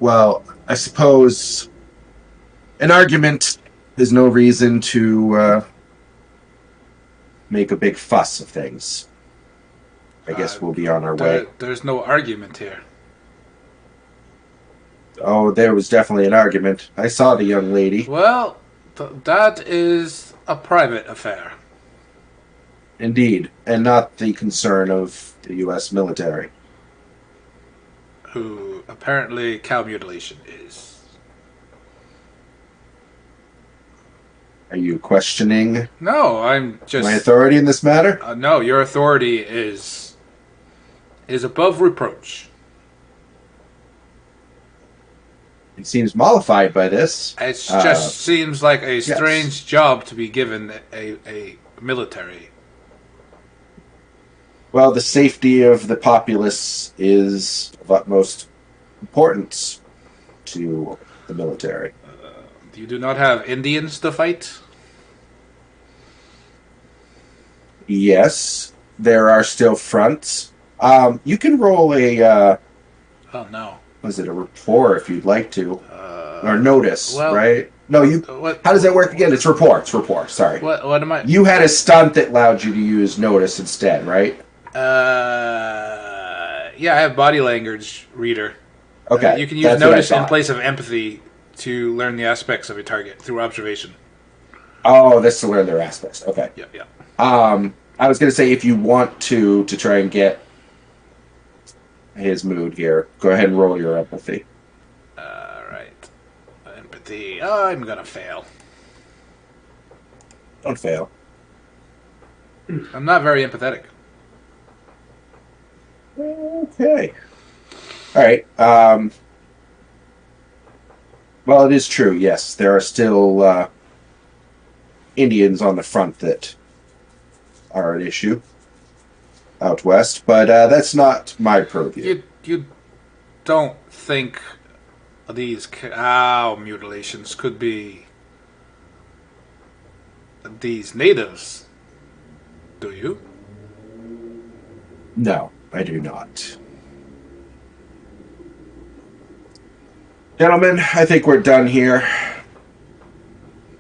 Well, I suppose an argument is no reason to make a big fuss of things. I guess we'll be on our way. There's no argument here. Oh, there was definitely an argument. I saw the young lady. Well, that is a private affair. Indeed, and not the concern of the U.S. military. Who apparently cow mutilation is. Are you questioning No, I'm just... my authority in this matter? no, your authority is above reproach. He seems mollified by this. It just seems like a strange job to be given a military. Well, the safety of the populace is of utmost importance to the military. You do not have Indians to fight? Yes, there are still fronts. You can roll a... oh, no. was it a rapport if you'd like to? Or notice, well, right? No, you... How does that work again? It's rapport. It's rapport, sorry. What am I... You had a stunt that allowed you to use notice instead, right? yeah, I have body language reader. Okay, You can use that's what I notice in thought. place of empathy to learn the aspects of a target through observation. Oh, that's to learn their aspects. Okay. Yeah, yeah. I was gonna say if you want to try and get his mood here, go ahead and roll your empathy. All right. Empathy. Oh, I'm gonna fail. Don't fail. I'm not very empathetic. Okay. All right. Well, it is true. Yes, there are still Indians on the front that are an issue out west, but that's not my purview. You don't think these cow mutilations could be these natives, do you? No, I do not. Gentlemen, I think we're done here.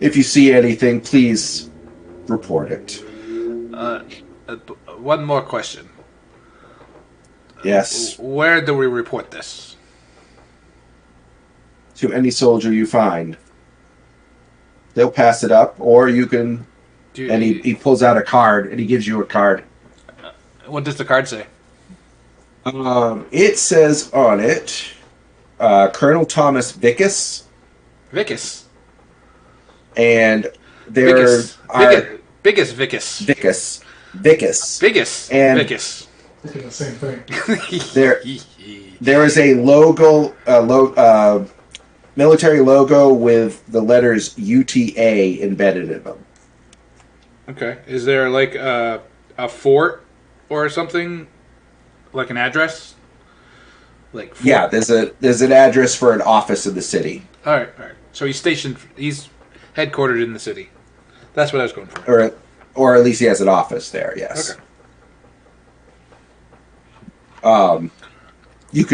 If you see anything, please report it. One more question. Yes, Where do we report this? to any soldier you find. They'll pass it up, or you can. And he pulls out a card, and he gives you a card. What does the card say? It says on it, Colonel Thomas Vickus, Vicus. and there Vicus. are Biggest Vicus. Vickus, Biggest and Vicus. Thinking the same thing. there is a military logo with the letters UTA embedded in them. Okay. Is there like a fort or something? Like an address? Like fort? Yeah, there's an address for an office in the city, All right. So he's headquartered in the city. That's what I was going for. or at least he has an office there. Yes. Okay. You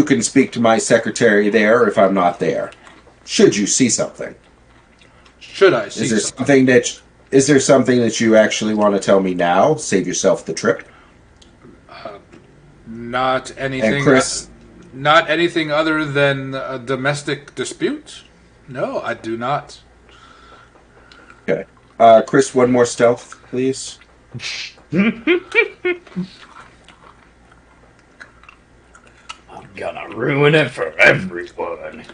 can speak to my secretary there if I'm not there. Should you see something? Should I see Is there something? something that you actually want to tell me now? Save yourself the trip. Not anything. And Chris, Not anything other than a domestic dispute? No, I do not. okay. Chris, one more stealth, please. I'm gonna ruin it for everyone.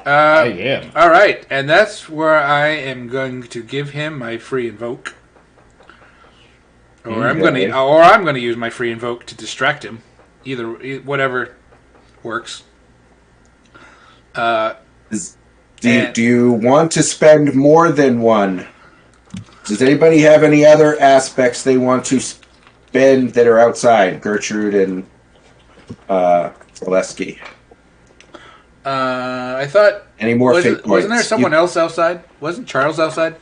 I am. All right, and that's where I am going to give him my free invoke, or I'm gonna use my free invoke to distract him. Either whatever works. Do you want to spend more than one? Does anybody have any other aspects they want to spend that are outside? Gertrude and Zaleski. I thought. Any more fate points? Wasn't there someone else outside? Wasn't Charles outside?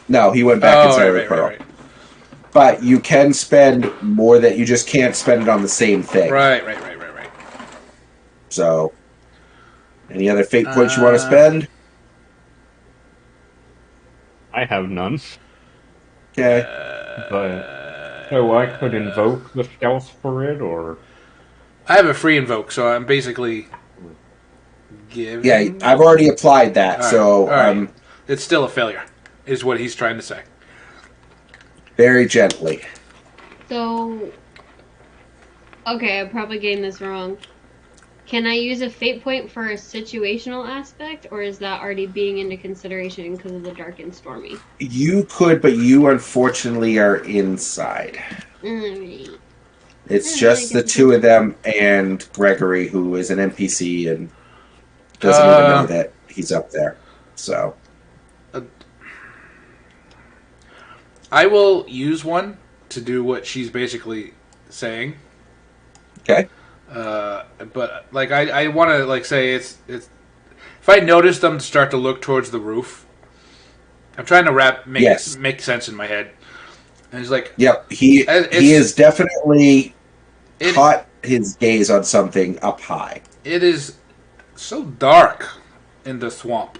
No, he went back inside the pearl. Right. But you can spend more that you just can't spend it on the same thing. Right. So, any other fate points you want to spend? I have none. Okay. But so I could invoke the stealth for it, or I have a free invoke, so I'm basically giving. Yeah, I've already applied that, All right. so It's still a failure, is what he's trying to say. very gently. So, okay, I'm probably getting this wrong. Can I use a fate point for a situational aspect, or is that already being into consideration because of the dark and stormy? You could, but you unfortunately are inside. Alright. It's I just like the it. two of them and Gregory, who is an NPC and doesn't even know that he's up there. So, I will use one to do what she's basically saying. okay. But like I want to like say it's if I notice them start to look towards the roof, I'm trying to make sense in my head. And he's like, Yep, he is definitely caught his gaze on something up high. it is so dark in the swamp.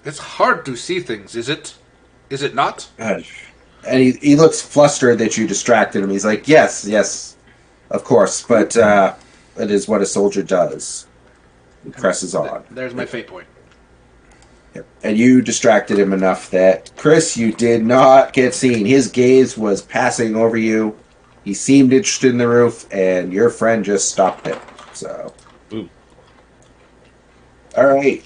It's hard to see things, is it? Is it not? And he looks flustered that you distracted him. He's like, yes, of course, but It is what a soldier does. He presses on. There's my fate point. Yep. And you distracted him enough that, Chris, you did not get seen. His gaze was passing over you. He seemed interested in the roof, and your friend just stopped him. So, Ooh. all right.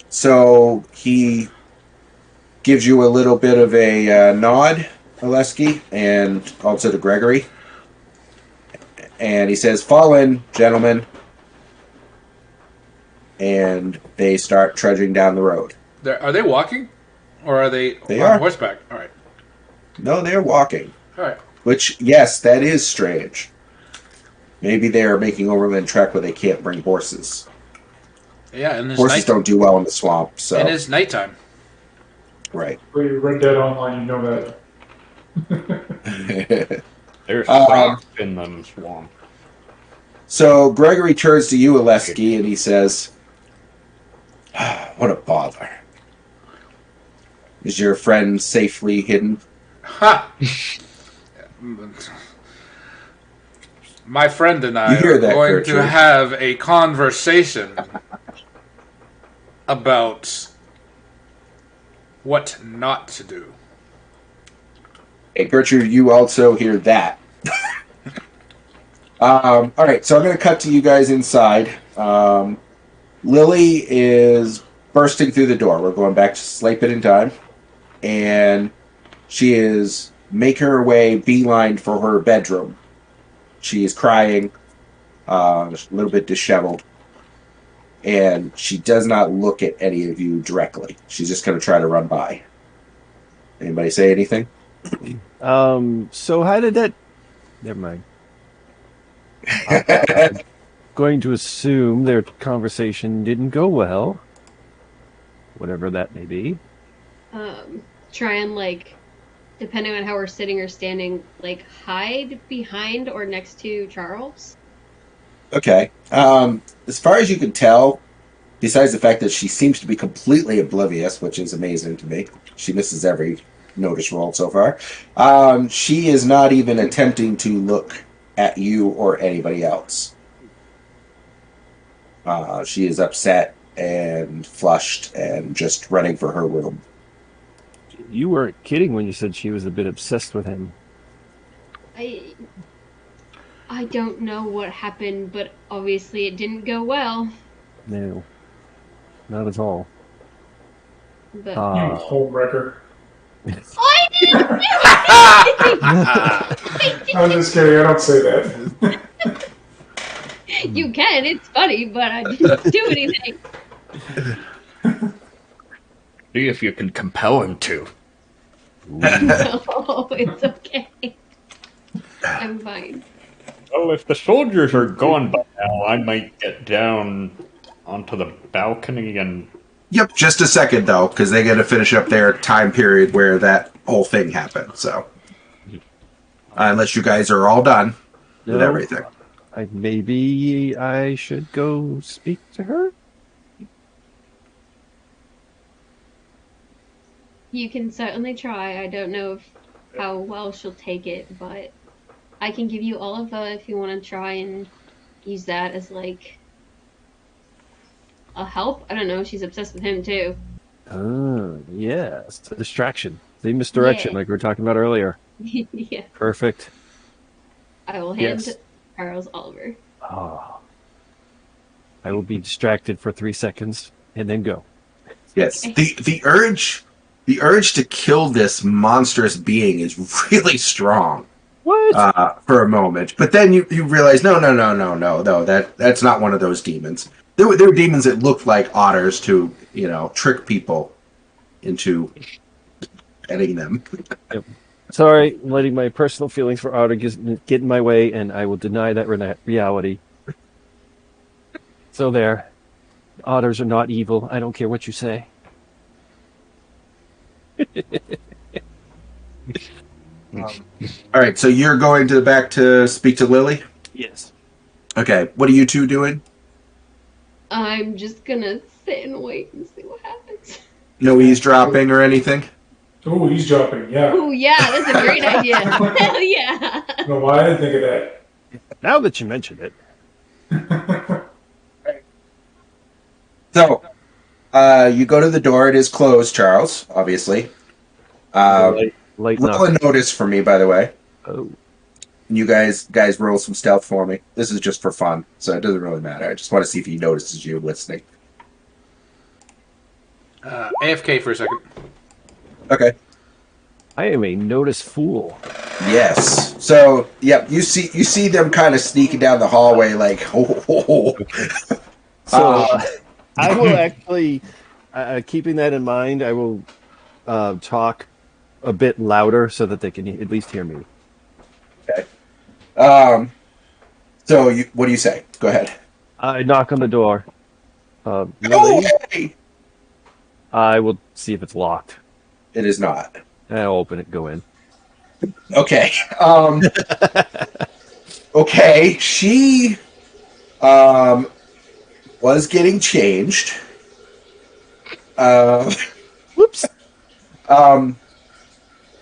So he gives you a little bit of a nod, Oleski, and also to Gregory. And he says, "Fall in, gentlemen." And they start trudging down the road. Are they walking? Or are they on are. horseback? All right. No, they're walking. All right. Which, yes, that is strange. Maybe they are making overland trek where they can't bring horses. Yeah, and it's Horses don't do well in the swamp, so... And it's nighttime. Right. Well, you read that online, you know that. There's stuff in them swamp. So Gregory turns to you, Oleski, and he says, "What a bother. Is your friend safely hidden?" Ha! My friend and I You hear are that, going Gertrude? to have a conversation about what not to do. Hey, Gertrude, you also hear that. All right, so I'm going to cut to you guys inside. Lily is bursting through the door. We're going back to Sleeping in time. And she is making her way beeline for her bedroom. She is crying, a little bit disheveled. And she does not look at any of you directly. She's just going to try to run by. Anybody say anything? So how did that... Never mind. Going to assume their conversation didn't go well. Whatever that may be. Try and, like, depending on how we're sitting or standing, like, hide behind or next to Charles. Okay. As far as you can tell, besides the fact that she seems to be completely oblivious, which is amazing to me, she misses every notice roll so far. She is not even attempting to look at you or anybody else. She is upset and flushed and just running for her room. You weren't kidding when you said she was a bit obsessed with him. I don't know what happened, but obviously it didn't go well. No. Not at all. But You homewrecker. I didn't do I'm just kidding, I don't say that. it! You can, it's funny, but I didn't do anything. See if you can compel him to. No, it's okay. I'm fine. Well, if the soldiers are gone by now, I might get down onto the balcony and... Yep, just a second, though, because they got to finish up their time period where that whole thing happened, so... unless you guys are all done with everything. Maybe I should go speak to her? You can certainly try. I don't know how well she'll take it, but I can give you Oliva if you want to try and use that as, like, a help. I don't know. She's obsessed with him, too. Oh, yeah. It's a distraction. The misdirection, Yeah. like we were talking about earlier. Yeah. Perfect. I will hand Yes. Charles Oliver. Oh. I will be distracted for 3 seconds and then go. Yes, Okay. the urge to kill this monstrous being is really strong. What? For a moment, but then you realize no, that's not one of those demons. There were demons that looked like otters to trick people into petting them. Yep. Sorry, I'm letting my personal feelings for Otter get in my way, and I will deny that reality. So there. Otters are not evil. I don't care what you say. All right, so you're going to the back to speak to Lily? Yes. Okay, what are you two doing? I'm just gonna sit and wait and see what happens. No eavesdropping or anything? Ooh, he's dropping, yeah. Oh yeah, that's a great idea. Hell yeah. I don't know why I didn't think of that. Now that you mention it. So, you go to the door. It is closed, Charles, obviously. Light Roll a knock. notice for me, by the way. Oh. You guys roll some stealth for me. This is just for fun, so it doesn't really matter. I just want to see if he notices you listening. AFK for a second. Okay. I am a notice fool. Yes. So, yep, you see them kind of sneaking down the hallway like, oh. So I will actually, keeping that in mind, I will talk a bit louder so that they can at least hear me. Okay. So, what do you say? Go ahead. I knock on the door. Oh, Lily, hey! I will see if it's locked. It is not. I'll open it, go in. Okay. Okay. She was getting changed. Whoops. Oh,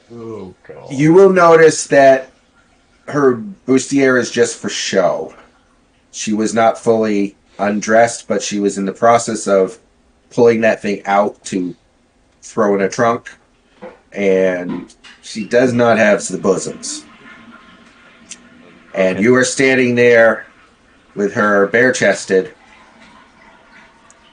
God. You will notice that her bustier is just for show. She was not fully undressed, but she was in the process of pulling that thing out to throw in a trunk, and she does not have the bosoms. And Okay. you are standing there with her bare-chested,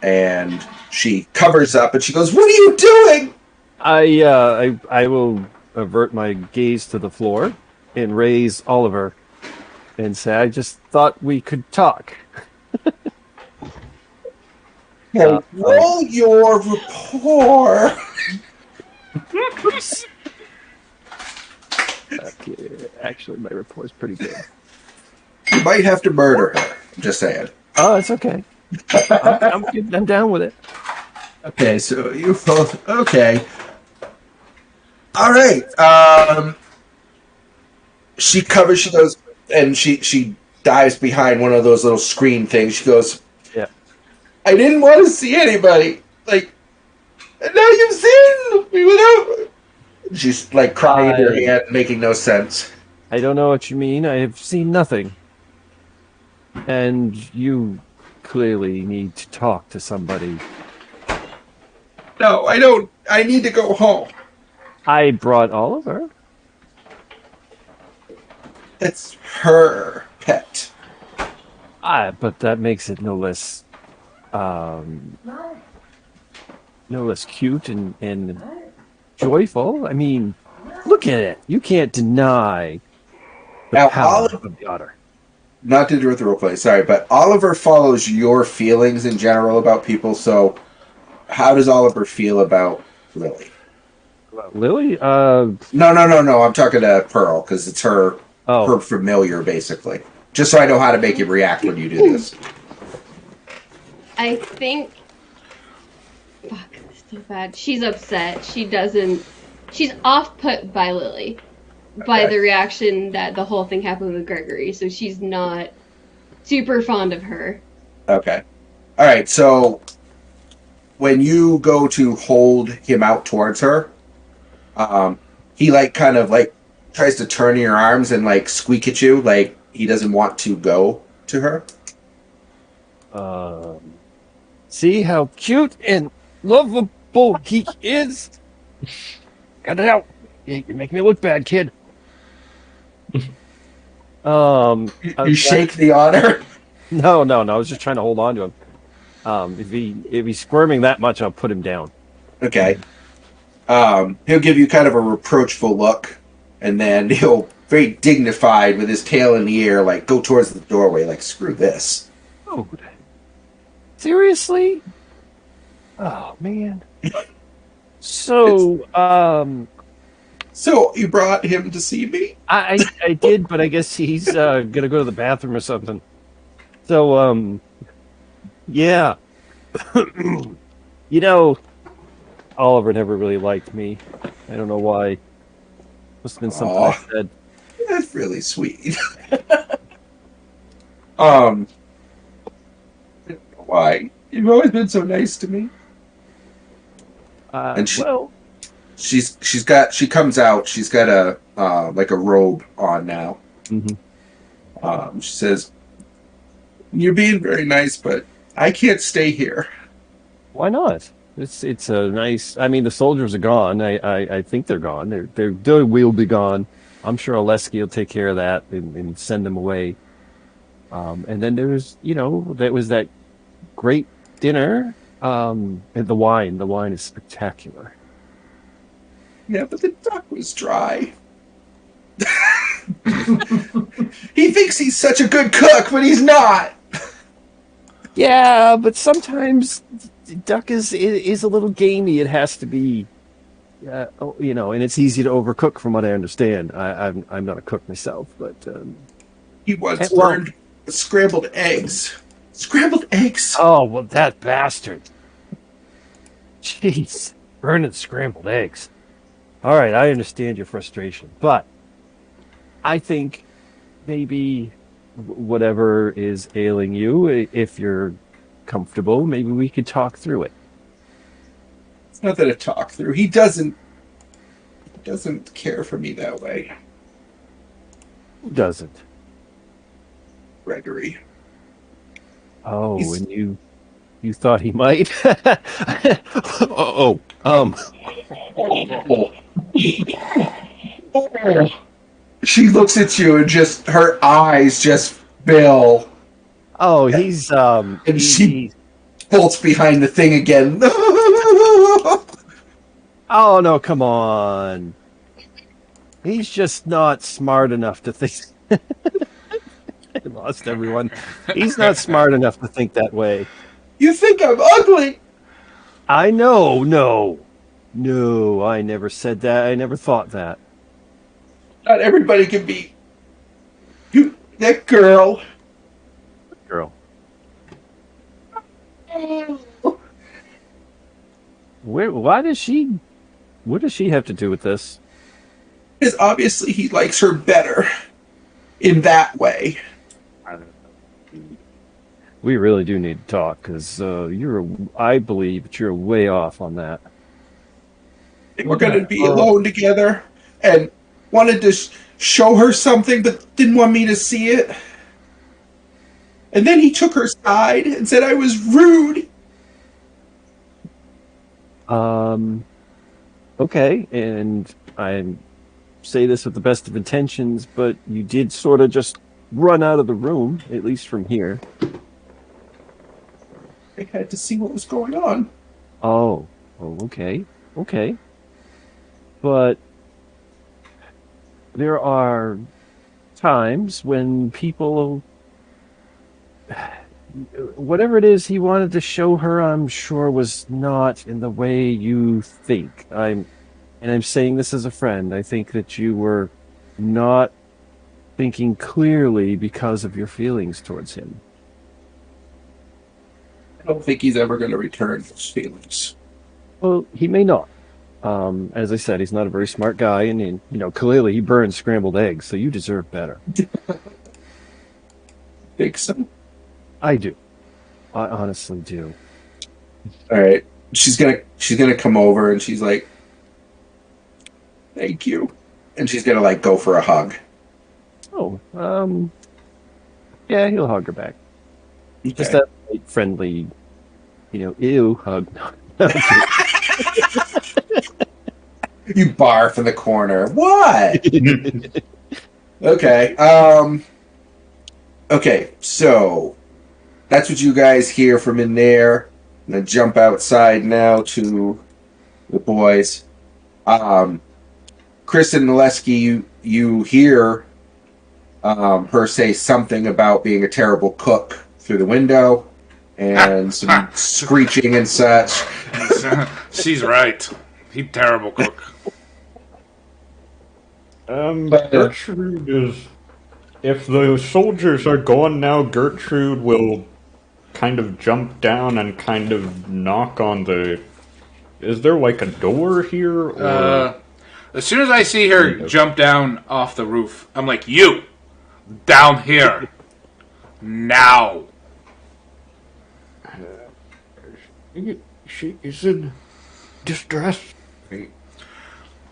and she covers up, and she goes, "What are you doing?" I will avert my gaze to the floor and raise Oliver and say, I just thought we could talk. Okay, roll your rapport. Okay, actually, my rapport's pretty good. You might have to murder her. I'm just saying. Oh, it's okay. I'm down with it. Okay, so you both okay. All right. She covers. She goes, and she dives behind one of those little screen things. She goes, Yeah. "I didn't want to see anybody. Like, and now you've seen me without." She's like crying in her hand, making no sense. I don't know what you mean. I have seen nothing. And you clearly need to talk to somebody. No, I don't. I need to go home. I brought Oliver. That's her pet. But that makes it no less cute and joyful. I mean, look at it. You can't deny the Now, power of the otter. Not to interrupt the role play, sorry, but Oliver follows your feelings in general about people. So, how does Oliver feel about Lily? Lily? No. I'm talking to Pearl because it's her familiar, basically. Just so I know how to make you react when you do this. I think. Fuck, it's so bad. She's upset. She doesn't. She's off put by Lily. By the reaction that the whole thing happened with Gregory. So she's not super fond of her. Okay. All right, so when you go to hold him out towards her, he kind of tries to turn in your arms and squeak at you like he doesn't want to go to her. See how cute and lovable he is? Cut it out. You make me look bad, kid. You shake the otter? No. I was just trying to hold on to him. If he's squirming that much, I'll put him down. Okay. He'll give you kind of a reproachful look, and then he'll, very dignified with his tail in the air, go towards the doorway, screw this. Oh, seriously? Oh man. So, So you brought him to see me? I did, but I guess he's gonna go to the bathroom or something. So, yeah. Oliver never really liked me. I don't know why. Must have been something I said. That's really sweet. Why? You've always been so nice to me. And she comes out. She's got a a robe on now. Mm-hmm. She says, "You're being very nice, but I can't stay here." Why not? It's a nice. I mean, the soldiers are gone. I think they're gone. They will be gone. I'm sure Oleski will take care of that and send them away. And then there's, that was that great dinner. And the wine. The wine is spectacular. Yeah, but the duck was dry. He thinks he's such a good cook, but he's not. Yeah, but sometimes duck is a little gamey. It has to be, and it's easy to overcook, from what I understand. I'm not a cook myself, but He once well, burned scrambled eggs. Scrambled eggs. oh well, that bastard. Jeez, burning scrambled eggs. All right, I understand your frustration, but I think maybe whatever is ailing you, if you're comfortable, maybe we could talk through it. It's nothing to talk through. He doesn't care for me that way, Who doesn't? Gregory. Oh, He's- and you thought he might? oh, She looks at you and just her eyes just fill, oh, and she bolts behind the thing again. oh no, come on. He's just not smart enough to think. I lost everyone. He's not smart enough to think that way. You think I'm ugly? I know, no, I never said that. I never thought that. Not everybody can be that girl. Girl. Why does she? What does she have to do with this? Because obviously he likes her better in that way. We really do need to talk because I believe that you're way off on that. We're going to be alone together and wanted to show her something, but didn't want me to see it. And then he took her side and said I was rude. Okay, and I say this with the best of intentions, but you did sort of just run out of the room, at least from here. I had to see what was going on. Oh, okay. But there are times when people, whatever it is he wanted to show her, I'm sure was not in the way you think. I'm saying this as a friend. I think that you were not thinking clearly because of your feelings towards him. I don't think he's ever going to return those feelings. Well, he may not. As I said, he's not a very smart guy, and clearly he burned scrambled eggs, so you deserve better. Think so? I do. I honestly do. All right. She's gonna come over and she's like, "Thank you," and she's gonna like go for a hug. Oh, yeah, he'll hug her back. Okay. Just that light, friendly, ew hug. You barf in the corner. What? Okay. Okay. So that's what you guys hear from in there. I'm gonna jump outside now to the boys. Chris and Naleski, you hear her say something about being a terrible cook through the window, and some screeching and such. She's right. He's terrible cook. Gertrude is. If the soldiers are gone now, Gertrude will kind of jump down and kind of knock on the. Is there like a door here? Or... As soon as I see her jump down off the roof, I'm like, you! Down here! Now! She is in distress.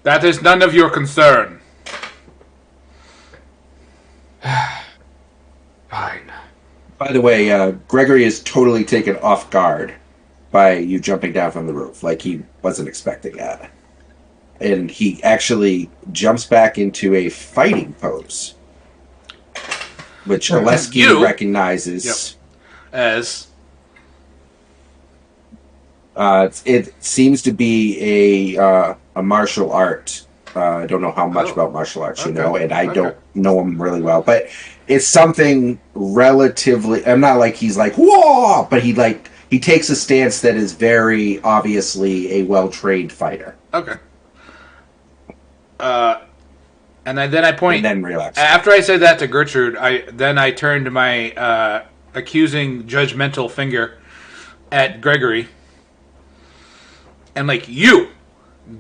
That is none of your concern. By the way, Gregory is totally taken off guard by you jumping down from the roof, like he wasn't expecting that. And he actually jumps back into a fighting pose, which Alesky You? recognizes. As It seems to be a martial art. I don't know how much Oh, about martial arts you okay, know, and I okay. don't know him really well, but it's something relatively. I'm not like he's like whoa, but he takes a stance that is very obviously a well trained fighter, okay. Then I point. and then relax. After I said that to Gertrude, I turned my accusing, judgmental finger at Gregory, and like you,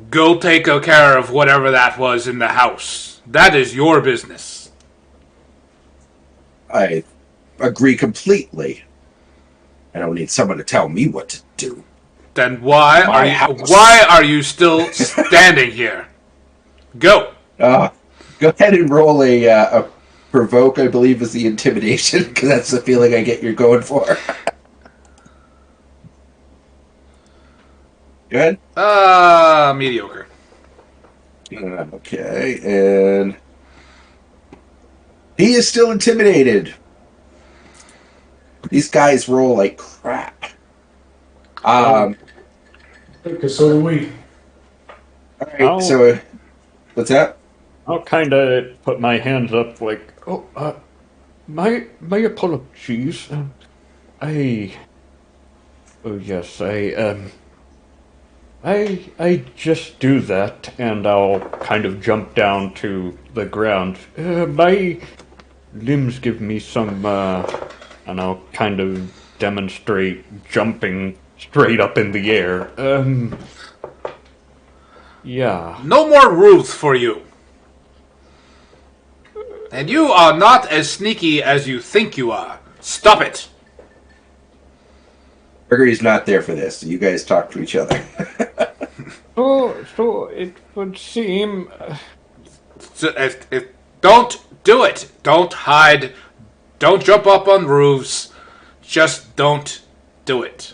go take care of whatever that was in the house. That is your business. I agree completely. I don't need someone to tell me what to do. Then My house. why are you still standing here? Go. Go ahead and roll a provoke. I believe is the intimidation because that's the feeling I get you're going for. Good. Mediocre. Okay, and he is still intimidated. These guys roll like crap. Because so do we. All right. So, what's that? I'll kind of put my hands up, like, my apologies. Oh yes, I just do that, and I'll kind of jump down to the ground. My limbs give me some, and I'll kind of demonstrate jumping straight up in the air. Yeah. No more rules for you. And you are not as sneaky as you think you are. Stop it. Gregory's not there for this. You guys talk to each other. So it would seem. Don't do it. Don't hide. Don't jump up on roofs. Just don't do it.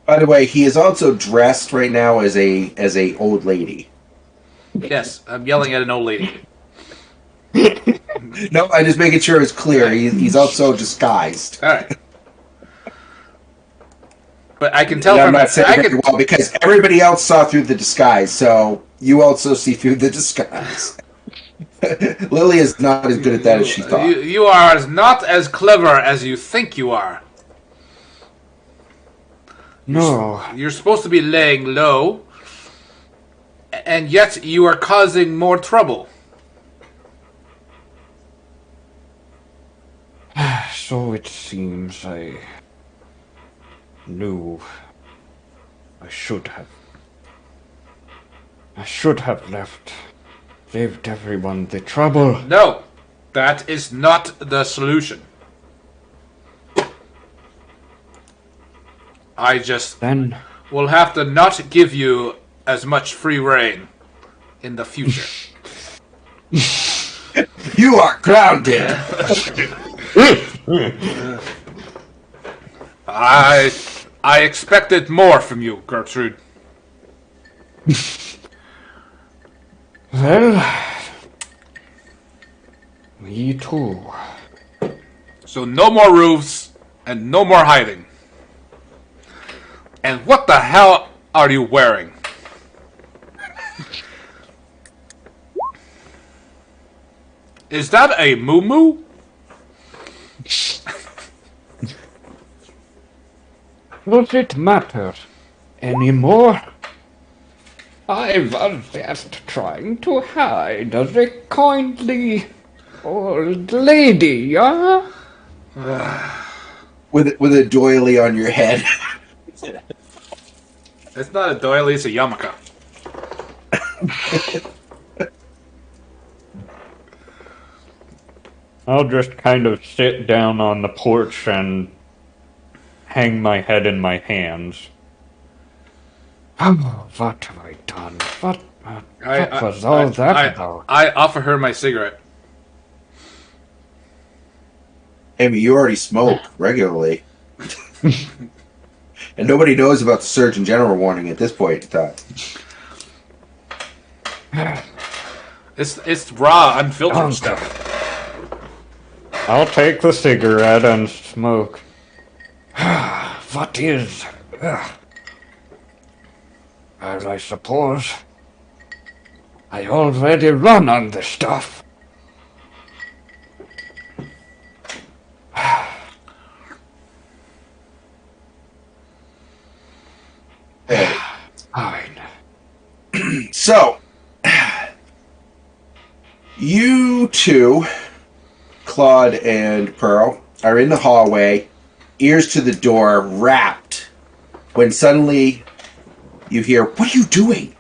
By the way, he is also dressed right now as a old lady. Yes, I'm yelling at an old lady. No, I'm just making sure it's clear. He's also disguised. All right. But I can tell And I'm from not saying very well because everybody else saw through the disguise, so you also see through the disguise. Lily is not as good at that as she thought. You are not as clever as you think you are. No. You're supposed to be laying low, and yet you are causing more trouble. So it seems I knew I should have left. Saved everyone the trouble. No, that is not the solution. I just Then will have to not give you as much free reign in the future. You are grounded. I expected more from you, Gertrude. well, me too. So no more roofs and no more hiding. And what the hell are you wearing? Is that a moo-moo? Does it matter anymore? I was just trying to hide as a kindly old lady, huh? with a doily on your head. It's not a doily, it's a yarmulke. I'll just kind of sit down on the porch and hang my head in my hands. Oh, what have I done? What was all that about? I offer her my cigarette. Amy, you already smoke regularly. And nobody knows about the Surgeon General warning at this point in time. It's raw, unfiltered Don't. stuff. I'll take the cigarette and smoke. What is? As I suppose I already run on this stuff. Hey, Fine. so, you two, Claude and Pearl, are in the hallway, ears to the door, wrapped, when suddenly you hear, "What are you doing?"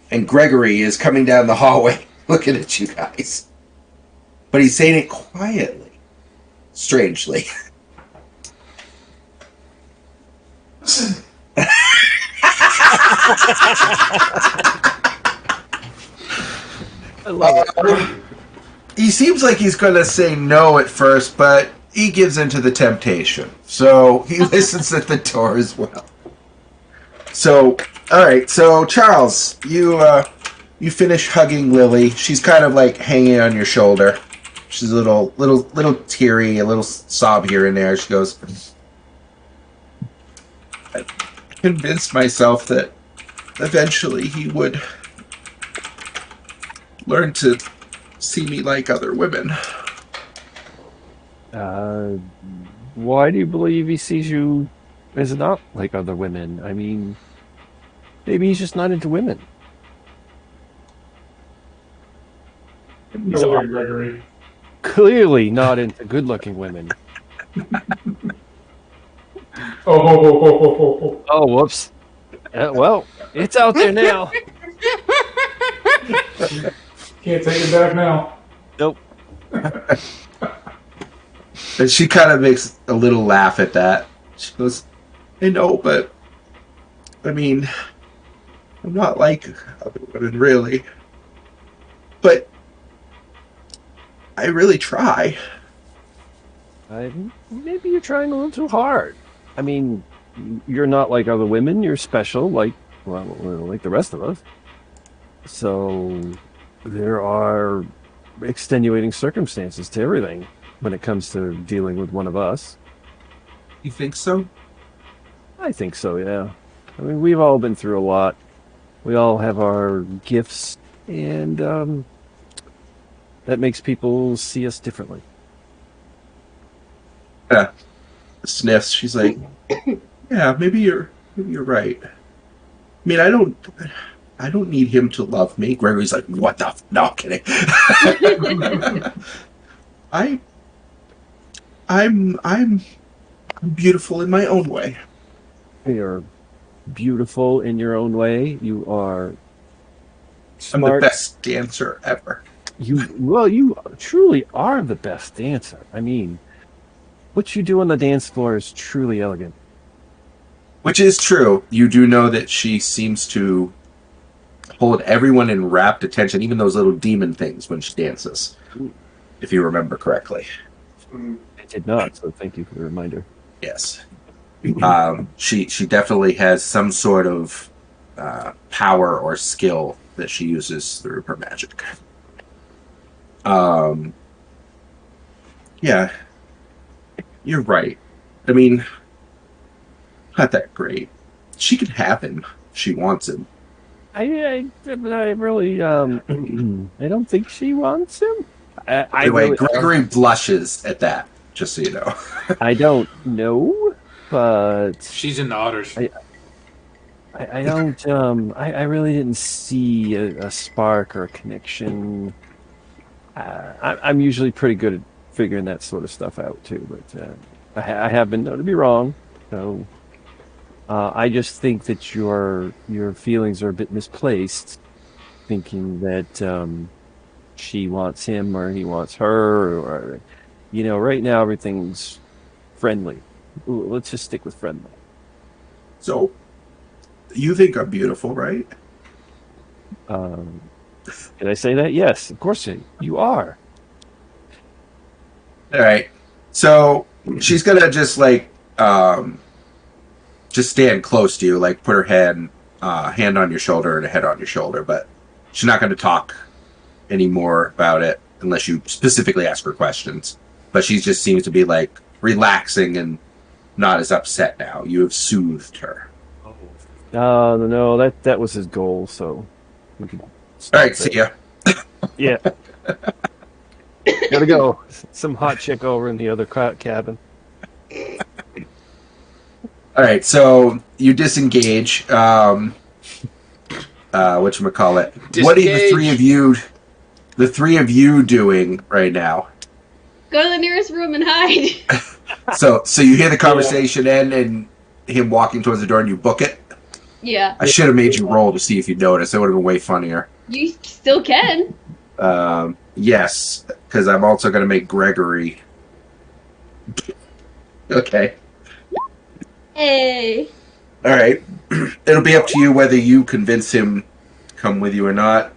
And Gregory is coming down the hallway looking at you guys. But he's saying it quietly, strangely. Listen, I love it. He seems like he's going to say no at first, but he gives into the temptation. So he listens at the door as well. So, all right. So Charles, you finish hugging Lily. She's kind of like hanging on your shoulder. She's a little teary, a little sob here and there. She goes, "I convinced myself that eventually he would learn to see me like other women." Why do you believe he sees you as not like other women? I mean, maybe he's just not into women. no way, Gregory. Clearly not into good-looking women. Oh. Oh, whoops. Well, it's out there now. Can't take it back now. Nope. And she kind of makes a little laugh at that. She goes, "I know, but I mean, I'm not like other women, really. But I really try." Maybe you're trying a little too hard. I mean, you're not like other women. You're special, like like the rest of us. So there are extenuating circumstances to everything when it comes to dealing with one of us. You think so? I think so, yeah. I mean, we've all been through a lot. We all have our gifts, and that makes people see us differently. Yeah. Sniffs. She's like, "Yeah, maybe you're right. I mean, I don't need him to love me." Gregory's like, "What the? No, I'm kidding." I, I'm beautiful in my own way. You're beautiful in your own way. You are I'm the smart. best dancer ever. You truly are the best dancer. I mean, what you do on the dance floor is truly elegant. Which is true. You do know that she seems to hold everyone in rapt attention, even those little demon things when she dances, if you remember correctly. I did not, so thank you for the reminder. Yes. She definitely has some sort of power or skill that she uses through her magic. Yeah, you're right. I mean, not that great. She can have him if she wants him. I really, I don't think she wants him. Anyway, Gregory blushes at that, just so you know. I don't know, but She's in the otters. I don't, I really didn't see a spark or a connection. I'm usually pretty good at figuring that sort of stuff out too, but I have been known to be wrong. So I just think that your feelings are a bit misplaced, thinking that she wants him or he wants her, or right now everything's friendly. Ooh, let's just stick with friendly. So, you think I'm beautiful, right? Did I say that? Yes, of course you are. All right. So she's gonna just just stand close to you, like put her hand on your shoulder and a head on your shoulder, but she's not gonna talk anymore about it unless you specifically ask her questions. But she just seems to be like relaxing and not as upset now. You have soothed her. No, that was his goal. So we could All stop right, see there. ya. Yeah, gotta go. Some hot chick over in the other cabin. All right, so you disengage. Whatchamacallit? What are the three of you? The three of you doing right now? Go to the nearest room and hide. So you hear the conversation end and him walking towards the door, and you book it. Yeah. I should have made you roll to see if you noticed. It would have been way funnier. You still can. Yes, because I'm also going to make Gregory. Okay. Hey. All right. It'll be up to you whether you convince him to come with you or not.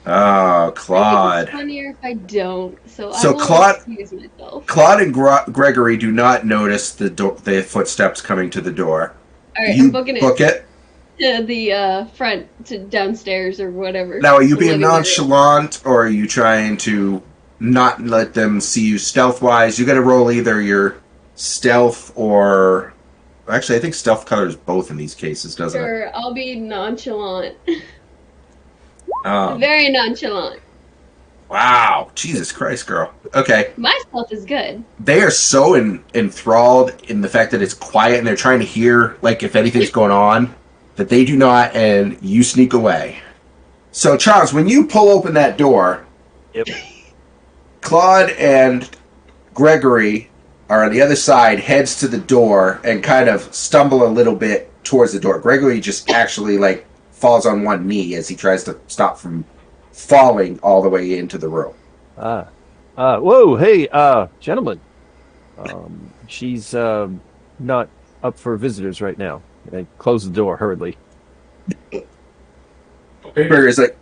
Oh, I think Claude. it's funnier if I don't. So I So will Claude- excuse myself. Claude and Gregory do not notice the footsteps coming to the door. All right, You I'm booking it book it. to the front to downstairs or whatever. Now, are you The being living area. nonchalant, or are you trying to not let them see you stealth-wise? You got to roll either your stealth or... Actually, I think stealth colors both in these cases, doesn't it? Sure, I'll be nonchalant. Um, Very nonchalant. wow. Jesus Christ, girl. Okay. My stuff is good. They are so enthralled in the fact that it's quiet and they're trying to hear, like, if anything's going on, that they do not, and you sneak away. So, Charles, when you pull open that door... Yep. Claude and Gregory are on the other side, heads to the door, and kind of stumble a little bit towards the door. Gregory just actually, like, falls on one knee as he tries to stop from falling all the way into the room. Whoa, hey, gentlemen. She's not up for visitors right now. And close the door hurriedly. Okay. Gregory's like,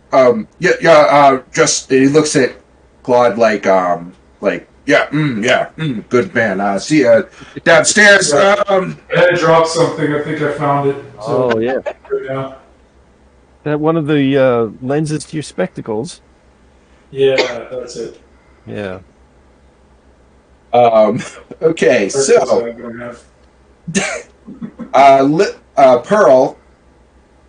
just, he looks at Claude like, good man. See you downstairs. I dropped something. I think I found it. So Oh, yeah. right now. That one of the lenses to your spectacles. Yeah, that's it. Yeah. Okay, so, I'm gonna have. Pearl,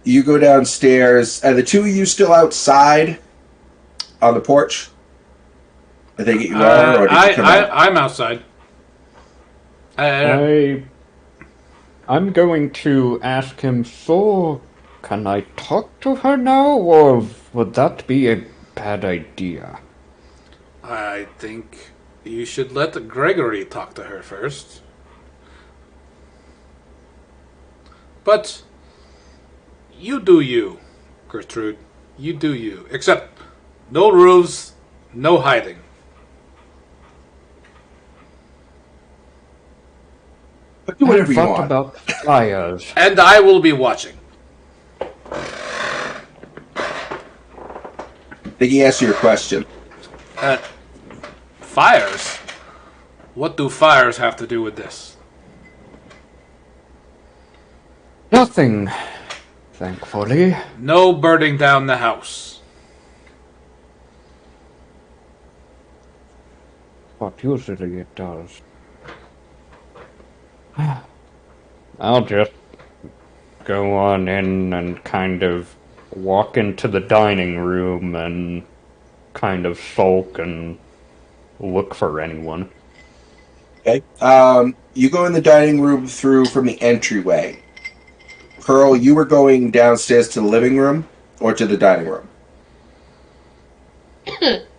you go downstairs. Are the two of you still outside on the porch? I think you are, or did you come out? I'm outside. I'm going to ask him, so can I talk to her now, or would that be a bad idea? I think you should let Gregory talk to her first. But you do you, Gertrude. You do you. Except no rules, no hiding. Do whatever you What want. about fires? And I will be watching. Think he answered your question. Fires? What do fires have to do with this? Nothing, thankfully. No burning down the house. But usually it does. I'll just go on in and kind of walk into the dining room and kind of sulk and look for anyone. Okay. You go in the dining room from the entryway. Pearl, you were going downstairs to the living room or to the dining room?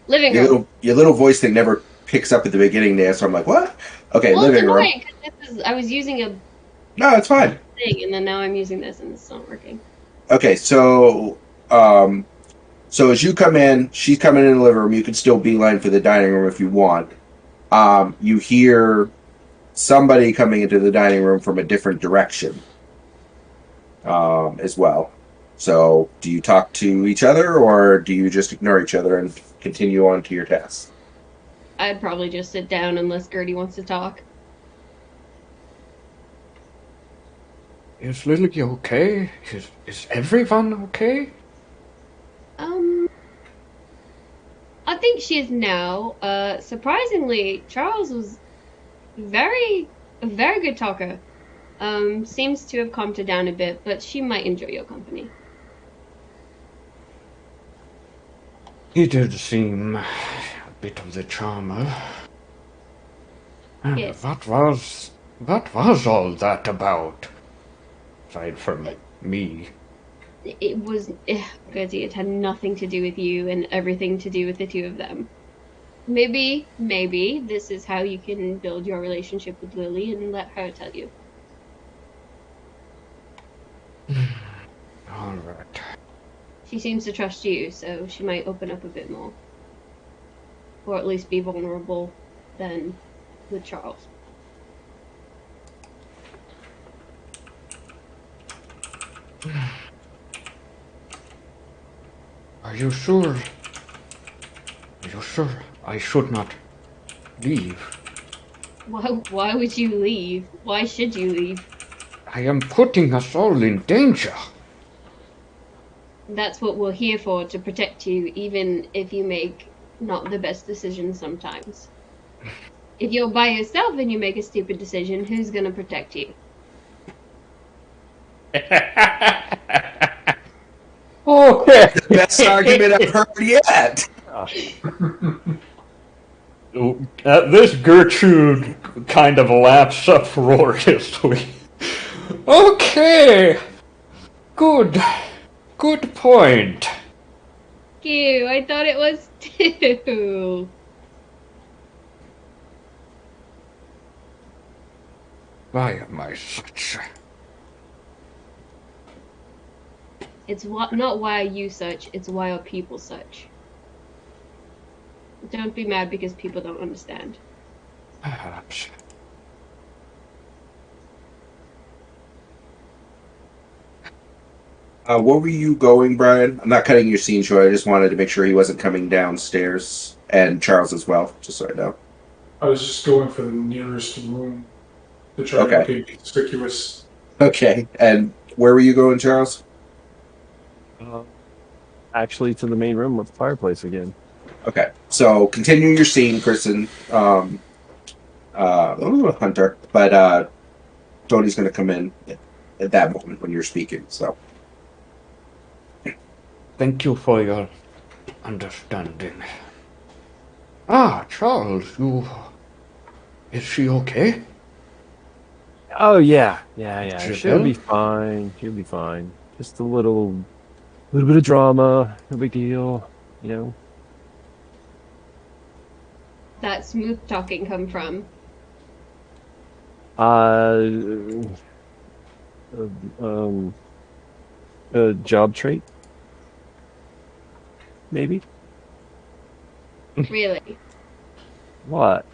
Living room. Your little voice thing never picks up at the beginning there, so I'm like, what? Okay, Well, it's living room. annoying because I was using a No, it's fine. thing, and then now I'm using this, and it's not working. Okay, so as you come in, she's coming in the living room. You can still beeline for the dining room if you want. You hear somebody coming into the dining room from a different direction, as well. So, do you talk to each other, or do you just ignore each other and continue on to your task? I'd probably just sit down unless Gertie wants to talk. Is Lily okay? Is everyone okay? Um, I think she is now. Surprisingly, Charles was a very good talker. Seems to have calmed her down a bit, but she might enjoy your company. He did seem a bit of the charmer. Yes. What was all that about? Aside from me. It was, Gertie, it had nothing to do with you and everything to do with the two of them. Maybe this is how you can build your relationship with Lily and let her tell you. All right. She seems to trust you, so she might open up a bit more. Or at least be vulnerable than with Charles. Are you sure? Are you sure I should not leave? Why would you leave? Why should you leave? I am putting us all in danger. That's what we're here for, to protect you, even if you make not the best decisions sometimes. If you're by yourself and you make a stupid decision, who's gonna protect you? Okay. The best argument I've heard yet. At this, Gertrude kind of laughs uproariously. Okay. Good point. Ew, I thought it was two. Why am I such a... It's not why are you such, it's why are people such. Don't be mad because people don't understand. Perhaps. Where were you going, Brian? I'm not cutting your scene short. I just wanted to make sure he wasn't coming downstairs, and Charles as well, just so I know. I was just going for the nearest room to try Okay. to be conspicuous. Okay, and where were you going, Charles? Actually, to the main room with the fireplace again. Okay, so continue your scene, Kristen. Hunter, but Tony's going to come in at that moment when you're speaking. So, Thank you for your understanding. Ah, Charles, you... Is she okay? Oh yeah. She She'll will? be fine. She'll be fine. Just a little bit of drama. No big deal. You know. That smooth talking come from? A job trait. Maybe. Really? What?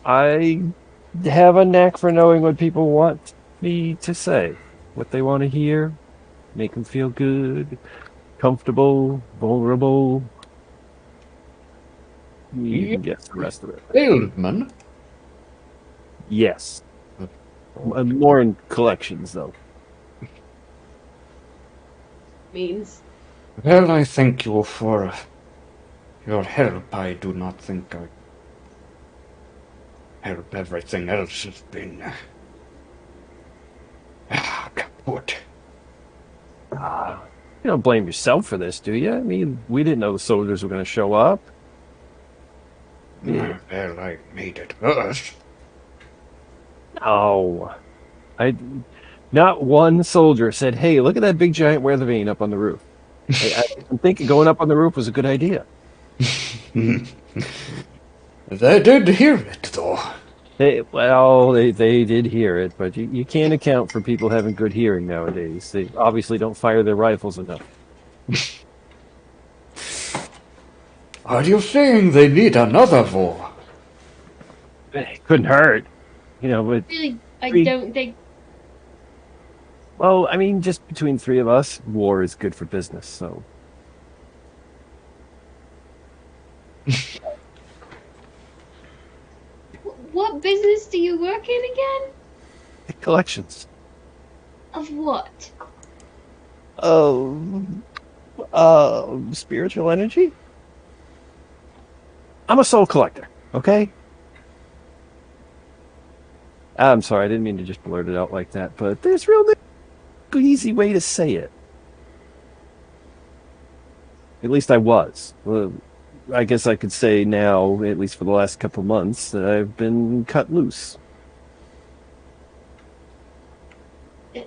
I have a knack for knowing what people want me to say, what they want to hear, make them feel good, comfortable, vulnerable. You can guess the rest of it. Salesman? Yes. More in collections, though. Means. Well, I thank you for your help. I do not think I help. Everything else has been kaput. You don't blame yourself for this, do you? I mean, we didn't know the soldiers were going to show up. Yeah. Well, I made it worse. No. Not one soldier said, hey, look at that big giant weather vane up on the roof. I'm thinking going up on the roof was a good idea. They did hear it, though. They did hear it, but you can't account for people having good hearing nowadays. They obviously don't fire their rifles enough. Are you saying they need another war? It couldn't hurt. You know, but Really, I We- don't think. well, I mean, just between three of us, war is good for business, so What business do you work in again? Collections. Of what? Oh, spiritual energy? I'm a soul collector, okay? I'm sorry, I didn't mean to just blurt it out like that, but there's really no easy way to say it. At least I was. Well, I guess I could say now, at least for the last couple months, that I've been cut loose. I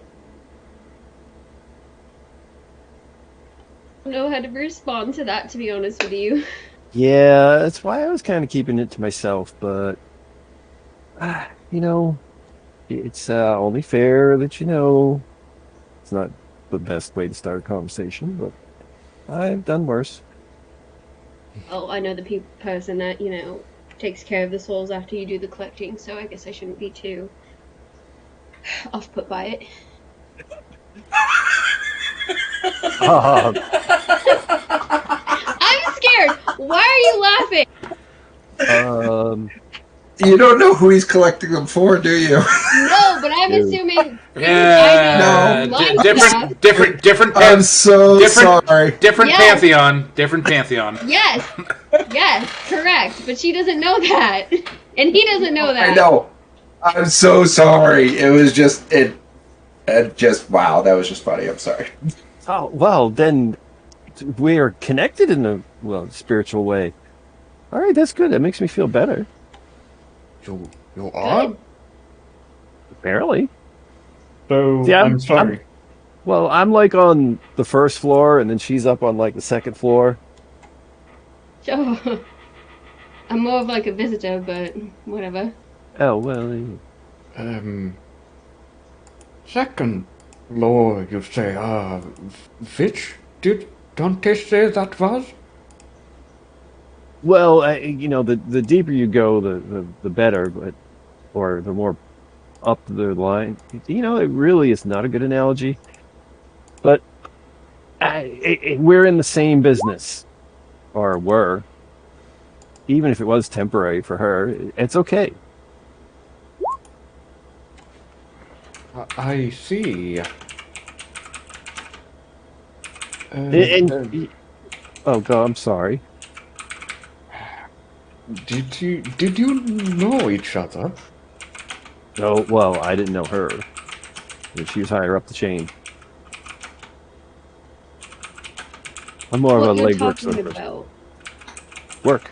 don't know how to respond to that, to be honest with you. Yeah, that's why I was kind of keeping it to myself, but you know, it's only fair that you know. It's not the best way to start a conversation, but I've done worse. Oh, I know the person that, takes care of the souls after you do the collecting, so I guess I shouldn't be too off-put by it. I'm scared! Why are you laughing? You don't know who he's collecting them for, do you? No, but I'm assuming. Yeah, I know. different. I'm so sorry. Different Yes. pantheon. Different pantheon. Yes, correct. But she doesn't know that, and he doesn't know that. I know. I'm so sorry. It was just wow. That was just funny. I'm sorry. Oh, well, then we're connected in a, spiritual way. All right, that's good. That makes me feel better. You are? Good. Barely. So, Yeah, I'm sorry. I'm like on the first floor, and then she's up on like the second floor. Sure. I'm more of like a visitor, but whatever. Oh, well. Second floor, you say, which don't they say that was? Well, the deeper you go, the better, or the more up the line. It really is not a good analogy, but we're in the same business, or were. Even if it was temporary for her, it's okay. I see. Oh God, I'm sorry. Did you know each other? No, well, I didn't know her. She was higher up the chain. I'm more What of a you're legwork sort talking of person. about? Work.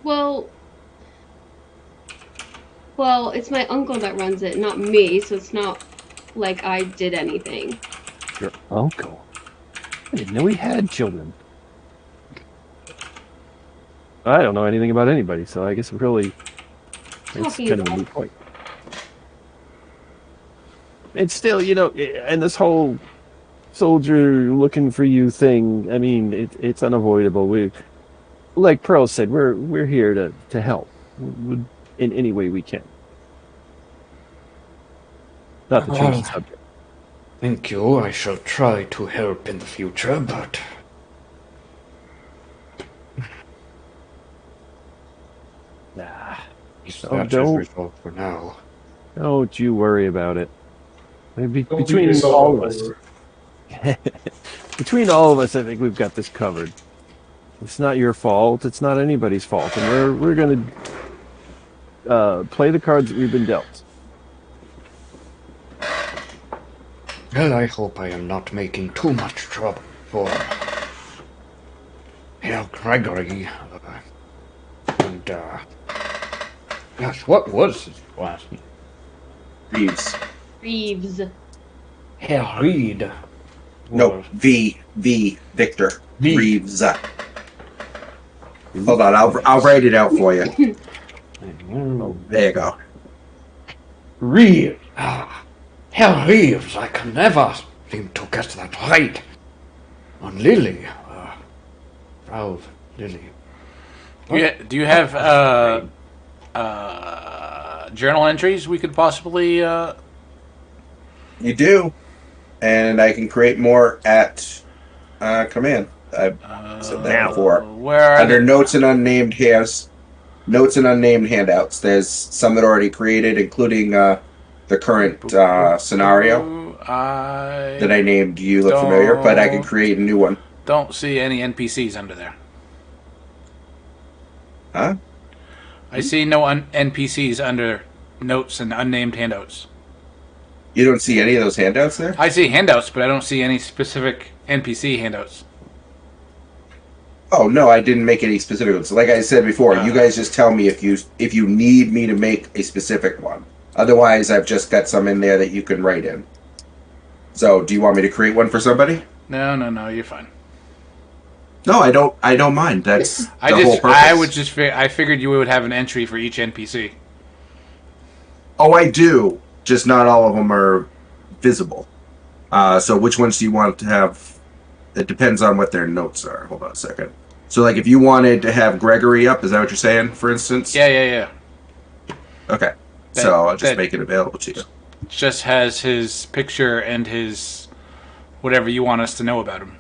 Well, it's my uncle that runs it, not me, so it's not like I did anything. Your uncle? I didn't know he had children. I don't know anything about anybody, so I guess really it's Talking kind of a about- moot point. It's still, and this whole soldier looking for you thing, I mean, it's unavoidable. Like Pearl said, we're here to help in any way we can. Not to change the subject. Thank you. I shall try to help in the future, but Nah, that is don't resolved for now. don't you worry about it. Maybe Don't beat between yourself all up of us, over between all of us, I think we've got this covered. It's not your fault. It's not anybody's fault, and we're gonna play the cards that we've been dealt. Well, I hope I am not making too much trouble for Herr Gregory. And, yes, what was his last name? Reeves. Herr Reed. No, V Victor V. Reeves. Hold on, I'll write it out for you. There you go. Reed. Herr Reeves, I can never seem to get that right. On Lily. Frau Lily. Do you have journal entries we could possibly? You do, and I can create more at command. I've said that before. Where are Under notes and unnamed hairs. notes and unnamed handouts. There's some that are already created, including the current scenario that I named. You look familiar, but I can create a new one. Don't see any NPCs under there. Huh? I see no NPCs under notes and unnamed handouts. You don't see any of those handouts there? I see handouts, but I don't see any specific NPC handouts. Oh no, I didn't make any specific ones. Like I said before, you guys just tell me if you need me to make a specific one. Otherwise, I've just got some in there that you can write in. So, do you want me to create one for somebody? No, you're fine. No, I don't. I don't mind. That's the whole purpose. I figured you would have an entry for each NPC. Oh, I do. Just not all of them are visible. So, which ones do you want to have? It depends on what their notes are. Hold on a second. So, like, if you wanted to have Gregory up, is that what you're saying? For instance. Yeah. Okay. So I'll just make it available to you. Just has his picture and his whatever you want us to know about him.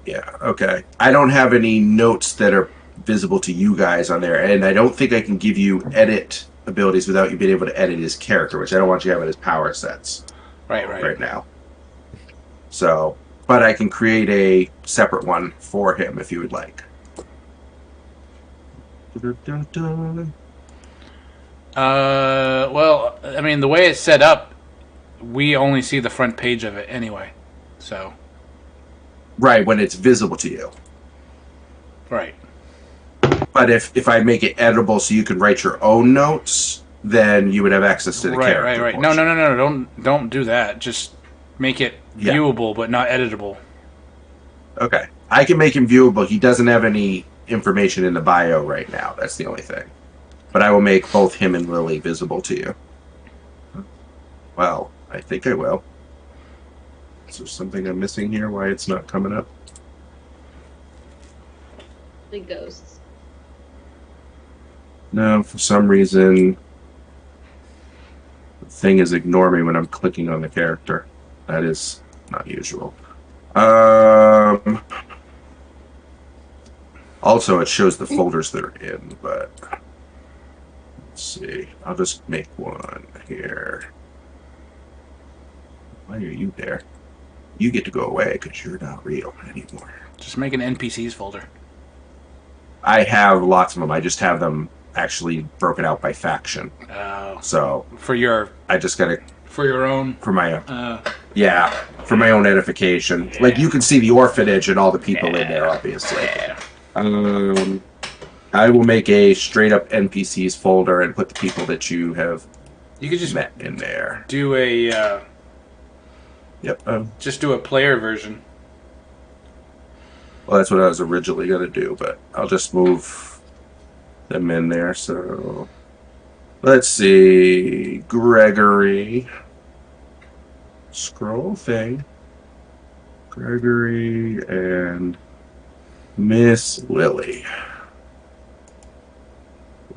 Yeah, okay. I don't have any notes that are visible to you guys on there, and I don't think I can give you edit abilities without you being able to edit his character, which I don't want you having his power sets right now. So, but I can create a separate one for him if you would like. Well, I mean, the way it's set up, we only see the front page of it anyway. So. Right, when it's visible to you. Right. But if I make it editable so you can write your own notes, then you would have access to the character. Right. No. Don't do that. Just make it viewable, but not editable. Okay. I can make him viewable. He doesn't have any information in the bio right now. That's the only thing. But I will make both him and Lily visible to you. Well, I think I will. Is there something I'm missing here? Why it's not coming up? The ghosts. No, for some reason, the thing is ignore me when I'm clicking on the character. That is not usual. Also, it shows the folders they're in, but let's see. I'll just make one here. Why are you there? You get to go away because you're not real anymore. Just make an NPCs folder. I have lots of them. I just have them actually broken out by faction. Oh. So I just gotta for your own for my for my own edification. Yeah. Like you can see the orphanage and all the people in there, obviously. Yeah. I will make a straight up NPCs folder and put the people that you have just met in there. Do a just do a player version. Well, that's what I was originally going to do, but I'll just move them in there. So, let's see. Gregory. Scroll thing. Gregory and Miss Lily.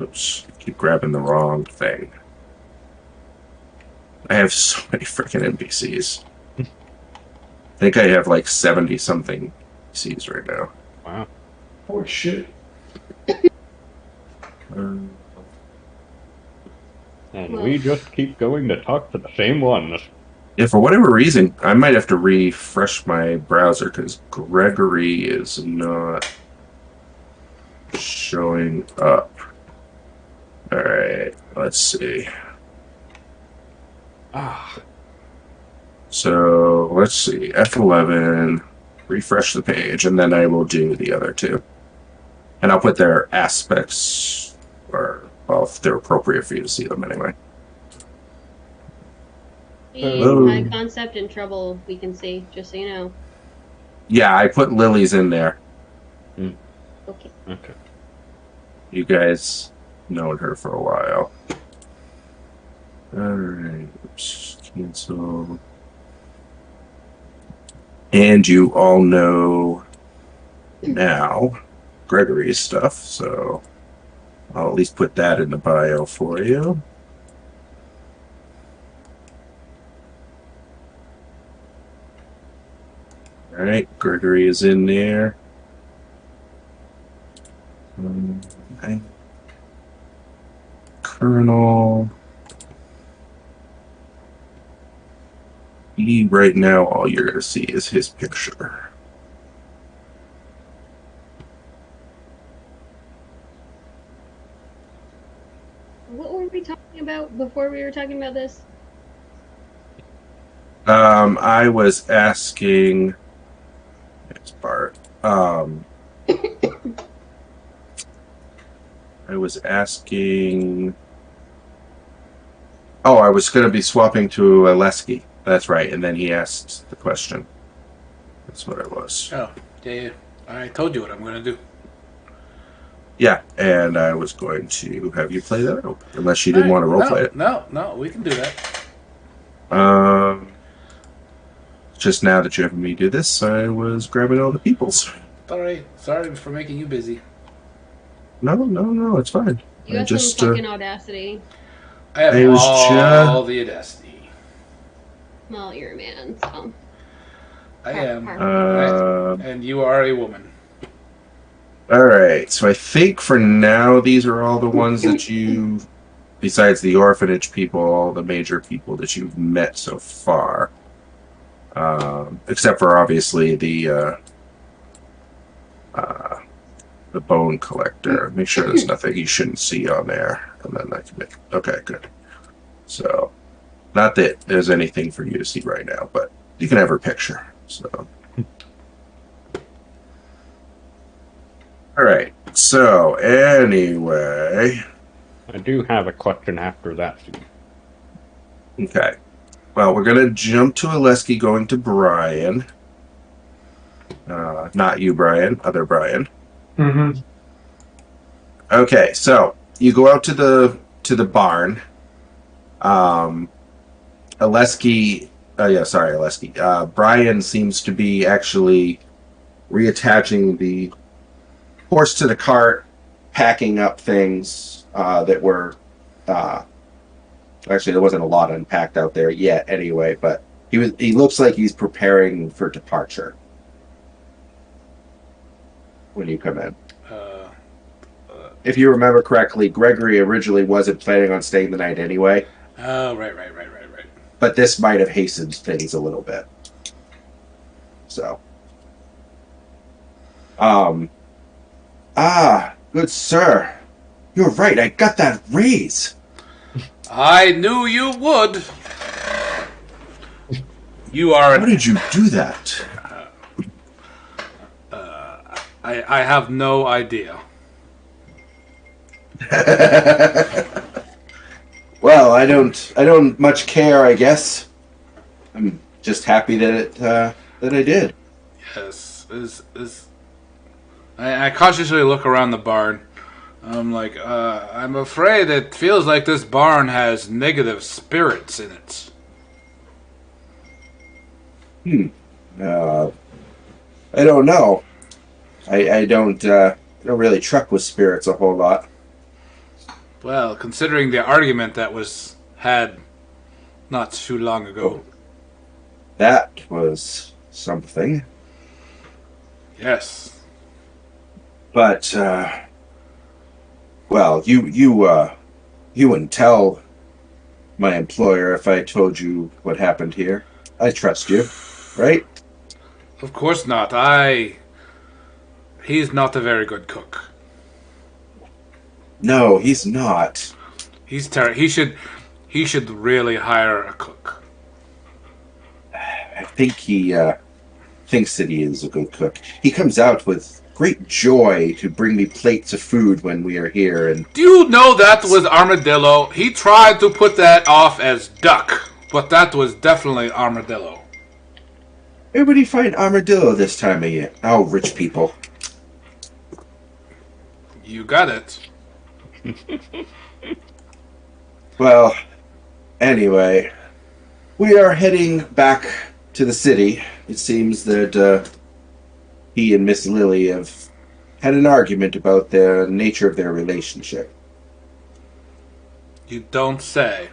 Oops. Keep grabbing the wrong thing. I have so many freaking NPCs. I think I have like 70-something NPCs right now. Wow. Holy shit. And we just keep going to talk to the same ones. Yeah, for whatever reason, I might have to refresh my browser because Gregory is not showing up. Alright, let's see. So, let's see. F11, refresh the page, and then I will do the other two. And I'll put their aspects, or, well, if they're appropriate for you to see them anyway. High concept and trouble we can see, just so you know. Yeah, I put Lily's in there. Okay. You guys known her for a while. Alright, oops, cancel. And you all know now Gregory's stuff, so I'll at least put that in the bio for you. Alright, Gregory is in there. Colonel. Right now, all you're going to see is his picture. What were we talking about before we were talking about this? I was asking. It's Bart. I was asking. Oh, I was going to be swapping to Lesky. That's right. And then he asked the question. That's what it was. Oh, yeah. I told you what I'm going to do. Yeah, and I was going to have you play that out, unless you didn't want to roleplay it. No, we can do that. Just now that you have me do this, I was grabbing all the peoples. Sorry for making you busy. No, it's fine. You got some fucking audacity. I have It was all the audacity. Well, you're a man, so. I am. Uh, And you are a woman. Alright, so I think for now these are all the ones that you, besides the orphanage people, all the major people that you've met so far. Except for obviously the bone collector. Make sure there's nothing you shouldn't see on there. And then I can make... Okay, good. So, not that there's anything for you to see right now, but you can have her picture. So... Alright, so anyway... I do have a question after that scene. Okay. Well, we're going to jump to Alesky going to Brian. Not you, Brian. Other Brian. Mm-hmm. Okay, so you go out to the barn. Alesky... Alesky. Brian seems to be actually reattaching the horse to the cart, packing up things that were... actually, there wasn't a lot unpacked out there yet anyway, but he looks like he's preparing for departure when you come in. If you remember correctly, Gregory originally wasn't planning on staying the night anyway. Oh, right. But this might have hastened things a little bit. So. Good sir. You're right, I got that raise. I knew you would. You are... How did you do that? I have no idea. Well, I don't much care, I guess. I'm just happy that I did. Yes. I cautiously look around the barn. I'm like, I'm afraid it feels like this barn has negative spirits in it. I don't know. I don't really truck with spirits a whole lot. Well, considering the argument that was had not too long ago. That was something. Yes. But well, you wouldn't tell my employer if I told you what happened here. I trust you, right? Of course not. He's not a very good cook. No, he's not. He's he should really hire a cook. I think he thinks that he is a good cook. He comes out with great joy to bring me plates of food when we are here. And do you know that was armadillo? He tried to put that off as duck, but that was definitely armadillo. where would he find armadillo this time of year? Oh, rich people. You got it. Well, anyway, we are heading back to the city. It seems that he and Miss Lily have had an argument about the nature of their relationship. You don't say.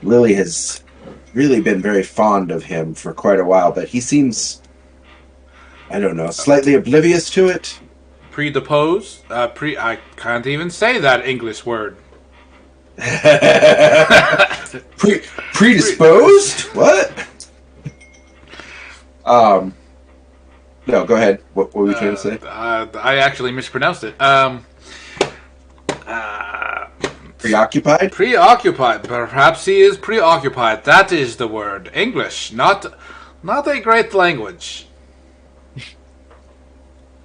Lily has really been very fond of him for quite a while, but he seems, I don't know, slightly oblivious to it. predisposed. I can't even say that English word. Predisposed? What? No, go ahead. What were we trying to say? I actually mispronounced it. Preoccupied? Preoccupied. Perhaps he is preoccupied. That is the word. English, not a great language.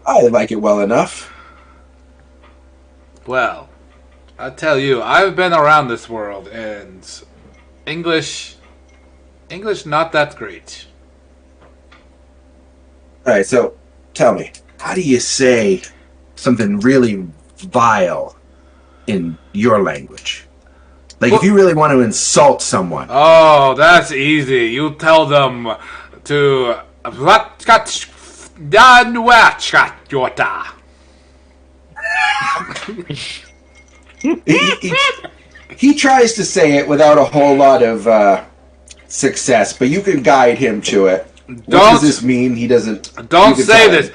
I like it well enough. Well, I tell you, I've been around this world, and English not that great. Alright, so tell me, how do you say something really vile in your language? Like, if you really want to insult someone. Oh, that's easy. You tell them to He tries to say it without a whole lot of success, but you can guide him to it. What does this mean? He doesn't. Don't say this.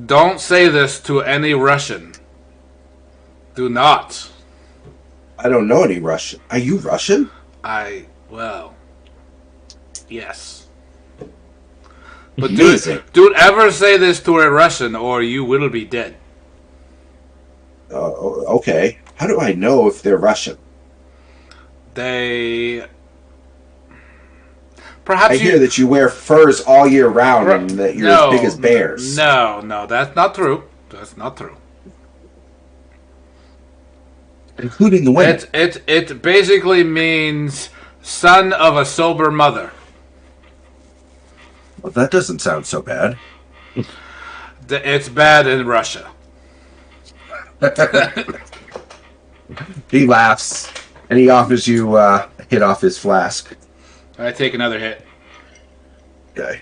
Don't say this to any Russian. Do not. I don't know any Russian. Are you Russian? Well, yes. But don't ever say this to a Russian or you will be dead. Okay. How do I know if they're Russian? Perhaps I hear that you wear furs all year round and that you're as big as bears. No, that's not true. That's not true. Including the women. It basically means son of a sober mother. Well, that doesn't sound so bad. It's bad in Russia. He laughs and he offers you a hit off his flask. I take another hit. Okay.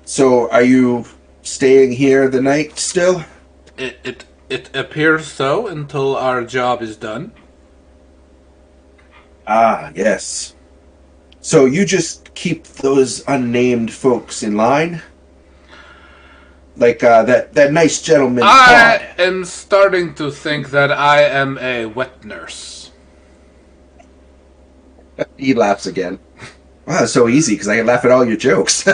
So are you staying here the night still? It appears so until our job is done. Ah, yes. So you just keep those unnamed folks in line? Like that nice gentleman. I am starting to think that I am a wet nurse. He laughs again. Wow, it's so easy because I can laugh at all your jokes.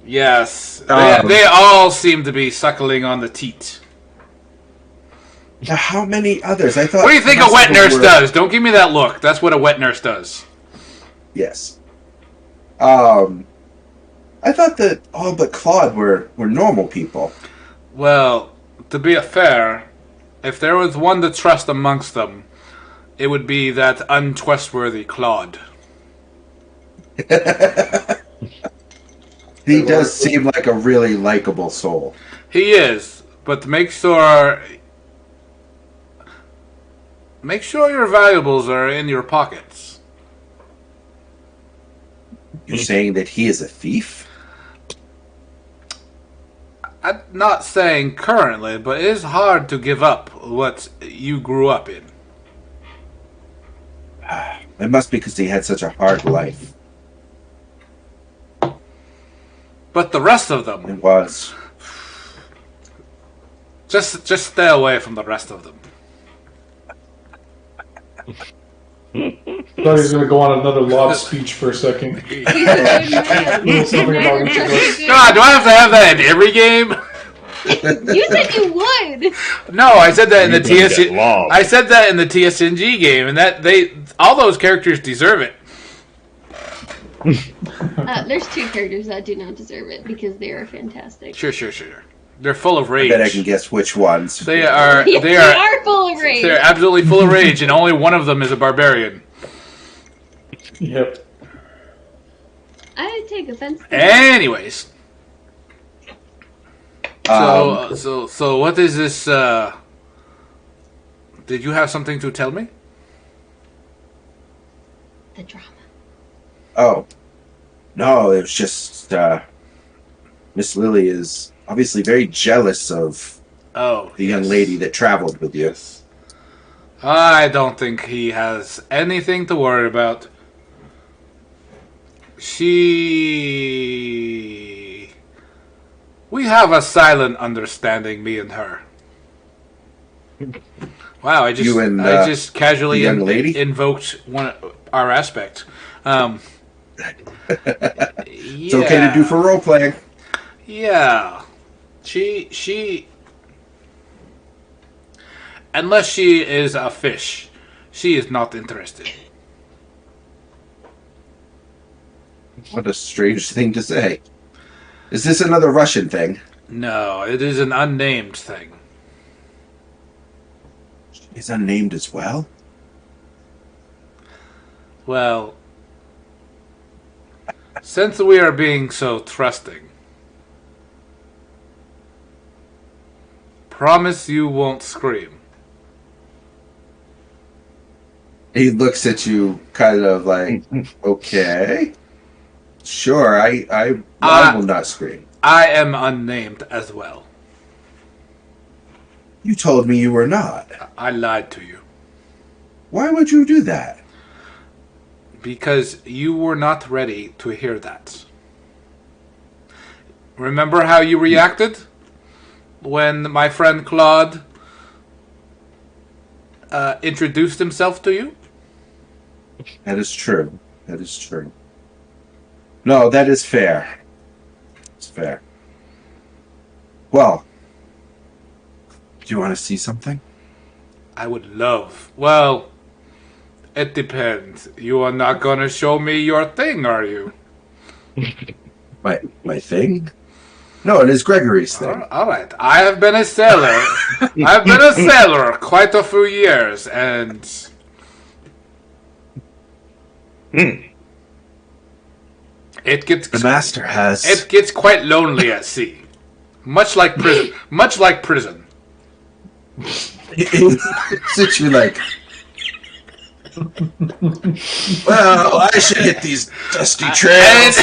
Yes, they all seem to be suckling on the teat. Now, how many others? I thought. What do you think a wet nurse does? Don't give me that look. That's what a wet nurse does. Yes. I thought that all but Claude were normal people. Well, to be fair, if there was one to trust amongst them, it would be that untrustworthy Claude. He does seem like a really likable soul. He is, but make sure your valuables are in your pockets. You're saying that he is a thief? I'm not saying currently, but it is hard to give up what you grew up in. It must be because he had such a hard life. But the rest of them, It was. just stay away from the rest of them. Thought he was going to go on another lob speech for a second. He's a good man. Little something about each of us. God, do I have to have that in every game? You said you would. No, I said that in the You're gonna TS. get lobbed. I said that in the TSNG game, and that all those characters deserve it. There's two characters that do not deserve it because they are fantastic. Sure. They're full of rage. I bet I can guess which ones. They are. Yes, They they are. are full of rage. They're absolutely full of rage, and only one of them is a barbarian. Yep. I take offense to that. Anyways, so what is this? Did you have something to tell me? The drama. Oh. No, it was just, Miss Lily is obviously very jealous of Oh, the young lady that traveled with you. Yes. I don't think he has anything to worry about. We have a silent understanding, me and her. Wow, I You and, just casually the young lady? invoked our aspect. It's okay to do for role playing. Yeah. She unless she is a fish, she is not interested. What a strange thing to say. Is this another Russian thing? No, it is an unnamed thing. He's unnamed as well? Well, since we are being so trusting, promise you won't scream. He looks at you kind of like, okay. Sure, I will not scream. I am unnamed as well. You told me you were not. I lied to you. Why would you do that? Because you were not ready to hear that. Remember how you reacted when my friend Claude introduced himself to you? That is true. That is true. No, that is fair. It's fair. Well, do you want to see something? I would love. Well, it depends. You are not going to show me your thing, are you? My thing? No, it is Gregory's thing. All right. I have been a sailor. I've been a sailor quite a few years, and it gets The master has. it gets quite lonely at sea, much like prison. Much like prison. Since you like. Well, I should hit these dusty trails.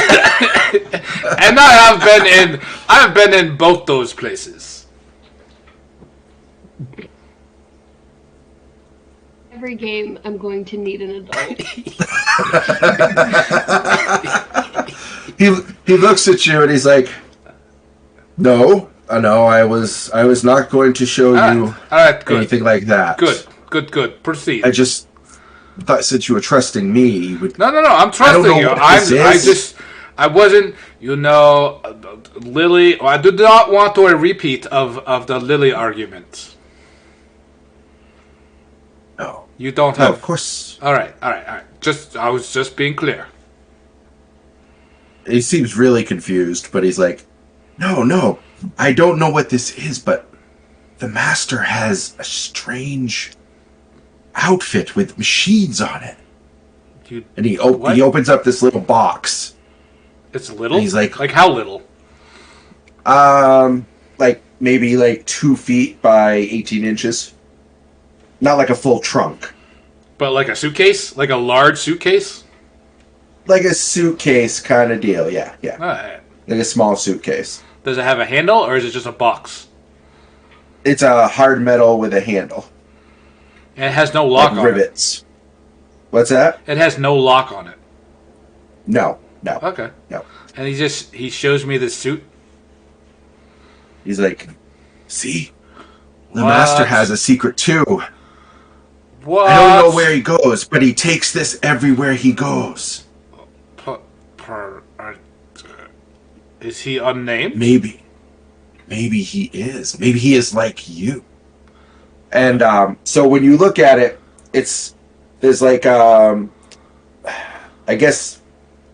And I've been in both those places. Every game, I'm going to need an adult. He looks at you and he's like, "No, no, I was not going to show you All right, good. anything like that. Good. Proceed. I just thought since you were trusting me, you would." No. I'm trusting know you. what this is. I wasn't. Lily. I did not want a repeat of the Lily argument. No, You don't no, have. of course. All right. I was just being clear. He seems really confused, but he's like, "No, I don't know what this is, but the master has a strange outfit with machines on it." And he opens up this little box. It's little. And he's like how little? like maybe like 2 feet by 18 inches. Not like a full trunk. But like a suitcase, like a large suitcase. Like a suitcase kind of deal, yeah. All right. Like a small suitcase. Does it have a handle, or is it just a box? It's a hard metal with a handle. And it has no lock like on rivets. What's that? it. It has no lock on it. No. Okay. No. And he shows me the suit. He's like, "See? The What? master has a secret too. What? I don't know where he goes, but he takes this everywhere he goes." Is he unnamed? Maybe he is. Maybe he is like you. And so when you look at it, there's like I guess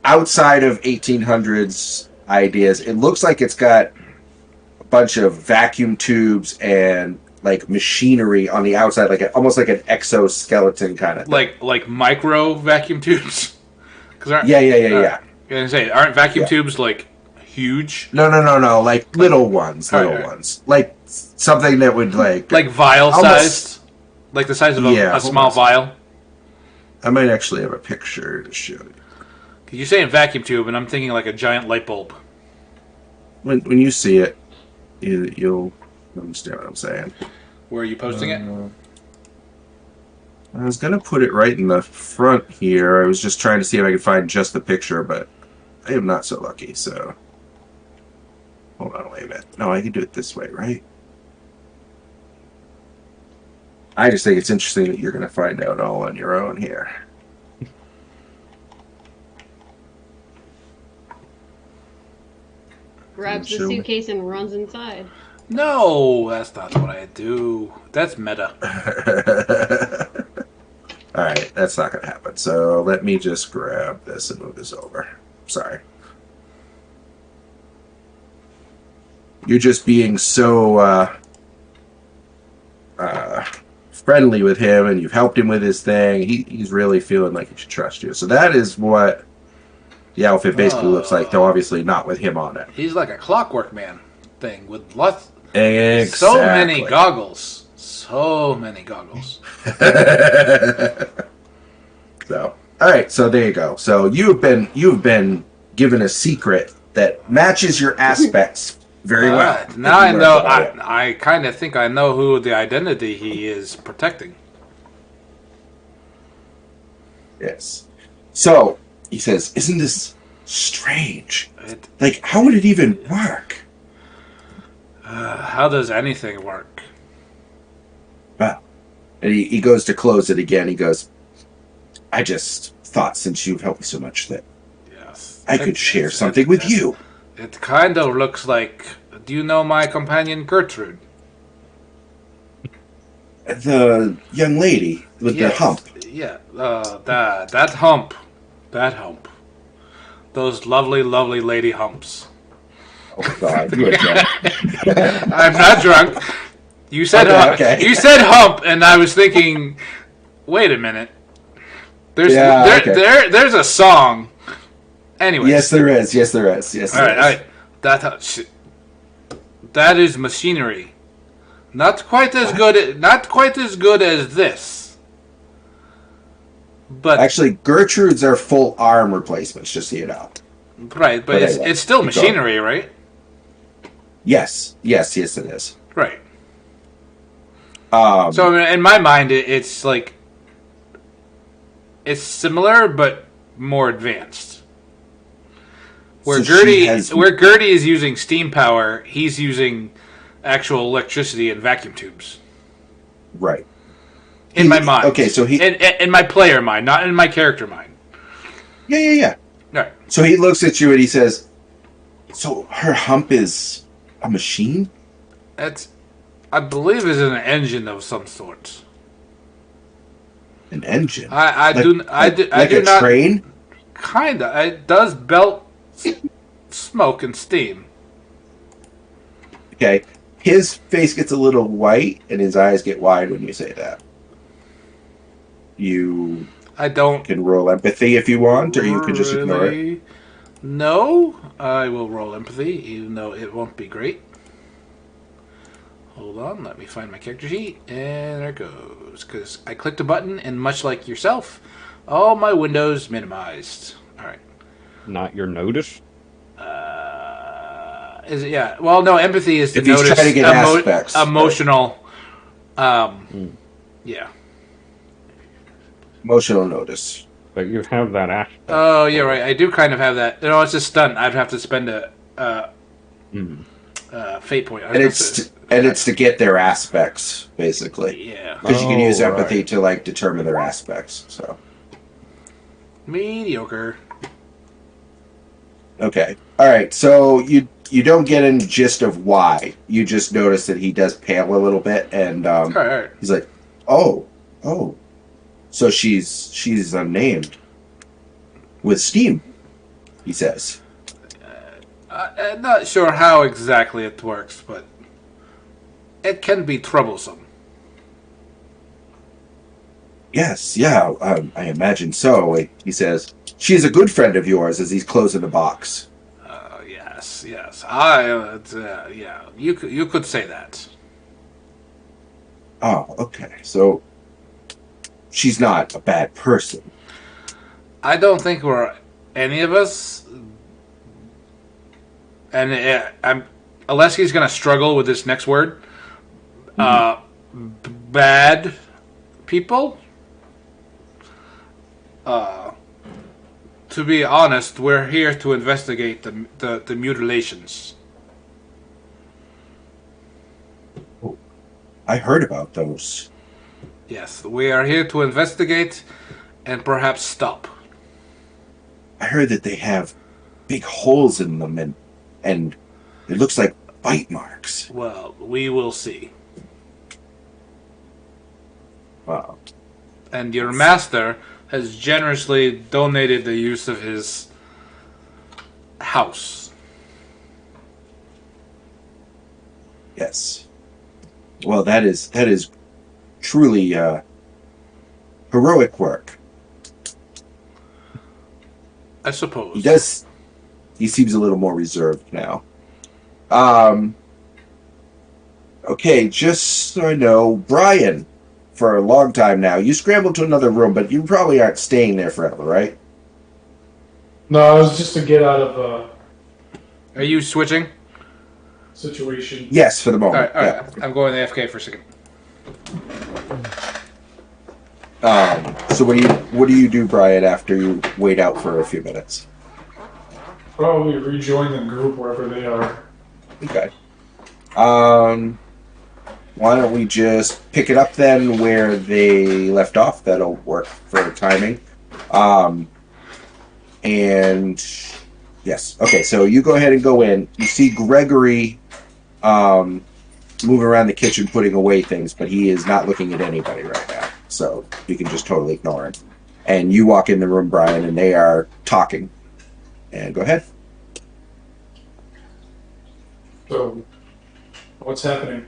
outside of 1800s ideas, it looks like it's got a bunch of vacuum tubes and like machinery on the outside, almost like an exoskeleton kind of thing. Like micro vacuum tubes? Yeah. Gonna say, aren't vacuum tubes like huge? No. Like little ones. Like something that would like vial almost, sized? Like the size of a small vial? I might actually have a picture to show you. You're saying vacuum tube, and I'm thinking like a giant light bulb. When you see it, you'll understand what I'm saying. Where are you posting it? I was gonna put it right in the front here. I was just trying to see if I could find just the picture, but I am not so lucky. So Hold on, wait a minute. No, I can do it this way, right? I just think it's interesting that you're going to find out all on your own here. Grabs the Show me. suitcase and runs inside. No, that's not what I do. That's meta. All right, that's not going to happen. So let me just grab this and move this over. Sorry. You're just being so friendly with him, and you've helped him with his thing. He's really feeling like he should trust you. So that is what the outfit basically looks like, though obviously not with him on it. He's like a Clockwork Man thing with lots. Exactly. So many goggles. So many goggles. So, all right. So there you go. So you've been given a secret that matches your aspects very well. Now I know. I kind of think I know who the identity he is protecting. Yes. So he says, "Isn't this strange? It, Like, how would it even work?" how does anything work? Well, and he goes to close it again. He goes, "I just thought since you've helped me so much that Yes. I could share something with you." It kind of looks like. Do you know my companion Gertrude? The young lady with the hump. Yeah. That hump. That hump. Those lovely, lovely lady humps. Oh God, you are drunk. I'm not drunk. You said Okay, hump. okay. You said hump, and I was thinking, wait a minute. There's there's a song. Anyway. Yes, there is. Yes, there is. Yes, All there right. is. That is machinery. Not quite as good. Not quite as good as this. But Actually, Gertrude's are full arm replacements, just so you know. right, but anyway, it's still keep going. machinery, right? Yes, it is. Right. Um, So in my mind, it's like it's similar but more advanced. Where So she Gertie is using steam power, he's using actual electricity and vacuum tubes. right. In my mind. Okay, so he. in my player mind, not in my character mind. Yeah. Right. So he looks at you and he says, "So her hump is a machine?" That's, I believe, is an engine of some sort. An engine? I do a not. train? Kinda. It does belt smoke and steam. Okay. His face gets a little white and his eyes get wide when you say that. You I don't can roll empathy if you want, or you can just ignore it. really- No, I will roll empathy, even though it won't be great. Hold on, let me find my character sheet, and there it goes. Because I clicked a button, and much like yourself, all my windows minimized. All right. Not your notice? Is it? Yeah. Well, no. Empathy is to If he's notice trying to get aspects, emotional. Yeah. Emotional notice. But you have that aspect. Oh, yeah. Right. I do kind of have that. No, it's a stunt. I'd have to spend a fate point. And it's to get their aspects, basically. Yeah. Because you can use Oh, empathy right. to like determine their aspects. So Mediocre. okay, all right. So you don't get any gist of why. You just notice that he does pale a little bit, and All right. he's like, "Oh. So she's unnamed with steam," he says. I'm not sure how exactly it works, but it can be troublesome. Yes, yeah, I imagine so. He says, "She's a good friend of yours," as he's closing the box. Yes. Yeah. You could say that. Oh, okay. So she's not a bad person. I don't think we're any of us. And Alessi's going to struggle with this next word. Bad people. To be honest, we're here to investigate the mutilations. I heard about those. Yes, we are here to investigate and perhaps stop. I heard that they have big holes in them, and it looks like bite marks. Well, we will see. Wow. And your master has generously donated the use of his house. Yes. Well, that is truly heroic work. I suppose. He does. He seems a little more reserved now. Okay, just so I know, Brian, for a long time now, you scrambled to another room, but you probably aren't staying there forever, right? No, it was just to get out of a Are you switching? situation. Yes, for the moment. All right. I'm going to AFK for a second. So what do you do, Brian, after you wait out for a few minutes? Probably rejoin the group wherever they are. Okay. Why don't we just pick it up then where they left off? That'll work for timing. And yes. Okay, so you go ahead and go in. You see Gregory moving around the kitchen putting away things, but he is not looking at anybody right now. So you can just totally ignore him. And you walk in the room, Brian, and they are talking. And go ahead. So, what's happening?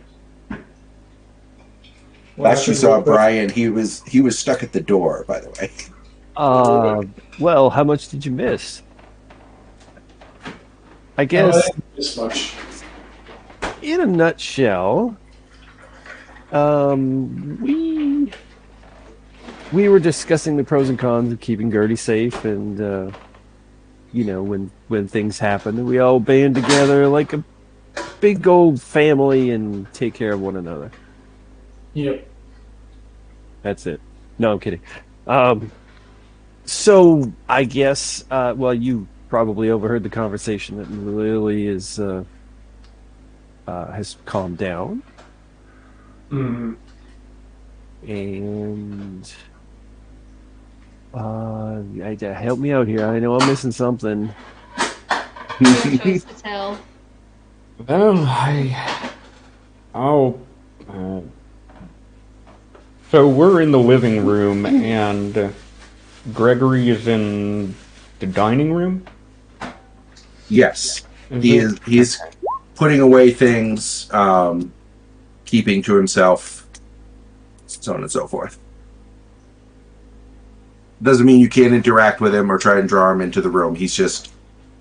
Last you saw Brian, he was stuck at the door, by the way. Well, how much did you miss? I I guess, didn't miss much. in a nutshell, we were discussing the pros and cons of keeping Gertie safe, and when things happen, we all band together like a big old family and take care of one another. Yep. That's it. No, I'm kidding. So I guess, well, you probably overheard the conversation that Lily has calmed down, Mm-hmm. and help me out here. I know I'm missing something. No choice to tell. Well, I'll. So we're in the living room, and Gregory is in the dining room. Yes. Is it? He's Okay. putting away things, keeping to himself, so on and so forth. Doesn't mean you can't interact with him or try and draw him into the room. He's just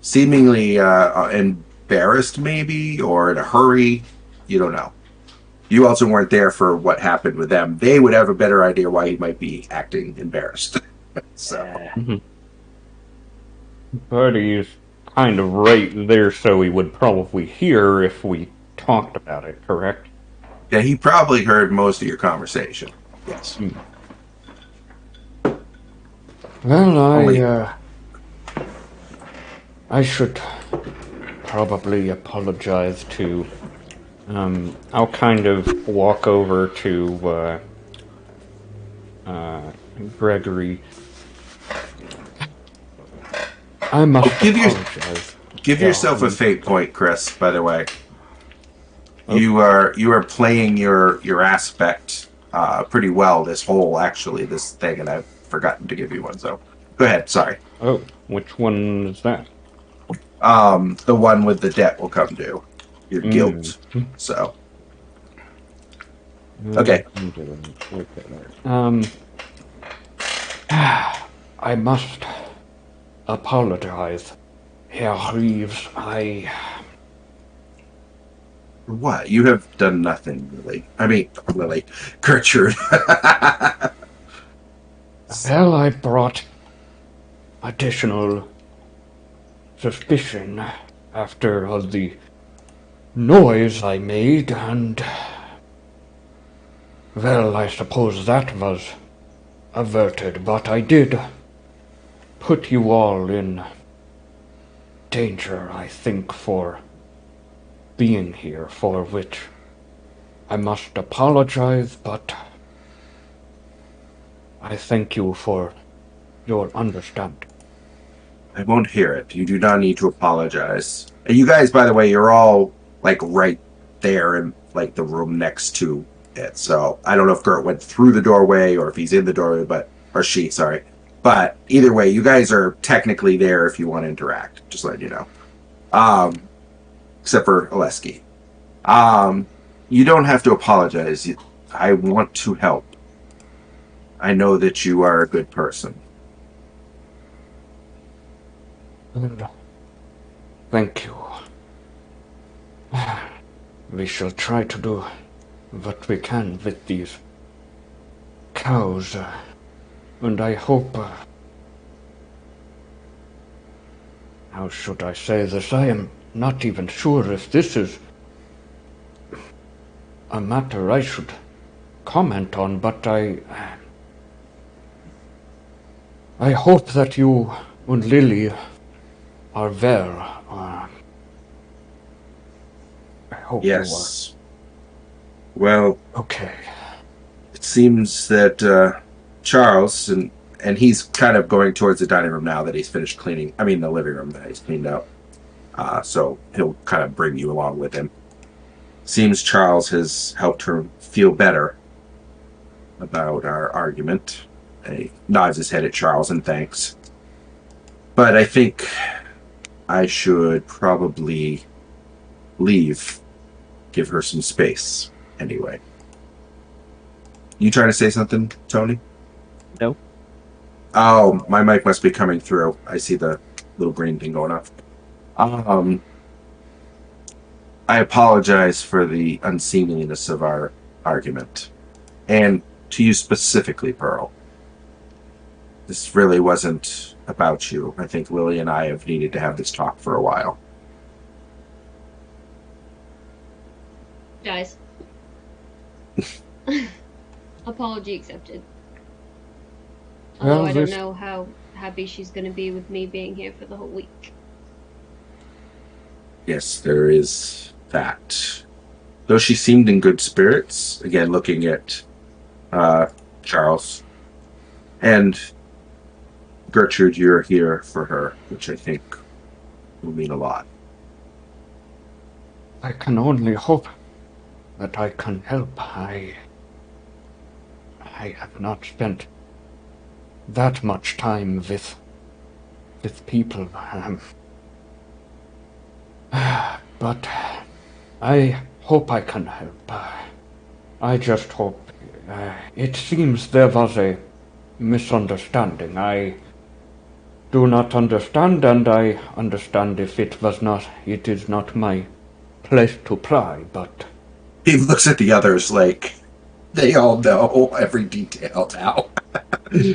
seemingly embarrassed, maybe, or in a hurry. You don't know. You also weren't there for what happened with them. They would have a better idea why he might be acting embarrassed. So, But he's kind of right there, so he would probably hear if we talked about it, correct? yeah, he probably heard most of your conversation. Yes. Well, Only- I should probably apologize to. I'll kind of walk over to Gregory. I must apologize. Give yourself a fate point, Chris. By the way, you are playing your aspect pretty well. This thing, and I've forgotten to give you one. So, go ahead. Sorry. Oh, which one is that? The one with the debt will come due. Your guilt. So, okay. I must apologize, Herr Reeves. What? You have done nothing, Lily. I mean, Lily. Gertrude. Well, I brought additional suspicion after all the noise I made, and well, I suppose that was averted, but I did put you all in danger, I think, for being here, for which I must apologize, but I thank you for your understanding. I won't hear it. You do not need to apologize. And you guys, by the way, you're all like right there in like the room next to it. So I don't know if Gert went through the doorway or if he's in the doorway, or she, sorry. But either way, you guys are technically there if you want to interact. Just letting you know. Except for Oleski. You don't have to apologize. I want to help. I know that you are a good person. Thank you. We shall try to do what we can with these cows, and I hope... how should I say this? I am not even sure if this is a matter I should comment on, but I hope that you and Lily are well. I hope Yes. Well, you are okay. it seems that Charles, and he's kind of going towards the dining room now that he's finished cleaning. I mean, the living room that he's cleaned up. So he'll kind of bring you along with him. Seems Charles has helped her feel better about our argument. He nods his head at Charles and thanks. But I think I should probably leave. Give her some space. Anyway. You trying to say something, Tony? No. Oh, my mic must be coming through. I see the little green thing going off. I apologize for the unseemliness of our argument. And to you specifically, Pearl. This really wasn't about you. I think Lily and I have needed to have this talk for a while. Guys. Apology accepted. Although I don't know how happy she's going to be with me being here for the whole week. Yes, there is that. Though she seemed in good spirits, again, looking at Charles. And Gertrude, you're here for her, which I think will mean a lot. I can only hope that I can help. I have not spent that much time with people. But I hope I can help. I just hope. It seems there was a misunderstanding. I do not understand, and I understand if it was not. It is not my place to pry, but... He looks at the others like they all know every detail now.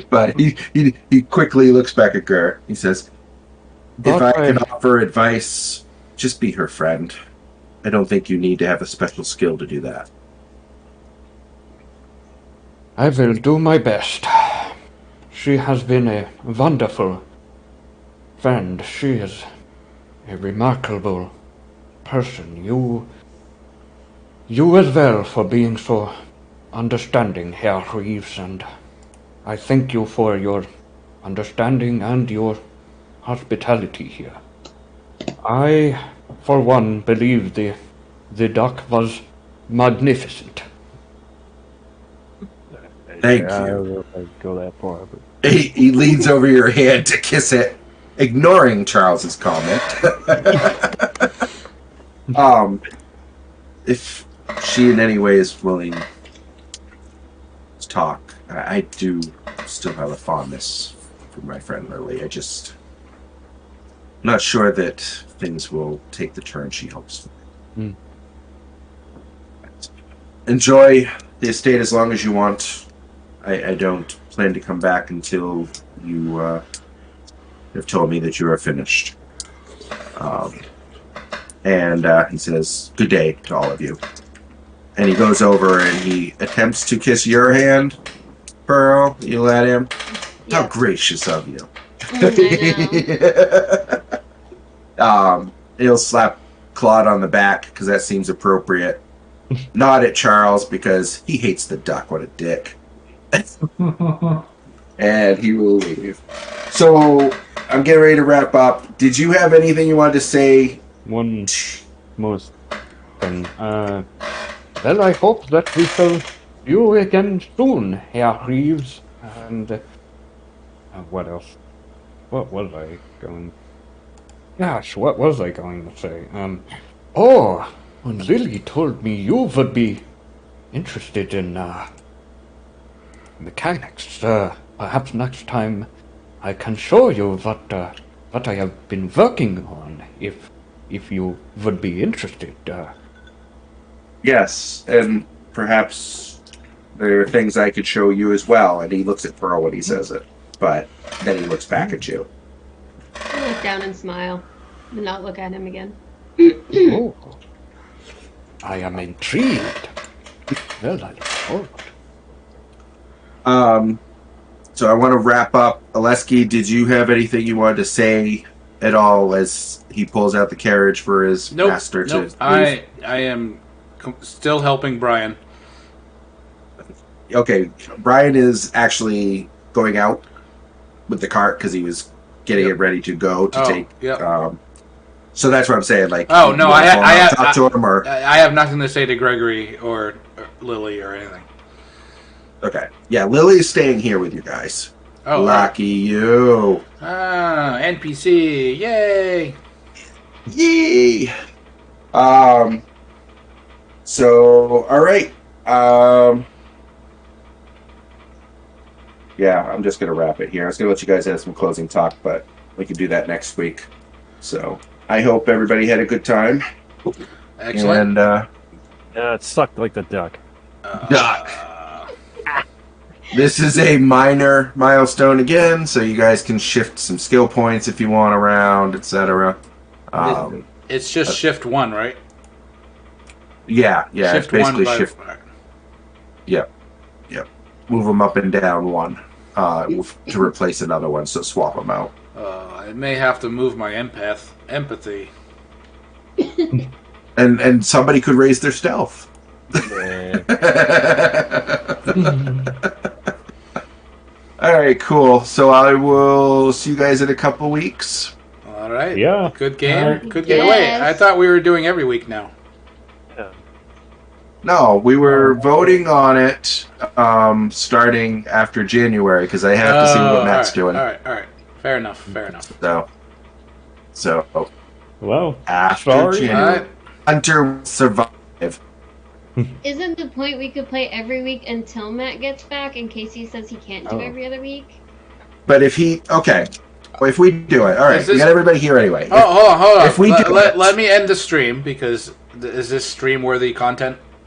But he quickly looks back at Gert. He says, if I can offer advice, just be her friend. I don't think you need to have a special skill to do that. I will do my best. She has been a wonderful friend. She is a remarkable person. You as well for being so understanding, Herr Reeves, and I thank you for your understanding and your hospitality here. I, for one, believe the dock was magnificent. Thank I you. don't know if I'd go that far, but He leans over your hand to kiss it, ignoring Charles's comment. If she in any way is willing to talk, I do still have a fondness for my friend Lily. I'm not sure that things will take the turn she hopes for. Enjoy the estate as long as you want. I don't plan to come back until you have told me that you are finished. And he says, good day to all of you. And he goes over and he attempts to kiss your hand, Pearl. You let him? Yeah. How gracious of you. I know. He'll slap Claude on the back because that seems appropriate. nod at Charles because he hates the duck. What a dick. And he will leave. So I'm getting ready to wrap up. Did you have anything you wanted to say? One most thing. Well, I hope that we shall see you again soon, Herr Reeves. And what else? What was I going? Gosh, what was I going to say? Oh, when Lily told me you would be interested in mechanics, perhaps next time I can show you what I have been working on. If you would be interested. Yes, and perhaps there are things I could show you as well. And he looks at Pearl when he says it, but then he looks back at you. I look down and smile, and not look at him again. Oh, I am intrigued. Well, I look forward. So I want to wrap up. Alesky, did you have anything you wanted to say at all as he pulls out the carriage for his master to leave? I am still helping Brian. Okay, Brian is actually going out with the cart because he was getting it ready to go to take. Yep. So that's what I'm saying. Like, Oh no, I talk to him, or I have nothing to say to Gregory or Lily or anything. okay, yeah, Lily's staying here with you guys. Oh, lucky you! NPC, yay! Yee! So all right. Yeah, I'm just gonna wrap it here. I was gonna let you guys have some closing talk, but we can do that next week. So I hope everybody had a good time. Excellent. And It sucked like the duck. duck. This is a minor milestone again, so you guys can shift some skill points if you want around, etc. It's just shift 1, right? Yeah, Shift it's basically 1 shift. Yep. Move them up and down one to replace another one, so swap them out. I may have to move my empathy. And somebody could raise their stealth. All right, cool. So I will see you guys in a couple weeks. All right. Yeah. Good game. All right. Good getaway. Yes. I thought we were doing every week now. No, we were voting on it starting after January because I have to see what Matt's doing. All right. Fair enough. So Well, after sorry. January, All right. Hunter will survive. Isn't the point we could play every week until Matt gets back in case he says he can't do Oh. every other week? But if we do it, all right, Is this- we got everybody here anyway. Oh, hold on. If we do it- let me end the stream because is this stream worthy content?